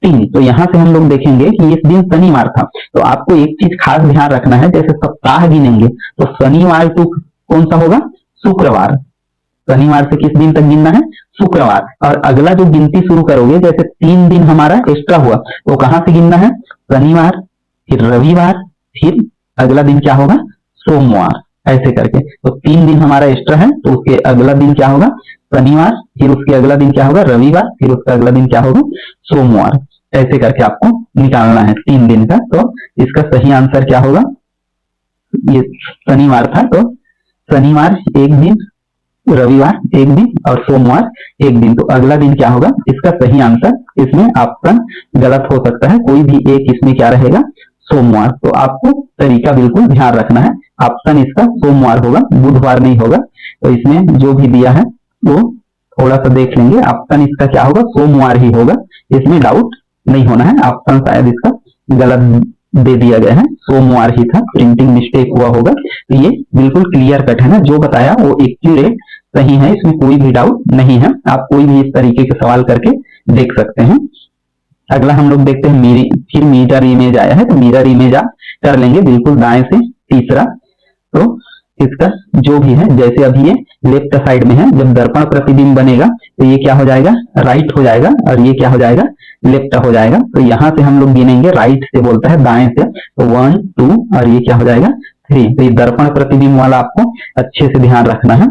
A: 3। तो यहाँ से हम लोग देखेंगे कि इस दिन शनिवार था। तो आपको एक चीज खास ध्यान रखना है, जैसे सप्ताह गिनेंगे तो शनिवार टू कौन सा होगा शुक्रवार। शनिवार से किस दिन तक गिनना है शुक्रवार। और अगला जो गिनती शुरू करोगे, जैसे 3 दिन हमारा एक्स्ट्रा हुआ, तो कहां से गिनना है शनिवार, फिर रविवार, फिर अगला दिन क्या होगा सोमवार, ऐसे करके। तो 3 दिन हमारा एक्स्ट्रा है, तो उसके अगला दिन क्या होगा शनिवार, फिर उसके अगला दिन क्या होगा रविवार, फिर उसका अगला दिन क्या होगा सोमवार। ऐसे करके आपको निकालना है 3 दिन का। तो इसका सही आंसर क्या होगा, ये शनिवार था तो शनिवार 1 दिन, रविवार 1 दिन और सोमवार 1 दिन। तो अगला दिन क्या होगा इसका सही आंसर, इसमें ऑप्शन गलत हो सकता है, कोई भी एक इसमें क्या रहेगा सोमवार। तो आपको तरीका बिल्कुल ध्यान रखना है, ऑप्शन इसका सोमवार होगा, बुधवार नहीं होगा। तो इसमें जो भी दिया है वो थोड़ा सा देख लेंगे, ऑप्शन इसका क्या होगा सोमवार ही होगा, इसमें डाउट नहीं होना है। ऑप्शन शायद इसका गलत दे दिया गया है, सोमवार ही था, प्रिंटिंग मिस्टेक हुआ होगा। तो ये बिल्कुल क्लियर कट है ना, जो बताया वो एक्यूरेट सही है, इसमें कोई भी डाउट नहीं है। आप कोई भी इस तरीके के सवाल करके देख सकते हैं। अगला हम लोग देखते हैं फिर मिरर इमेज आया है, तो मिरर इमेज आप कर लेंगे बिल्कुल दाएं से तीसरा। तो इसका जो भी है, जैसे अभी ये लेफ्ट साइड में है, जब दर्पण प्रतिबिंब बनेगा तो ये क्या हो जाएगा राइट हो जाएगा और ये क्या हो जाएगा लेफ्ट हो जाएगा। तो यहाँ से हम लोग गिनेंगे, राइट से बोलता है दाएं से, तो 1 2 और ये क्या हो जाएगा 3। तो ये दर्पण प्रतिबिंब वाला आपको अच्छे से ध्यान रखना है।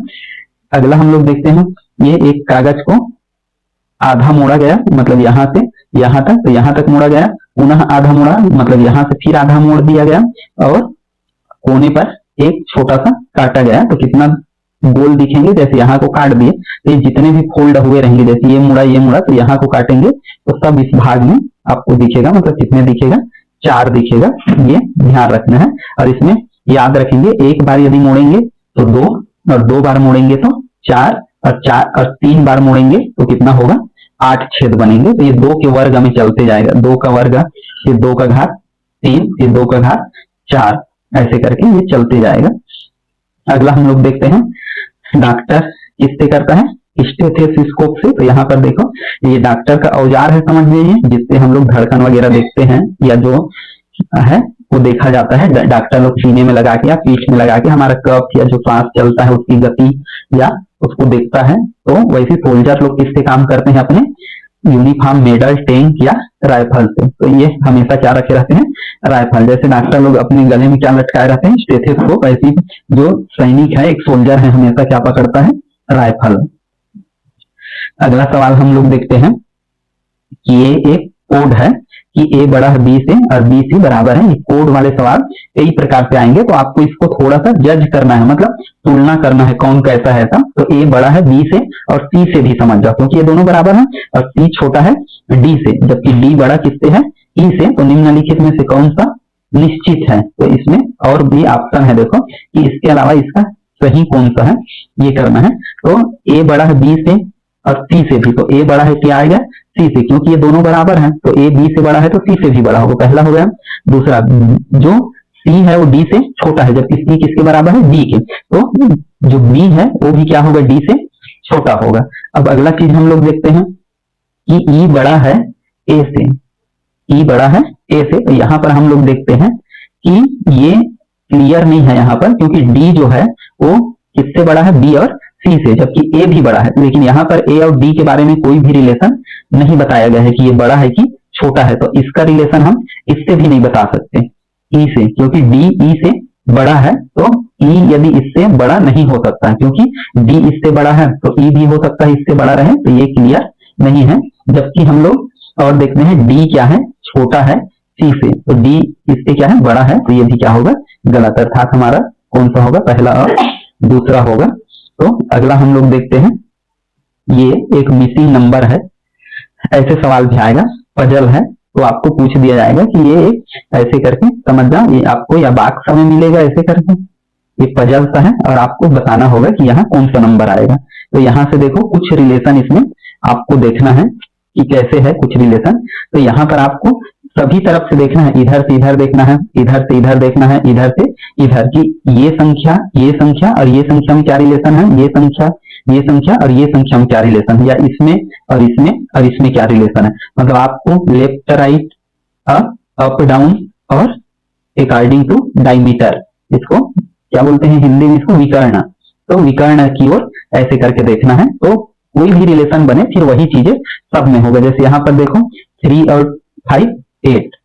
A: अगला हम लोग देखते हैं, ये एक कागज को आधा मोड़ा गया, मतलब यहाँ से यहाँ तक, तो यहाँ तक मोड़ा गया, पुनः आधा मोड़ा, मतलब यहाँ से फिर आधा मोड़ दिया गया और कोने पर एक छोटा सा काटा गया। तो कितना गोल दिखेंगे, जैसे यहाँ को काट दिए तो ये जितने भी फोल्ड हुए रहेंगे, जैसे ये मुड़ा तो यहाँ को काटेंगे तो सब इस भाग में आपको दिखेगा, मतलब कितने दिखेगा, 4 दिखेगा। ये ध्यान रखना है। और इसमें याद रखेंगे, एक बार यदि मोड़ेंगे तो 2, और 2 बार मोड़ेंगे तो 4, और 3 बार मोड़ेंगे तो कितना होगा, 8 छेद बनेंगे। तो ये 2 के वर्ग में चलते जाएगा, 2 का वर्ग, फिर 2 का घात 3, फिर 2 का घात 4, ऐसे करके ये चलते जाएगा। अगला हम लोग देखते हैं, डॉक्टर किससे करता है, स्टेथोस्कोप से। तो यहाँ पर देखो, ये डॉक्टर का औजार है, समझ लीजिए, जिससे हम लोग धड़कन वगैरह देखते हैं, या जो है वो देखा जाता है। डॉक्टर लोग सीने में लगा के या पीठ में लगा के हमारा कफ या जो सांस चलता है उसकी गति या उसको देखता है। तो वैसे सोल्जर लोग किससे काम करते हैं, अपने यूनिफॉर्म, मेडल, टैंक या राइफल से। तो ये हमेशा क्या रखे रहते हैं, राइफल। जैसे डॉक्टर लोग अपने गले में क्या लटकाए रहते हैं, स्टेथोस्कोप। ऐसी जो सैनिक है, एक सोल्जर है, हमेशा क्या पकड़ता है, राइफल। अगला सवाल हम लोग देखते हैं कि ये एक कोड है कि ए बड़ा है बी से और बी सी बराबर है। ये कोड वाले सवाल कई प्रकार से आएंगे, तो आपको इसको थोड़ा सा जज करना है, मतलब तुलना करना है कौन कैसा है ऐसा। तो ए बड़ा है बी से और सी से भी समझ जाओ, क्योंकि ये दोनों बराबर हैं, और सी छोटा है डी से, जबकि डी बड़ा किससे है, ई से। तो निम्नलिखित में से कौन सा निश्चित है। तो इसमें और भी ऑप्शन है, देखो कि इसके अलावा इसका सही कौन सा है, ये करना है। तो ए बड़ा है बी से और सी से भी, तो ए बड़ा है क्या आएगा, सी से, क्योंकि ये दोनों बराबर हैं। तो ए बी से बड़ा है तो सी से भी बड़ा होगा, पहला हो गया। दूसरा, जो सी है वो डी से छोटा है, जबकि सी किसके बराबर है, डी के। तो जो बी है वो भी क्या होगा, डी से छोटा होगा। अब अगला चीज हम लोग देखते हैं कि ई बड़ा है ए से, ई बड़ा है ए से। तो यहाँ पर हम लोग देखते हैं कि ये क्लियर नहीं है यहाँ पर, क्योंकि डी जो है वो किससे बड़ा है, बी और सी से, जबकि ए भी बड़ा है। लेकिन यहाँ पर ए और डी के बारे में कोई भी रिलेशन नहीं बताया गया है कि ये बड़ा है कि छोटा है। तो इसका रिलेशन हम इससे भी नहीं बता सकते, ई से, क्योंकि डी ई से बड़ा है। तो ई यदि इससे बड़ा नहीं हो सकता, क्योंकि डी इससे बड़ा है, तो ई भी हो सकता है इससे बड़ा रहे। तो ये क्लियर नहीं है। जबकि हम लोग और देखते हैं, डी क्या है, छोटा है सी से, तो डी इससे क्या है, बड़ा है। तो ये भी क्या होगा, गलत। अर्थात हमारा कौन सा होगा, पहला और दूसरा होगा। तो अगला हम लोग देखते हैं, ये एक मिसिंग नंबर है, ऐसे सवाल भी आएगा, पजल है। तो आपको पूछ दिया जाएगा कि ये एक ऐसे करके समझ जाओ, ये आपको या बाक्स में मिलेगा ऐसे करके, ये पजल सा है और आपको बताना होगा कि यहाँ कौन सा नंबर आएगा। तो यहाँ से देखो कुछ रिलेशन इसमें आपको देखना है कि कैसे है कुछ रिलेशन। तो यहाँ पर आपको सभी तरफ से देखना है, इधर से इधर देखना है, इधर से इधर देखना है, इधर से इधर की ये संख्या और ये संख्या में क्या रिलेशन है, ये संख्या और ये संख्या में क्या रिलेशन है, या इसमें और इसमें क्या रिलेशन है। मतलब आपको लेफ्ट राइट, अप डाउन और अकॉर्डिंग टू डायमीटर, इसको क्या बोलते हैं हिंदी में, इसको विकर्ण। तो विकर्ण की ओर ऐसे करके देखना है। तो कोई भी रिलेशन बने फिर वही चीजें सब में होगा। जैसे यहाँ पर देखो 3 और 5 8,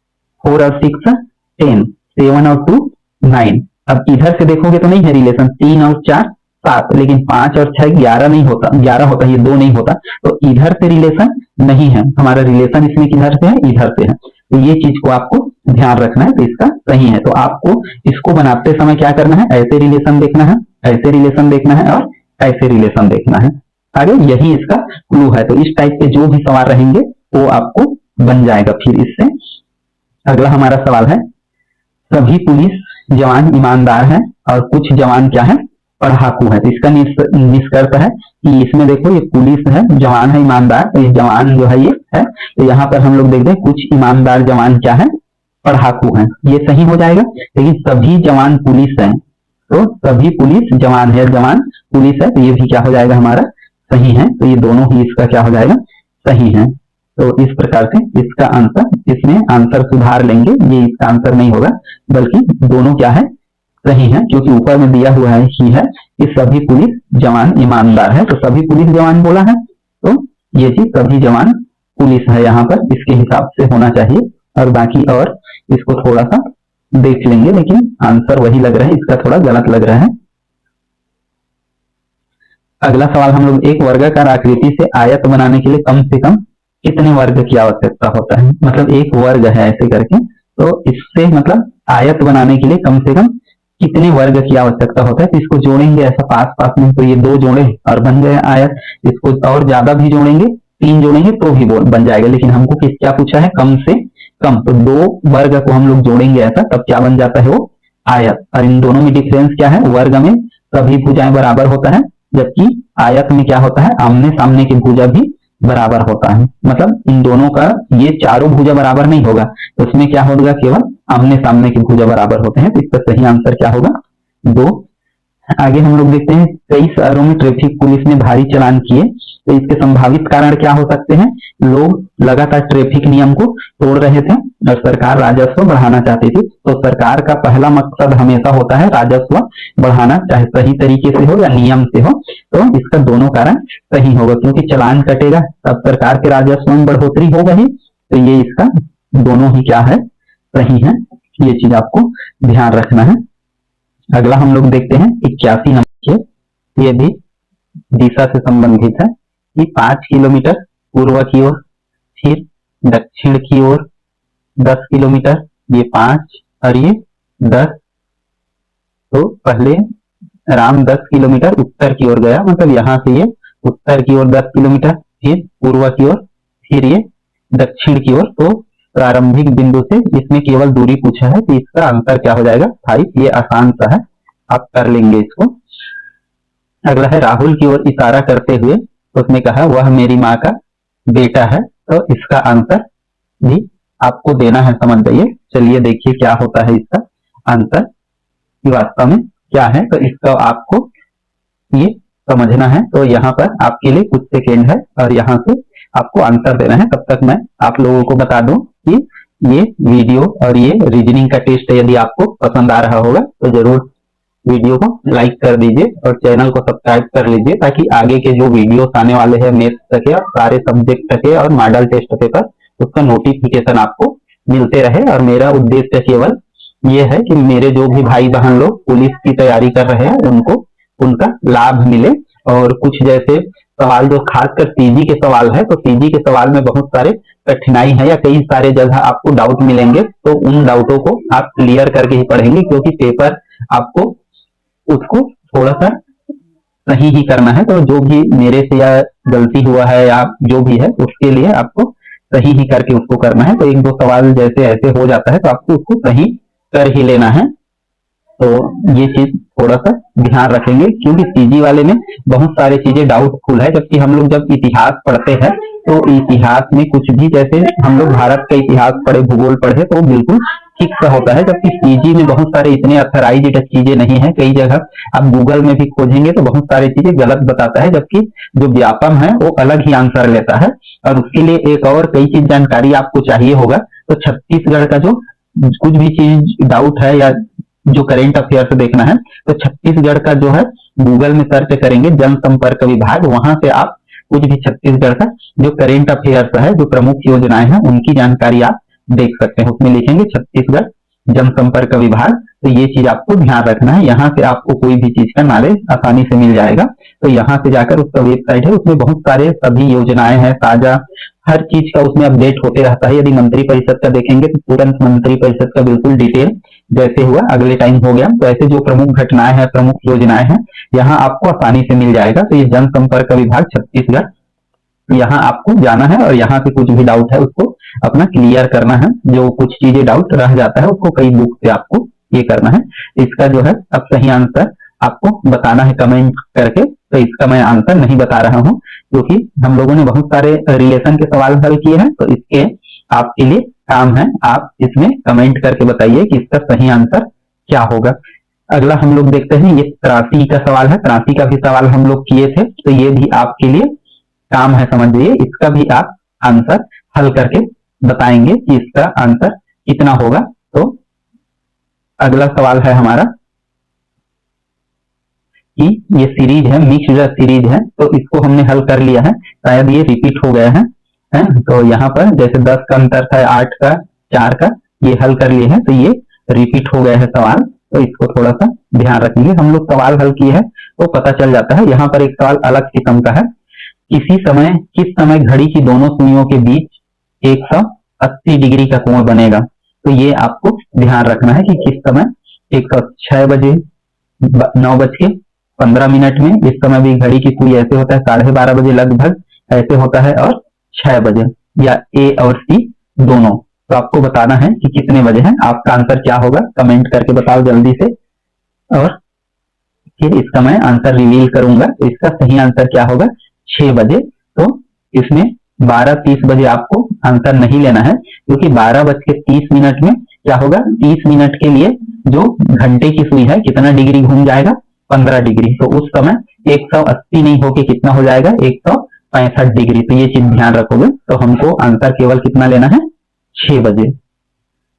A: 4 और 6 10, 7 और 2 9। अब इधर से देखोगे तो नहीं है रिलेशन, 3 और 4 7, लेकिन 5 और 6 11 नहीं होता, 11 होता, ये 2 नहीं होता। तो इधर से रिलेशन नहीं है, हमारा रिलेशन इसमें किधर से है, इधर से है। तो ये चीज को आपको ध्यान रखना है। तो इसका सही है। तो आपको इसको बनाते समय क्या करना है, ऐसे रिलेशन देखना है, ऐसे रिलेशन देखना है और ऐसे रिलेशन देखना है। आगे यही इसका क्लू है। तो इस टाइप के जो भी सवाल रहेंगे वो आपको बन जाएगा फिर इससे। अगला हमारा सवाल है, सभी पुलिस जवान ईमानदार हैं और कुछ जवान क्या है, पढ़ाकू है। तो इसका निष्कर्ष है कि इसमें देखो ये पुलिस है, जवान है ईमानदार, तो ये जवान जो है ये है। तो यहाँ पर हम लोग देखते हैं कुछ ईमानदार जवान क्या है, पढ़ाकू है, ये सही हो जाएगा। लेकिन सभी जवान पुलिस है, तो सभी पुलिस जवान है, जवान पुलिस है, तो ये भी क्या हो जाएगा हमारा सही है। तो ये दोनों ही इसका क्या हो जाएगा, सही है। तो इस प्रकार से इसका आंसर, इसमें आंसर सुधार लेंगे, ये इसका आंसर नहीं होगा, बल्कि दोनों क्या है, सही है। क्योंकि ऊपर में दिया हुआ है ही है कि सभी पुलिस जवान ईमानदार है, तो सभी पुलिस जवान बोला है, तो ये चीज सभी जवान पुलिस है यहाँ पर, इसके हिसाब से होना चाहिए। और बाकी और इसको थोड़ा सा देख लेंगे, लेकिन आंसर वही लग रहा है, इसका थोड़ा गलत लग रहा है। अगला सवाल हम लोग, एक वर्गाकार आकृति से आयत बनाने के लिए कम से कम कितने वर्ग की आवश्यकता होता है, मतलब एक वर्ग है ऐसे करके, तो इससे मतलब आयत बनाने के लिए कम से कम कितने वर्ग की आवश्यकता होता है। तो इसको जोड़ेंगे ऐसा पास पास में, तो ये 2 जोड़े और बन गए आयत। इसको और ज्यादा भी जोड़ेंगे, 3 जोड़ेंगे तो भी बन जाएगा, लेकिन हमको क्या पूछा है, कम से कम। तो 2 वर्ग को हम लोग जोड़ेंगे ऐसा, तब क्या बन जाता है, वो आयत। और इन दोनों में डिफरेंस क्या है, वर्ग में सभी भुजाएं बराबर होता है, जबकि आयत में क्या होता है, आमने सामने की भुजा भी बराबर होता है। मतलब इन दोनों का, ये चारों भुजा बराबर नहीं होगा, तो उसमें क्या होगा, केवल आमने सामने की भुजा बराबर होते हैं। तो इसका सही आंसर क्या होगा, 2। आगे हम लोग देखते हैं, कई शहरों में ट्रैफिक पुलिस ने भारी चालान किए, तो इसके संभावित कारण क्या हो सकते हैं। लोग लगातार ट्रैफिक नियम को तोड़ रहे थे और सरकार राजस्व बढ़ाना चाहती थी। तो सरकार का पहला मकसद हमेशा होता है राजस्व बढ़ाना, चाहे सही तरीके से हो या नियम से हो। तो इसका दोनों कारण सही होगा, क्योंकि चालान कटेगा तब सरकार के राजस्व में बढ़ोतरी होगा ही। तो ये इसका दोनों ही क्या है, सही है। ये चीज आपको ध्यान रखना है। अगला हम लोग देखते हैं 81 नंबर के, ये भी दिशा से संबंधित है कि 5 किलोमीटर पूर्व की ओर, फिर दक्षिण की ओर 10 किलोमीटर, ये 5 और ये 10। तो पहले राम 10 किलोमीटर उत्तर की ओर गया, मतलब यहां से ये उत्तर की ओर 10 किलोमीटर, फिर पूर्व की ओर, फिर ये दक्षिण की ओर। तो प्रारंभिक बिंदु से इसमें केवल दूरी पूछा है, तो इसका अंतर क्या हो जाएगा, 5। ये आसान सा है, आप कर लेंगे इसको। अगला है राहुल की ओर इशारा करते हुए, तो उसने कहा वह मेरी माँ का बेटा है। तो इसका आंसर भी आपको देना है, समझ जाइए। चलिए देखिए क्या होता है इसका आंसर वास्तव में क्या है। तो इसका आपको ये समझना है। तो यहाँ पर आपके लिए कुछ सेकेंड है और यहाँ से आपको आंसर देना है। तब तक मैं आप लोगों को बता दूं कि ये वीडियो और ये रीजनिंग का टेस्ट यदि आपको पसंद आ रहा होगा तो जरूर वीडियो को लाइक कर दीजिए और चैनल को सब्सक्राइब कर लीजिए, ताकि आगे के जो वीडियोस आने वाले हैं मैथ्स तक और सारे सब्जेक्ट तक और मॉडल टेस्ट पेपर, उसका नोटिफिकेशन आपको मिलते रहे। और मेरा उद्देश्य केवल ये है कि मेरे जो भी भाई बहन लोग पुलिस की तैयारी कर रहे हैं उनको उनका लाभ मिले। और कुछ जैसे सवाल जो खासकर सीजी के सवाल है, तो सीजी के सवाल में बहुत सारे कठिनाई है या कई सारे जगह आपको डाउट मिलेंगे, तो उन डाउटों को आप क्लियर करके ही पढ़ेंगे, क्योंकि पेपर आपको उसको थोड़ा सा सही ही करना है। तो जो भी मेरे से या गलती हुआ है या जो भी है उसके लिए आपको सही ही करके उसको करना है। तो 1-2 सवाल जैसे ऐसे हो जाता है तो आपको उसको सही कर ही लेना है। तो ये चीज थोड़ा सा ध्यान रखेंगे, क्योंकि सीजी वाले में बहुत सारी चीजें डाउटफुल है। जबकि हम लोग जब इतिहास पढ़ते हैं तो इतिहास में कुछ भी, जैसे हम लोग भारत का इतिहास पढ़े, भूगोल पढ़े, तो बिल्कुल ठीक सा होता है। जबकि सीजी में बहुत सारे इतने अथराइज्ड चीजें नहीं है। कई जगह आप गूगल में भी खोजेंगे तो बहुत सारी चीजें गलत बताता है, जबकि जो व्यापम है वो अलग ही आंसर लेता है। और उसके लिए एक और कई चीज जानकारी आपको चाहिए होगा। तो छत्तीसगढ़ का जो कुछ भी चीज डाउट है या जो करेंट अफेयर्स देखना है, तो छत्तीसगढ़ का जो है गूगल में सर्च करेंगे जनसंपर्क विभाग, वहां से आप कुछ भी छत्तीसगढ़ का जो करेंट अफेयर्स है, जो प्रमुख योजनाएं हैं, उनकी जानकारी आप देख सकते हैं। उसमें लिखेंगे छत्तीसगढ़ जनसंपर्क विभाग। तो ये चीज आपको ध्यान रखना है, यहाँ से आपको कोई भी चीज का नॉलेज आसानी से मिल जाएगा। तो यहाँ से जाकर उसका वेबसाइट है, उसमें बहुत सारे सभी योजनाएं हैं, ताजा हर चीज का उसमें अपडेट होते रहता है। यदि मंत्री परिषद का देखेंगे तो तुरंत मंत्री परिषद का बिल्कुल डिटेल जैसे हुआ अगले टाइम हो गया। तो ऐसे जो प्रमुख घटनाएं हैं, प्रमुख योजनाएं हैं, यहाँ आपको आसानी से मिल जाएगा। तो ये जनसंपर्क विभाग छत्तीसगढ़, यहाँ आपको जाना है और यहाँ से कुछ भी डाउट है उसको अपना क्लियर करना है। जो कुछ चीजें डाउट रह जाता है उसको कई बुक से आपको ये करना है। इसका जो है अब सही आंसर आपको बताना है कमेंट करके। तो इसका मैं आंसर नहीं बता रहा हूँ, क्योंकि हम लोगों ने बहुत सारे रिलेशन के सवाल हल किए हैं। तो इसके आपके लिए काम है, आप इसमें कमेंट करके बताइए कि इसका सही आंसर क्या होगा। अगला हम लोग देखते हैं, ये 83 का सवाल है। 83 का भी सवाल हम लोग किए थे, तो ये भी आपके लिए काम है, समझिए। इसका भी आप आंसर हल करके बताएंगे कि इसका आंसर कितना होगा। तो अगला सवाल है हमारा कि ये सीरीज है, मिक्स्ड सीरीज है, तो इसको हमने हल कर लिया है, शायद ये रिपीट हो गया है। तो यहाँ पर जैसे 10 का अंतर था, 8 का, 4 का, ये हल कर लिए हैं, तो ये रिपीट हो गया है सवाल। तो इसको थोड़ा सा ध्यान रखेंगे। हम लोग सवाल हल किए हैं तो पता चल जाता है। यहाँ पर एक सवाल अलग किस्म का है किस समय घड़ी की दोनों सुइयों के बीच 180 डिग्री का कोण बनेगा। तो ये आपको ध्यान रखना है कि किस समय 6 बजे 9:15 में, इस समय भी घड़ी की सुई ऐसे होता है 12:30 बजे लगभग ऐसे होता है, और 6 बजे, या ए और सी दोनों। तो आपको बताना है कि कितने बजे है। आपका आंसर क्या होगा कमेंट करके बताओ जल्दी से, और फिर इसका मैं आंसर रिवील करूंगा। तो इसका सही आंसर क्या होगा 6 बजे। तो इसमें 12:30 बजे आपको आंसर नहीं लेना है, क्योंकि 12:30 में क्या होगा, 30 मिनट के लिए जो घंटे की सुई है कितना डिग्री घूम जाएगा, 15 डिग्री। तो उस समय 180 नहीं होके कितना हो जाएगा, 165 डिग्री। तो ये चीज ध्यान रखोगे। तो हमको आंसर केवल कितना लेना है, 6 बजे।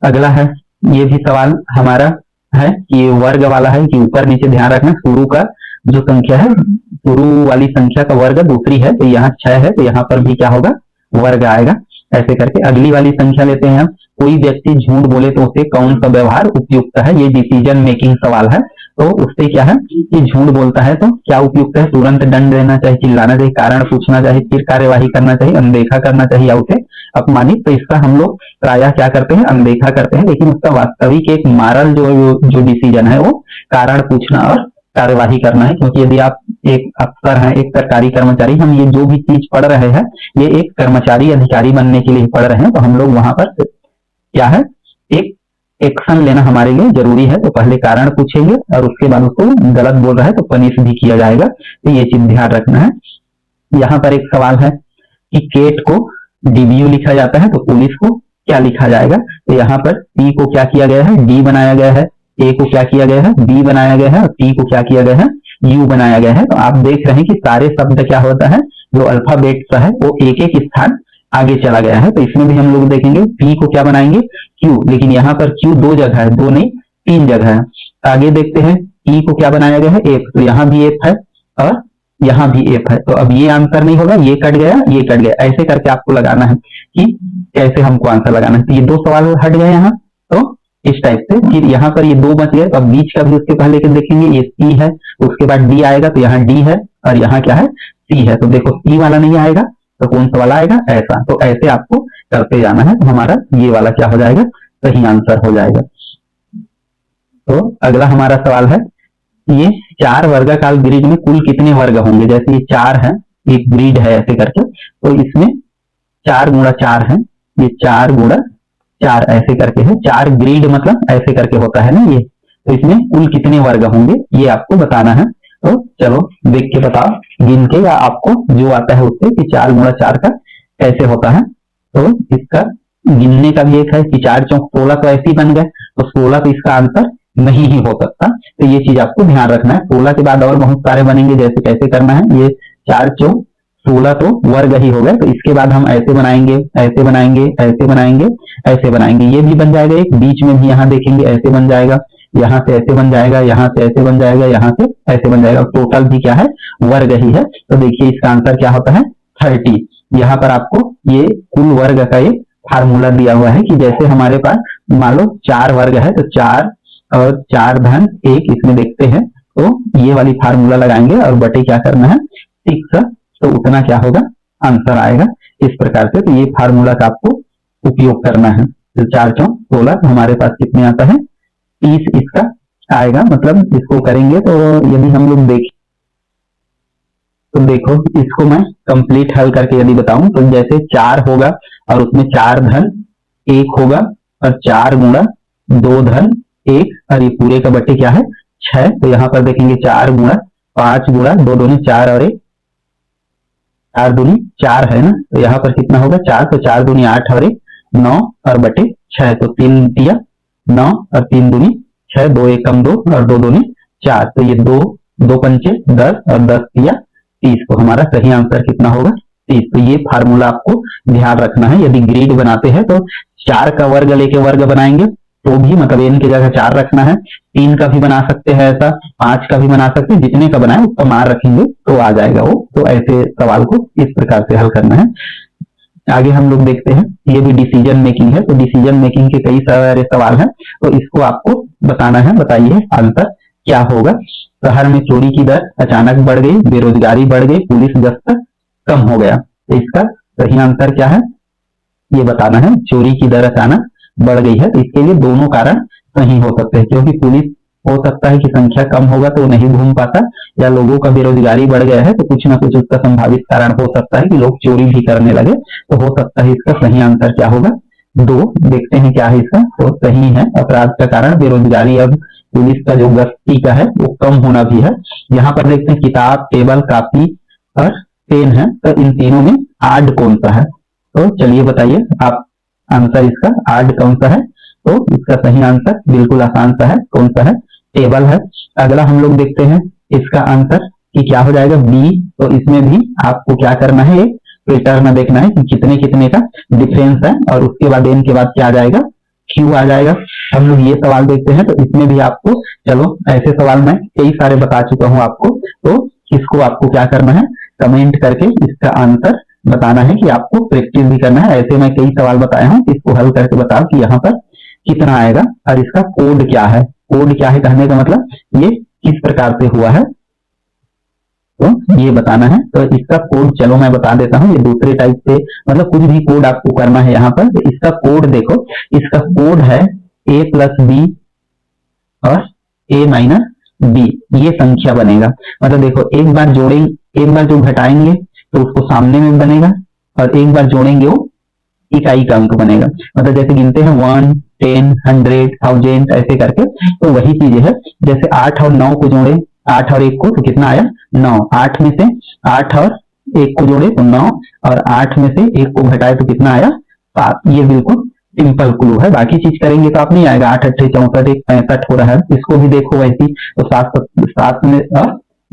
A: अगला है, ये भी सवाल हमारा है कि वर्ग वाला है, कि ऊपर नीचे ध्यान रखना। शुरू का जो संख्या है, शुरू वाली संख्या का वर्ग दूसरी है, तो यहाँ 6 है, तो यहाँ पर भी क्या होगा, वर्ग आएगा। ऐसे करके अगली वाली संख्या लेते हैं हम। कोई व्यक्ति झूठ बोले तो उसे कौन सा व्यवहार उपयुक्त है। ये डिसीजन मेकिंग सवाल है। तो उससे क्या है कि झूठ बोलता है तो क्या उपयुक्त है, तुरंत दंड देना चाहिए, चिल्लाना चाहिए, कारण पूछना चाहिए, फिर कार्यवाही करना चाहिए, अनदेखा करना चाहिए या उसे अपमानित। तो इसका हम लोग प्रायः क्या करते हैं, अनदेखा करते हैं। लेकिन उसका वास्तविक एक मारल जो डिसीजन है वो कारण पूछना और कार्यवाही करना है। क्योंकि यदि आप एक अफसर हैं, एक सरकारी कर्मचारी, हम ये जो भी चीज पढ़ रहे हैं ये एक कर्मचारी अधिकारी बनने के लिए पढ़ रहे हैं, तो हम लोग वहां पर क्या है, एक एक्शन लेना हमारे लिए जरूरी है। तो पहले कारण पूछेंगे और उसके बाद उसको गलत बोल रहा है तो पनिश भी किया जाएगा। तो ये चीज ध्यान रखना है। यहाँ पर एक सवाल है कि केट को डीबीयू लिखा जाता है, तो पुलिस को क्या लिखा जाएगा। तो यहाँ पर पी को क्या किया गया है, डी बनाया गया है, ए को क्या किया गया है, बी बनाया गया है, और टी को क्या किया गया है, यू बनाया गया है। तो आप देख रहे हैं कि सारे शब्द क्या होता है, जो अल्फाबेट है वो एक एक स्थान आगे चला गया है। तो इसमें भी हम लोग देखेंगे पी को क्या बनाएंगे, क्यू, लेकिन यहाँ पर क्यू 2 जगह है, 2 नहीं 3 जगह है। आगे देखते हैं ई को क्या बनाया गया है, एफ, तो यहाँ भी एफ है और यहाँ भी एफ है। तो अब ये आंसर नहीं होगा, ये कट गया, ये कट गया। ऐसे करके आपको लगाना है कि कैसे हमको आंसर लगाना है। तो ये 2 सवाल हट गए यहाँ, तो इस टाइप से। फिर यहाँ पर ये 2 बच गए, तो अब बीच का भी उसके पहले के देखेंगे, ये सी है, उसके बाद डी आएगा, तो यहाँ डी है और यहाँ क्या है, सी है। तो देखो सी वाला नहीं आएगा तो कौन सा वाला आएगा, ऐसा। तो ऐसे आपको करते जाना है, तो हमारा ये वाला क्या हो जाएगा, सही आंसर हो जाएगा। तो अगला हमारा सवाल है, ये 4 वर्गाकार ग्रिड में कुल कितने वर्ग होंगे। जैसे ये 4 है, एक ग्रिड है ऐसे करके, तो इसमें 4 गुणा 4 है, ये 4 गुणा 4 ऐसे करके है। 4 ग्रिड मतलब ऐसे करके होता है ना ये। तो इसमें कुल कितने वर्ग होंगे ये आपको बताना है। तो चलो देख के बताओ, गिन के, या आपको जो आता है उससे, कि 4 गुणा 4 का कैसे होता है। तो इसका गिनने का भी एक है कि 4 चौक 16, तो ऐसे ही बन गए, तो 16 तो इसका आंसर नहीं ही हो सकता। तो ये चीज आपको ध्यान रखना है। 16 के बाद और बहुत सारे बनेंगे, जैसे कैसे करना है, ये 4 चौक 16 तो वर्ग ही हो गए। तो इसके बाद हम ऐसे बनाएंगे, ऐसे बनाएंगे, ऐसे बनाएंगे, ऐसे बनाएंगे, ये भी बन जाएगा। एक बीच में भी यहाँ देखेंगे ऐसे बन जाएगा, यहाँ से ऐसे बन जाएगा, यहाँ से ऐसे बन जाएगा, यहाँ से ऐसे बन जाएगा। टोटल भी क्या है, वर्ग ही है। तो देखिए इसका आंसर क्या होता है, 30। यहाँ पर आपको ये कुल वर्ग का एक फार्मूला दिया हुआ है कि जैसे हमारे पास मान लो 4 वर्ग है, तो 4 और 4 धन 1 इसमें देखते हैं, तो ये वाली फार्मूला लगाएंगे और बटे क्या करना है 6, तो उतना क्या होगा, आंसर आएगा इस प्रकार से। तो ये फार्मूला का आपको उपयोग करना है। तो 4 चौक 16, तो हमारे पास कितने आता है, 30 इसका आएगा। मतलब इसको करेंगे तो यदि हम लोग देखें, तो देखो इसको मैं कंप्लीट हल करके यदि बताऊं, तो जैसे 4 होगा और उसमें 4 धन 1 होगा, और 4 गुणा 2 धन 1, और ये पूरे का बटे क्या है 6। तो यहाँ पर देखेंगे 4 गुणा 5 गुणा 2 दूनी 4 और 1, 4 दूनी 4 है ना। तो यहाँ पर कितना होगा 4, तो 4 दूनी 8 और 1 9, और बटे 6, तो 3 दिया 9 और 3 दूनी 6, 2 एकम 2 और 2 दूनी 4। तो ये 2 पंचे 10 और 10 दिया 30। तो हमारा सही आंसर कितना होगा, 30। तो ये फार्मूला आपको ध्यान रखना है। यदि ग्रिड बनाते हैं तो 4 का वर्ग लेके वर्ग बनाएंगे, तो भी मतलब n की जगह 4 रखना है। 3 का भी बना सकते हैं ऐसा, 5 का भी बना सकते हैं, जितने का बनाए उसका मान रखेंगे तो आ जाएगा वो। तो ऐसे सवाल को इस प्रकार से हल करना है। आगे हम लोग देखते हैं, ये भी डिसीजन मेकिंग है। तो डिसीजन मेकिंग के कई सारे सवाल हैं, तो इसको आपको बताना है। बताइए आंसर क्या होगा। शहर में चोरी की दर अचानक बढ़ गई, बेरोजगारी बढ़ गई, पुलिस गश्त कम हो गया। तो इसका सही आंसर क्या है ये बताना है। चोरी की दर अचानक बढ़ गई है, तो इसके लिए दोनों कारण सही हो सकते हैं, क्योंकि पुलिस हो सकता है कि संख्या कम होगा तो नहीं घूम पाता, या लोगों का बेरोजगारी बढ़ गया है तो कुछ ना कुछ उसका संभावित कारण हो सकता है कि लोग चोरी भी करने लगे। तो हो सकता है इसका सही आंसर क्या होगा, 2। देखते हैं क्या है इसका, तो सही है। अपराध का कारण बेरोजगारी, अब पुलिस का जो गश्ती का है वो कम होना भी है। यहाँ पर देखते हैं किताब, टेबल, कापी और पेन है, तो इन तीनों में आड कौन सा है। तो चलिए बताइए आप, आंसर इसका आड कौन सा है। तो इसका सही आंसर बिल्कुल आसान सा है, कौन सा है, टेबल है। अगला हम लोग देखते हैं इसका आंसर कि क्या हो जाएगा, बी। तो इसमें भी आपको क्या करना है, एक पैटर्न देखना है कि कितने कितने का डिफरेंस है, और उसके बाद एन के बाद क्या आ जाएगा, क्यू आ जाएगा। हम लोग ये सवाल देखते हैं, तो इसमें भी आपको, चलो ऐसे सवाल मैं कई सारे बता चुका हूं आपको, तो इसको आपको क्या करना है, कमेंट करके इसका आंसर बताना है कि आपको प्रैक्टिस भी करना है। ऐसे मैं कई सवाल बताया हूं, इसको हल करके बताओ कि यहाँ पर कितना आएगा और इसका कोड क्या है। कोड क्या है कहने का मतलब ये किस प्रकार से हुआ है, तो ये बताना है। तो इसका कोड चलो मैं बता देता हूँ, ये दूसरे टाइप से, मतलब कुछ भी कोड आपको करना है यहाँ पर। तो इसका कोड देखो, इसका कोड है a प्लस बी और a माइनस बी, ये संख्या बनेगा। मतलब देखो, एक बार जोड़ेंगे, एक बार जो घटाएंगे तो उसको सामने में बनेगा, और एक बार जोड़ेंगे वो इकाई का अंक बनेगा। मतलब जैसे गिनते हैं 1, 10, 100, 1000 ऐसे करके, तो वही चीज है। जैसे 8 और 9 को जोड़े, 8 और 1 को, तो कितना आया 9। 8 में से 8 और 1 को जोड़े तो 9, और 8 में से 1 को घटाए तो कितना आया 7। ये बिल्कुल सिंपल क्लू है, बाकी चीज करेंगे तो आप नहीं आएगा। 8 8 64, 1 65 हो रहा है, इसको भी देखो वैसी। तो 7 में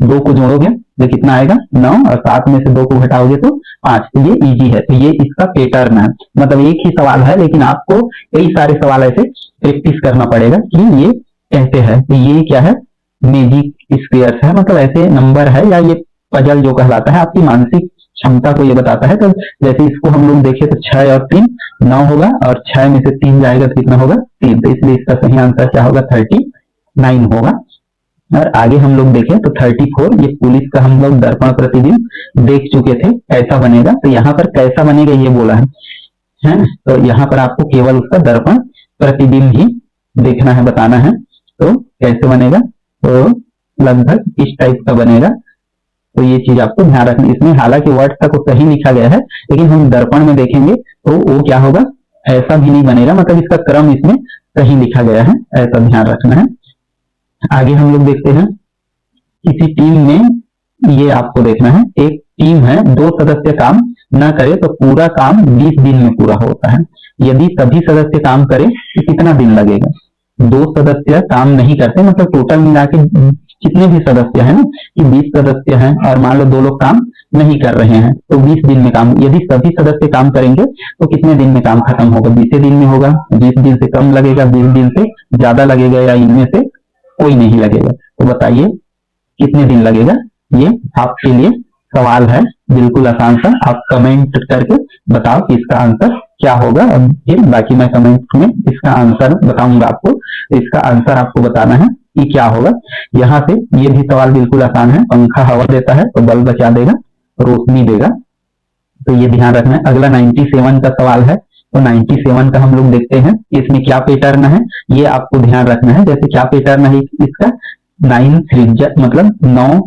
A: 2 को जोड़ोगे तो कितना आएगा 9, और 7 में से 2 को घटाओगे तो 5। तो ये इजी है, तो ये इसका पैटर्न है। मतलब एक ही सवाल है, लेकिन आपको कई सारे सवाल ऐसे प्रैक्टिस करना पड़ेगा कि ये कैसे है। तो ये क्या है, मैजिक स्क्वायर्स है, मतलब ऐसे नंबर है, या ये पजल जो कहलाता है, आपकी मानसिक क्षमता को ये बताता है। तो जैसे इसको हम लोग देखें तो 6 और 3 9 होगा, और 6 में से 3 जाएगा तो कितना होगा 3। तो इसलिए इसका सही आंसर क्या होगा, 39 होगा। और आगे हम लोग देखें तो 34, ये पुलिस का हम लोग दर्पण प्रतिबिंब देख चुके थे, कैसा बनेगा। तो यहाँ पर कैसा बनेगा ये बोला है। तो यहाँ पर आपको केवल उसका दर्पण प्रतिबिंब ही देखना है, बताना है। तो कैसे बनेगा, तो लगभग इस टाइप का बनेगा। तो ये चीज आपको ध्यान रखनी, इसमें हालांकि वर्ड तक तो सही लिखा गया है, लेकिन हम दर्पण में देखेंगे तो वो क्या होगा, ऐसा भी नहीं बनेगा। मतलब इसका क्रम इसमें सही लिखा गया है, ऐसा ध्यान रखना है। आगे हम लोग देखते हैं, किसी टीम में ये आपको देखना है, एक टीम है, 2 सदस्य काम न करे तो पूरा काम 20 दिन में पूरा होता है। यदि सभी सदस्य काम करें तो कितना दिन लगेगा। 2 सदस्य काम नहीं करते, मतलब टोटल मिला के कितने भी सदस्य हैं ना, कि 20 सदस्य हैं, और मान लो 2 लोग काम नहीं कर रहे हैं, तो 20 दिन में काम, यदि सभी सदस्य काम करेंगे तो कितने दिन में काम खत्म होगा, 20 दिन में होगा। 20 दिन से कम लगेगा, 20 दिन से ज्यादा लगेगा, या इनमें से कोई नहीं लगेगा। तो बताइए कितने दिन लगेगा, ये आपके लिए सवाल है, बिल्कुल आसान सा। आप कमेंट करके बताओ कि इसका आंसर क्या होगा, और फिर बाकी मैं कमेंट में इसका आंसर बताऊंगा आपको। इसका आंसर आपको बताना है कि क्या होगा। यहाँ से ये भी सवाल बिल्कुल आसान है, पंखा हवा देता है तो बल्ब बचा देगा, रोशनी देगा, तो ये ध्यान रखना है। अगला 97 का सवाल है, तो 97 का हम लोग देखते हैं, इसमें क्या पैटर्न है ये आपको ध्यान रखना है। जैसे क्या पैटर्न है इसका, 9 त्रिज्या, मतलब 9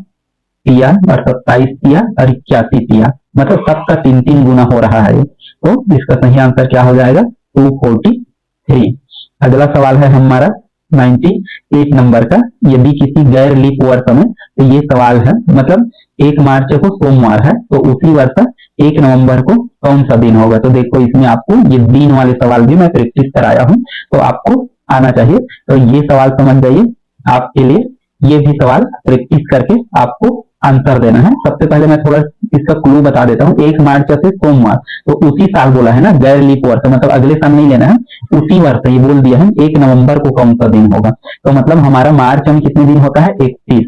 A: तिया और 27 तिया और 81 तिया, मतलब सबका 3-3 गुना हो रहा है। तो इसका सही आंसर क्या हो जाएगा, 243। अगला सवाल है हमारा 98 नंबर का, यदि किसी गैर लीप वर्ष में, तो ये सवाल है, मतलब 1 मार्च को सोमवार है, तो उसी वर्ष 1 नवंबर को कौन सा दिन होगा। तो देखो इसमें आपको ये दिन वाले सवाल भी मैं प्रैक्टिस कराया हूं, तो आपको आना चाहिए। तो ये सवाल समझ जाइए, आपके लिए ये भी सवाल प्रैक्टिस करके आपको आंसर देना है। सबसे पहले मैं थोड़ा इसका क्लू बता देता हूँ। 1 मार्च से सोमवार, तो उसी साल बोला है ना, गैर लीप वर्ष, मतलब अगले साल नहीं लेना है, उसी वर्ष ये बोल दिया है 1 नवंबर को कौन सा दिन होगा। तो मतलब हमारा मार्च में कितने दिन होता है, 31,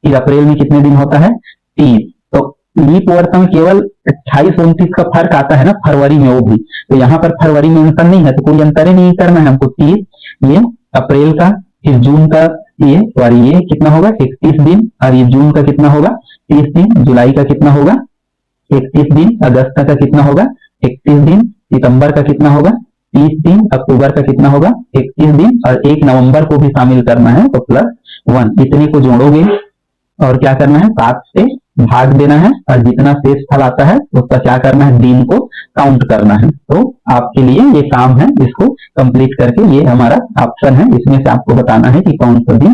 A: फिर अप्रैल में कितने दिन होता है, 30। तो लीप वर्ष में केवल 28-29 का फर्क आता है ना, फरवरी में वो भी, तो यहाँ पर फरवरी में मेंशन नहीं है, तो कोई अंतर ही नहीं करना है हमको। 30 ये अप्रैल का, फिर जून का ये, और ये कितना होगा 31 दिन, और ये जून का कितना होगा 30 दिन, जुलाई का कितना होगा 31 दिन अगस्त का कितना होगा, 31 दिन सितंबर का कितना होगा, 30 दिन अक्टूबर का कितना होगा, 31 दिन, और 1 नवंबर को भी शामिल करना है तो +1, इतने को जोड़ोगे और क्या करना है, 7 से भाग देना है, और जितना शेष फल आता है उसका क्या करना है, दिन को काउंट करना है। तो आपके लिए ये काम है, इसको कंप्लीट करके ये हमारा ऑप्शन है, इसमें से आपको बताना है कि कौन सा दिन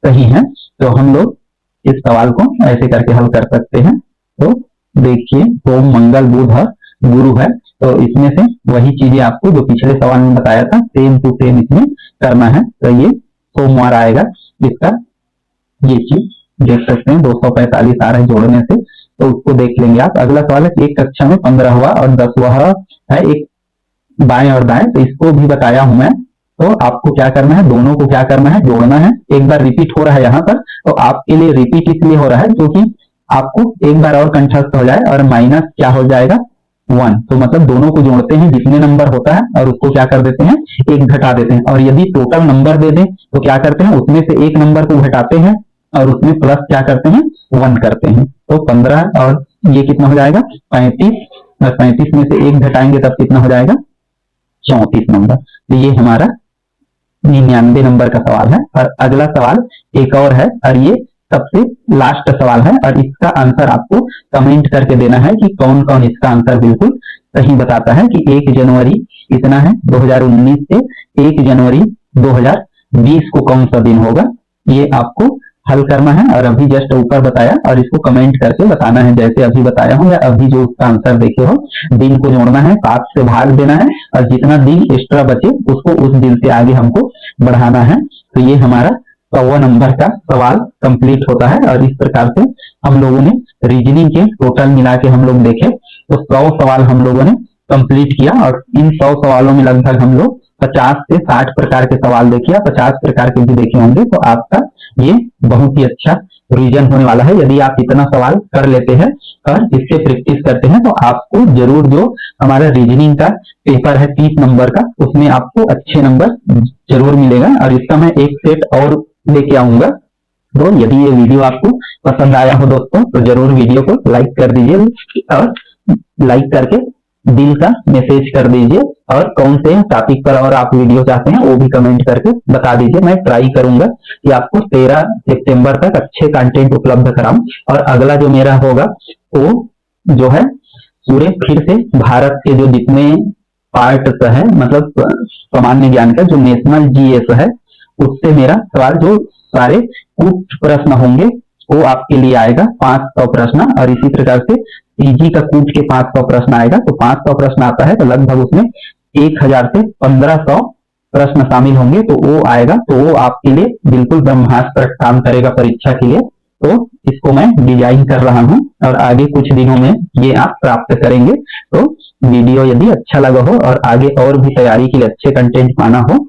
A: सही है। तो हम लोग इस सवाल को ऐसे करके हल कर सकते हैं। तो देखिए, सोम मंगल बुध और गुरु है, तो इसमें से वही चीजें आपको जो पिछले सवाल में बताया था सेम टू सेम इसमें करना है। तो ये सोमवार आएगा, इसका ये चीज देख सकते हैं, 245 आ रहा है जोड़ने से, तो उसको देख लेंगे आप। अगला सवाल है, एक कक्षा में 15वां और 10वां है, एक बाएं और दाएं, तो इसको भी बताया हूं मैं। तो आपको क्या करना है, दोनों को क्या करना है, जोड़ना है। एक बार रिपीट हो रहा है यहाँ पर, तो आपके लिए रिपीट इसलिए हो रहा है क्योंकि आपको एक बार और कंठस्थ हो जाए, और माइनस क्या हो जाएगा, 1। तो मतलब दोनों को जोड़ते हैं, जितने नंबर होता है और उसको क्या कर देते हैं, एक घटा देते हैं, और यदि टोटल नंबर दे दें तो क्या करते हैं, उसमें से एक नंबर को घटाते हैं और उसमें प्लस क्या करते हैं, 1 करते हैं। तो 15 और ये कितना हो जाएगा, 35, और 35 में से एक घटाएंगे तब कितना हो जाएगा, 34 नंबर। तो ये हमारा 99 नंबर का सवाल है। और अगला सवाल एक और है, और ये सबसे लास्ट सवाल है, और इसका आंसर आपको कमेंट करके देना है कि कौन कौन इसका आंसर बिल्कुल सही बताता है कि 1 जनवरी इतना है 2019 से 1 जनवरी 2020 को कौन सा दिन होगा, ये आपको हल करना है। और अभी जस्ट ऊपर बताया, और इसको कमेंट करके बताना है, जैसे अभी बताया हूं या अभी जो उसका आंसर देखे हो। दिन को जोड़ना है, 7 से भाग देना है, और जितना दिन एक्स्ट्रा बचे उसको उस दिन से आगे हमको बढ़ाना है। तो ये हमारा 100 नंबर का सवाल कंप्लीट होता है। और इस प्रकार से हम लोगों ने रीजनिंग के टोटल मिला के हम लोग देखे तो 100 सवाल हम लोगों ने कंप्लीट किया, और इन 100 सवालों में लगभग हम लोग 50 से 60 प्रकार के सवाल देखे, 50 प्रकार के भी देखे होंगे। तो आपका ये बहुत ही अच्छा रीजन होने वाला है। यदि आप इतना सवाल कर लेते हैं और इससे प्रैक्टिस करते हैं तो आपको जरूर जो हमारा रीजनिंग का पेपर है 30 नंबर का, उसमें आपको अच्छे नंबर जरूर मिलेगा। और इसका मैं एक सेट और लेके आऊंगा। तो यदि ये वीडियो आपको पसंद आया हो दोस्तों, तो जरूर वीडियो को लाइक कर दीजिए, और लाइक करके दिल का मैसेज कर दीजिए, और कौन से टॉपिक पर और आप वीडियो चाहते हैं वो भी कमेंट करके बता दीजिए। मैं ट्राई करूंगा कि आपको 13 सितंबर तक अच्छे कंटेंट उपलब्ध कराऊं। और अगला जो मेरा होगा वो जो है पूरे फिर से भारत के जो जितने पार्ट है, मतलब सामान्य ज्ञान का जो नेशनल जीएस है, उससे मेरा सवाल जो सारे कूट प्रश्न होंगे वो आपके लिए आएगा 500 प्रश्न। और इसी प्रकार से पीजी का कूट के 500 प्रश्न आएगा। तो 500 प्रश्न आता है तो लगभग उसमें 1000 से 1500 प्रश्न शामिल होंगे, तो वो आएगा। तो वो आपके लिए बिल्कुल ब्रह्मास्त्र काम करेगा परीक्षा के लिए। तो इसको मैं डिजाइन कर रहा हूं, और आगे कुछ दिनों में ये आप प्राप्त करेंगे। तो वीडियो यदि अच्छा लगा हो और आगे और भी तैयारी के लिए अच्छे कंटेंट पाना हो